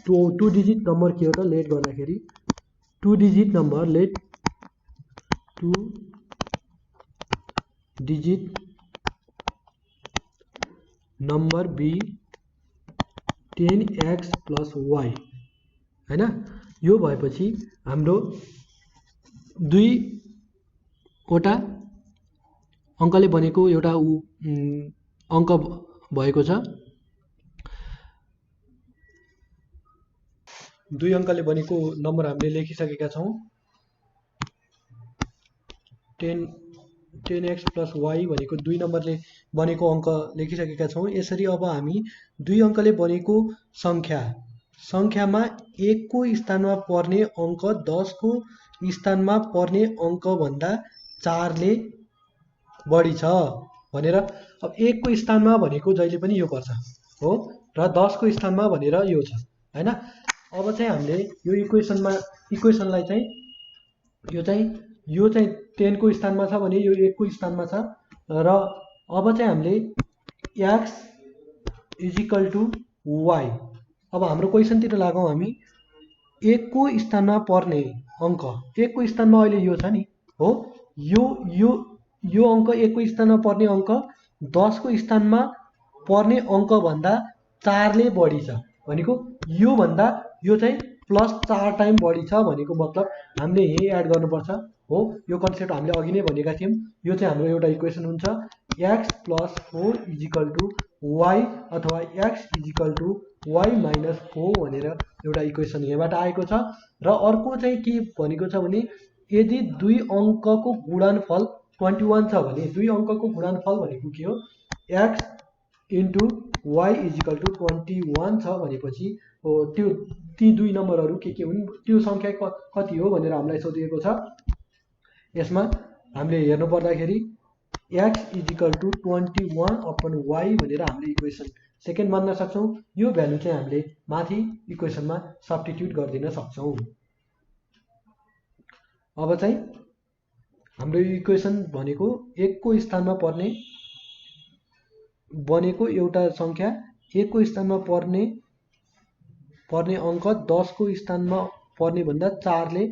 2 डिजिट नम्बर के हो त लेट गर्दाखेरि 2 digit number let 2 digit number B 10x plus y हैन। यो भएपछि हाम्रो दुईवटा अङ्कले बनेको एउटा अङ्क भएको छ। दुई अङ्कले बनेको नम्बर हामीले लेखिसकेका छौँ। 10x प्लस y भनेको दुई नम्बरले बनेको अङ्क लेखिसकेका छौँ। यसरी अब हामी दुई अङ्कले बनेको सङ्ख्यामा 1 को स्थानमा पर्ने अङ्क 10 को स्थानमा पर्ने अङ्कभन्दा 4 ले बढी छ भनेर। अब 1 को स्थानमा भनेको जहिले पनि यो पर्छ हो र 10 को स्थानमा भनेर यो छ हैन। अब चाहिँ हामीले यो इक्वेसनलाई चाहिँ यो चाहिँ 10 को स्थानमा छ भने यो 1 को स्थानमा छ र अब चाहिँ हामीले x = y। अब हाम्रो क्वेसनतिर लागौँ हामी। 1 को स्थानमा पर्ने अङ्क 1 को स्थानमा अहिले यो छ नि हो, यो अङ्क 1 को स्थानमा पर्ने अङ्क 10 को स्थानमा पर्ने अङ्कभन्दा 4 ले बढी छ भनेको यो भन्दा यो चाहिँ +4 टाइम बढी छ भनेको मतलब हामीले यही एड गर्नुपर्छ हो। यो कन्सेप्ट हामीले अघि नै भनेका थियौँ। यो चाहिँ हाम्रो एउटा इक्वेसन हुन्छ x + 4 = y अथवा x = y - 4 भनेर एउटा इक्वेसन यहाँबाट आएको छ। र अर्को चाहिँ के भनेको छ भने यदि दुई अङ्कको गुणनफल 21 छ भने दुई अङ्कको गुणनफल भनेको के हो, x * y = 21 छ भनेपछि हो त्यो ती दुई नम्बरहरू के हुन्, त्यो सङ्ख्या कति हो भनेर हामीलाई सोधिएको छ। यसमा हामीले हेर्नु पर्दाखेरि x = 21/y भनेर हामीले इक्वेसन सेकेन्ड मान्न सक्छौँ। यो भ्यालु चाहिँ हामीले माथि इक्वेसनमा सब्स्टिट्युट गरिदिन सक्छौँ। अब चाहिँ हाम्रो इक्वेसन भनेको 1 को स्थानमा पर्ने बनेको एउटा सङ्ख्या 1 को स्थानमा पर्ने अङ्क 10 को स्थानमा पर्ने भन्दा 4 ले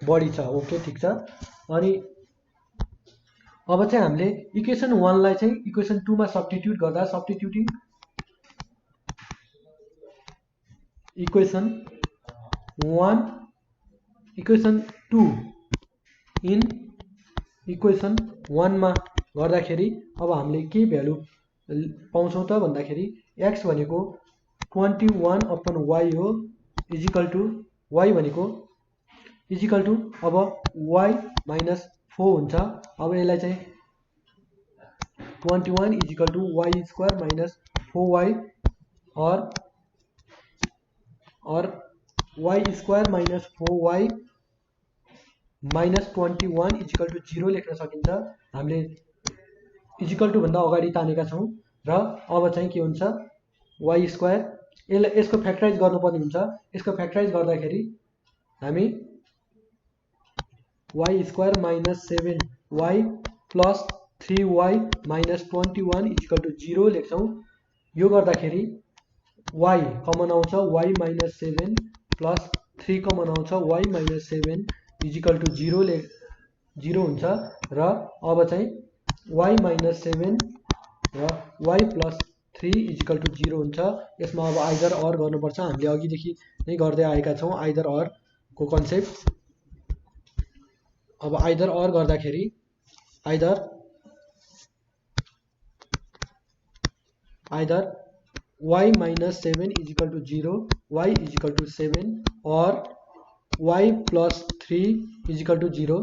बढी छ। ओके, ठिक छ। अनि अब चाहिँ हामीले इक्वेसन 1 लाई चाहिँ इक्वेसन 2 मा सब्स्टिट्युट गर्दा सब्स्टिट्युटिङ इक्वेसन 1 इक्वेसन 2 इन इक्वेसन 1 मा गर्दाखेरि अब हामीले के भ्यालु पाउँछौँ त भन्दाखेरि x भनेको 21/y हो y भनेको अब y - 4 हुन्छ। अब यसलाई चाहिँ 21 = y² - 4y और y² - 4y - 21 = 0 लेख्न सकिन्छ। हामीले इजिकल टु भन्दा अगाडि तानेका छौँ र अब चाहिँ के हुन्छ y², यसको फ्याक्टराइज गर्नुपर्ने हुन्छ। यसको फ्याक्टराइज गर्दाखेरि हामी y² - 7y + 3y - 21 = 0 लेख्छौँ। यो गर्दाखेरि y कमन आउँछ y - 7 + 3 कमन आउँछ y - 7 = 0 हुन्छ। र अब चाहिँ y - 7 र y + 3 = 0 हुन्छ। यसमा अब आइदर अर गर्नुपर्छ। हामीले अघिदेखि नै गर्दै आएका छौँ आइदर अर को कन्सेप्ट। अब आइदर अर गर्दाखेरि either y - 7 = 0 y = 7 or y + 3 = 0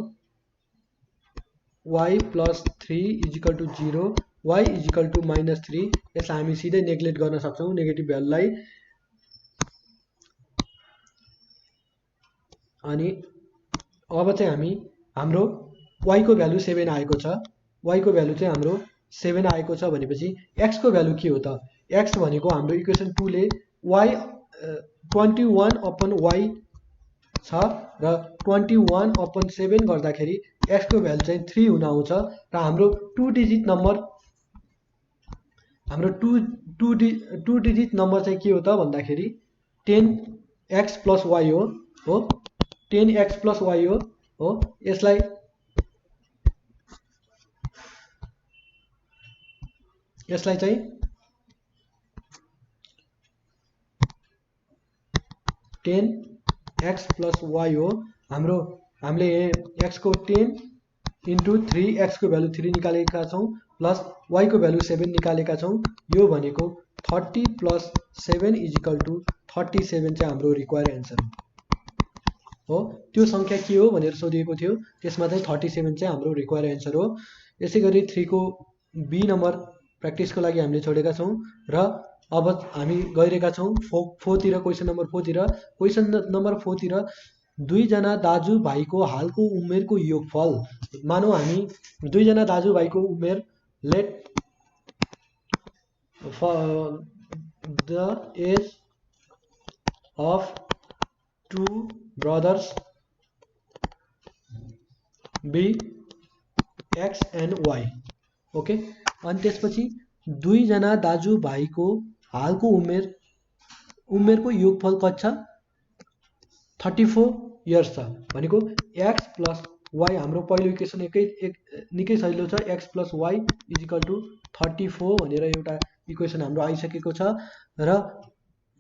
y + 3 = 0 y = -3। यसलाई हामी सिधै नेग्लेक्ट गर्न सक्छौँ नेगेटिभ भ्यालुलाई। अनि अब चाहिँ हाम्रो y को भ्यालु 7 आएको छ। y को भ्यालु चाहिँ हाम्रो 7 आएको छ भनेपछि x को भ्यालु के हो त? x भनेको हाम्रो इक्वेसन 2 ले y 21/y छ र 21/7 गर्दाखेरि x को भ्यालु चाहिँ 3 हुन आउँछ र हाम्रो 2 डिजिट नम्बर चाहिँ के हो त भन्दाखेरि 10x + y हो 10x + y हो। यसलाई चाहिँ 10x + y हो। हामीले x को 10 × 3 x को भ्यालु 3 निकालेका छौँ प्लस y को भ्यालु 7 निकालेका छौँ। यो भनेको 30 + 7 = 37 चाहिँ हाम्रो रिक्वायर एन्सर हो। त्यो सङ्ख्या के हो भनेर सोधिएको थियो। त्यसमा चाहिँ 37 चाहिँ हाम्रो रिक्वायर एन्सर हो। यसै गरी 3 को बी नम्बर प्र्याक्टिसको लागि हामीले छोडेका छौँ र अब हामी गइरहेका छौँ 4 तिर। क्वेसन नम्बर 4 तिर। क्वेसन नम्बर 4 तिर दुईजना दाजुभाइको हालको उमेरको योगफल। मानौँ हामी दुईजना दाजुभाइको उमेर let the age of two brothers be X and Y. Okay, अनि त्यसपछि दुईजना दाजुभाइको हालको उमेरको योगफल कति छ? 34 इयर्स छ भनेको एक्स प्लस वाई हाम्रो पहिलो इक्वेसन निकै सजिलो छ। X plus Y is equal to 34 भनेर एउटा इक्वेसन हाम्रो आइसकेको छ र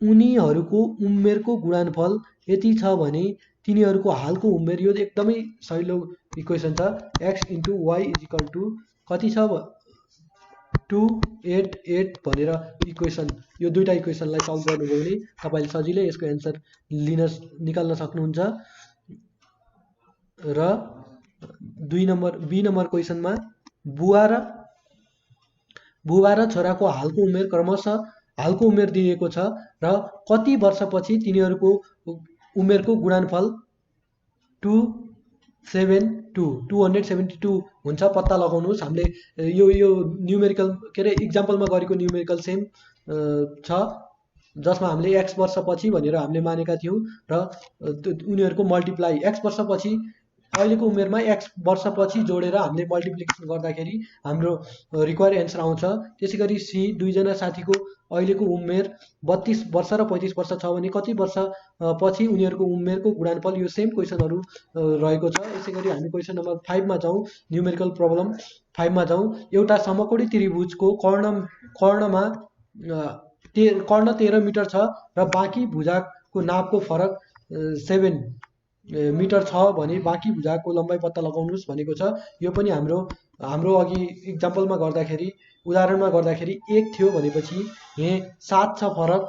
उनीहरूको उमेरको गुणनफल यति छ भने तिनीहरूको हालको उमेर, यो एकदमै सजिलो इक्वेसन छ। X into Y is equal to कति छ? 288 भनेर इक्वेसन, यो दुईटा इक्वेसनलाई सल्भ गर्नुभयो भने तपाईँले सजिलै यसको एन्सर निकाल्न सक्नुहुन्छ। र बी नम्बर क्वेसनमा बुवा र छोराको हालको उमेर क्रमशः हालको उमेर दिएको छ र कति वर्षपछि तिनीहरूको उमेरको गुणनफल 272 हुन्छ पत्ता लगाउनुहोस्। हामीले यो न्युमेरिकल के अरे इक्जाम्पलमा गरेको न्युमेरिकल सेम छ, जसमा हामीले एक्स वर्षपछि भनेर हामीले मानेका थियौँ र उनीहरूको मल्टिप्लाई एक्स वर्षपछि अहिलेको उमेरमा एक्स वर्षपछि जोडेर हामीले मल्टिप्लिकेसन गर्दाखेरि हाम्रो रिक्वायर एन्सर आउँछ। त्यसै गरी सी दुईजना साथीको अहिलेको उमेर 32 वर्ष र 35 वर्ष छ भने कति वर्ष पछि उनीहरूको उमेरको गुणनफल, यो सेम क्वेसनहरू रहेको छ। यसै गरी हामी क्वेसन नम्बर 5 मा जाउँ, न्युमेरिकल प्रब्लम 5 मा जाउँ। एउटा समकोणी त्रिभुजको कर्ण 13 मिटर छ र बाँकी भुजाको नापको फरक 7 मिटर छ भने बाँकी भुजाको लम्बाइ पत्ता लगाउनुहोस् भनेको छ। यो पनि हाम्रो अघि इक्जाम्पलमा गर्दाखेरि, उदाहरणमा गर्दाखेरि 1 थियो भनेपछि यहाँ 7 छ फरक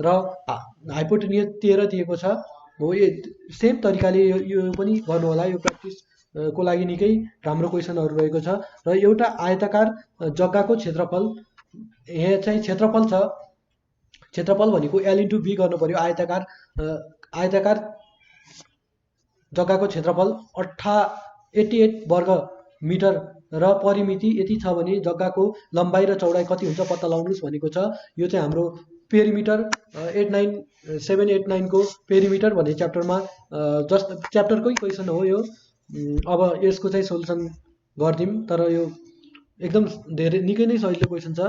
र हाइपोटेन्युज 13 दिएको छ। हो, यो सेम तरिकाले यो पनि गर्नु होला। यो प्र्याक्टिसको लागि निकै राम्रो क्वेसनहरू रहेको छ। र एउटा आयताकार जग्गाको क्षेत्रफल, यहाँ चाहिँ क्षेत्रफल छ, क्षेत्रफल भनेको एल इन्टु बी गर्नु पर्यो। आयताकार जग्गाको क्षेत्रफल 88 वर्ग मिटर र परिमिति यति छ भने जग्गाको लम्बाइ र चौडाइ कति हुन्छ पत्ता लगाउनुहोस् भनेको छ। यो चाहिँ हाम्रो पेरिमिटर 789 को पेरिमिटर भन्ने च्याप्टरमा च्याप्टरकै क्वेसन हो यो। अब यसको चाहिँ सोल्युसन गरिदिउँ, तर यो एकदम निकै नै सजिलो क्वेसन छ।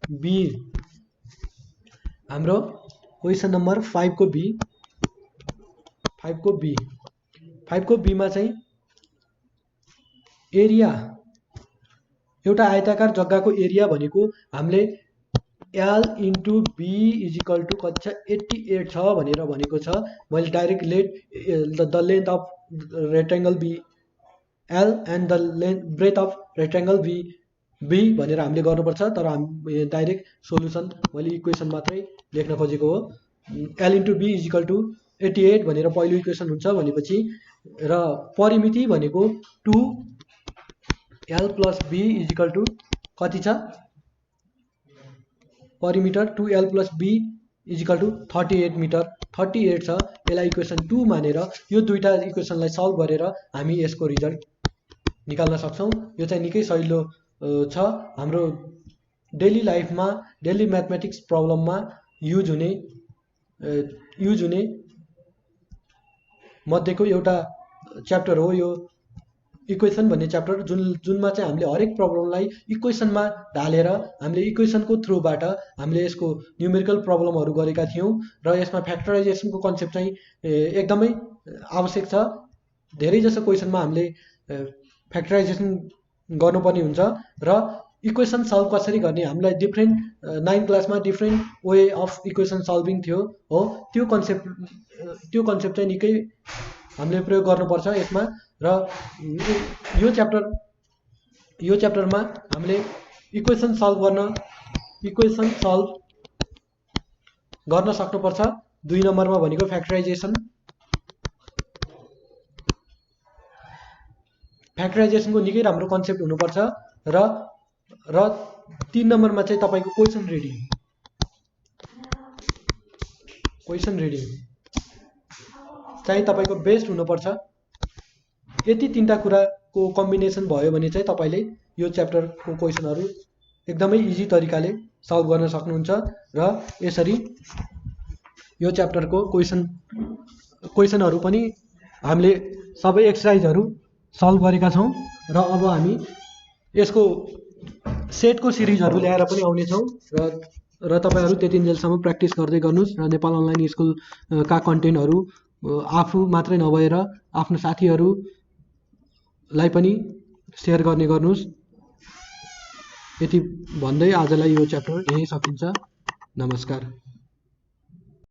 बी हाम्रो क्वेसन नम्बर 5 को बीमा चाहिँ एरिया, एउटा आयताकार जग्गाको एरिया भनेको हामीले L into B is equal to कति छ? 88 छ भनेर भनेको छ। मैले direct the length of rectangle B L and the breadth of rectangle B भनेर हामीले गर्नुपर्छ, तर डाइरेक्ट सोल्युसन मैले इक्वेसन मात्रै लेख्न खोजेको हो। L into B is equal to 88 भनेर पहिलो इक्वेसन हुन्छ भनेपछि, र परिमिति भनेको 2l plus B is equal to कति छ? Perimeter 2l plus B is equal to 38 metre, 38 छ। यसलाई इक्वेसन 2 मानेर यो दुईटा इक्वेसनलाई सल्भ गरेर हामी यसको रिजल्ट निकाल्न सक्छौँ। यो चाहिँ निकै सजिलो छ, हाम्रो डेली लाइफमा, डेली म्याथमेटिक्स प्रब्लममा युज हुने मध्येको एउटा च्याप्टर हो यो इक्वेसन भन्ने च्याप्टर, जुनमा चाहिँ हामीले हरेक प्रब्लमलाई इक्वेसनमा ढालेर हामीले इक्वेसनको थ्रुबाट हामीले यसको न्युमेरिकल प्रब्लमहरू गरेका थियौँ। र यसमा फ्याक्टराइजेसनको कन्सेप्ट चाहिँ एकदमै आवश्यक छ। धेरै जसो क्वेसनमा हामीले फ्याक्टराइजेसन गर्नुपर्ने हुन्छ र इक्वेसन सल्भ कसरी गर्ने, हामीलाई डिफ्रेन्ट 9 क्लासमा different way of equation solving थियो हो। त्यो कन्सेप्ट चाहिँ निकै हामीले प्रयोग गर्नुपर्छ यसमा। र यो च्याप्टरमा हामीले इक्वेसन सल्भ गर्न सक्नुपर्छ। 2 नम्बरमा भनेको फ्याक्टराइजेसनको निकै राम्रो कन्सेप्ट हुनुपर्छ। र 3 नम्बरमा चाहिँ तपाईँको क्वेसन रिडिङ चाहिँ तपाईँको बेस्ट हुनुपर्छ। यति 3टा कुराको कम्बिनेसन भयो भने चाहिँ तपाईँले यो च्याप्टरको क्वेसनहरू एकदमै इजी तरिकाले सल्भ गर्न सक्नुहुन्छ। र यसरी यो च्याप्टरको क्वेसन क्वेसनहरू पनि हामीले सबै एक्सर्साइजहरू सल्भ गरेका छौँ र अब हामी यसको सेटको सिरिजहरू ल्याएर पनि आउनेछौँ र तपाईँहरू त्यतिन्जेलसम्म प्र्याक्टिस गर्दै गर्नुहोस् र नेपाल अनलाइन स्कुलका कन्टेन्टहरू आफू मात्रै नभएर आफ्नो साथीहरूलाई पनि सेयर गर्नुहोस्। यति भन्दै आजलाई यो च्याप्टर यहीँ सकिन्छ। नमस्कार।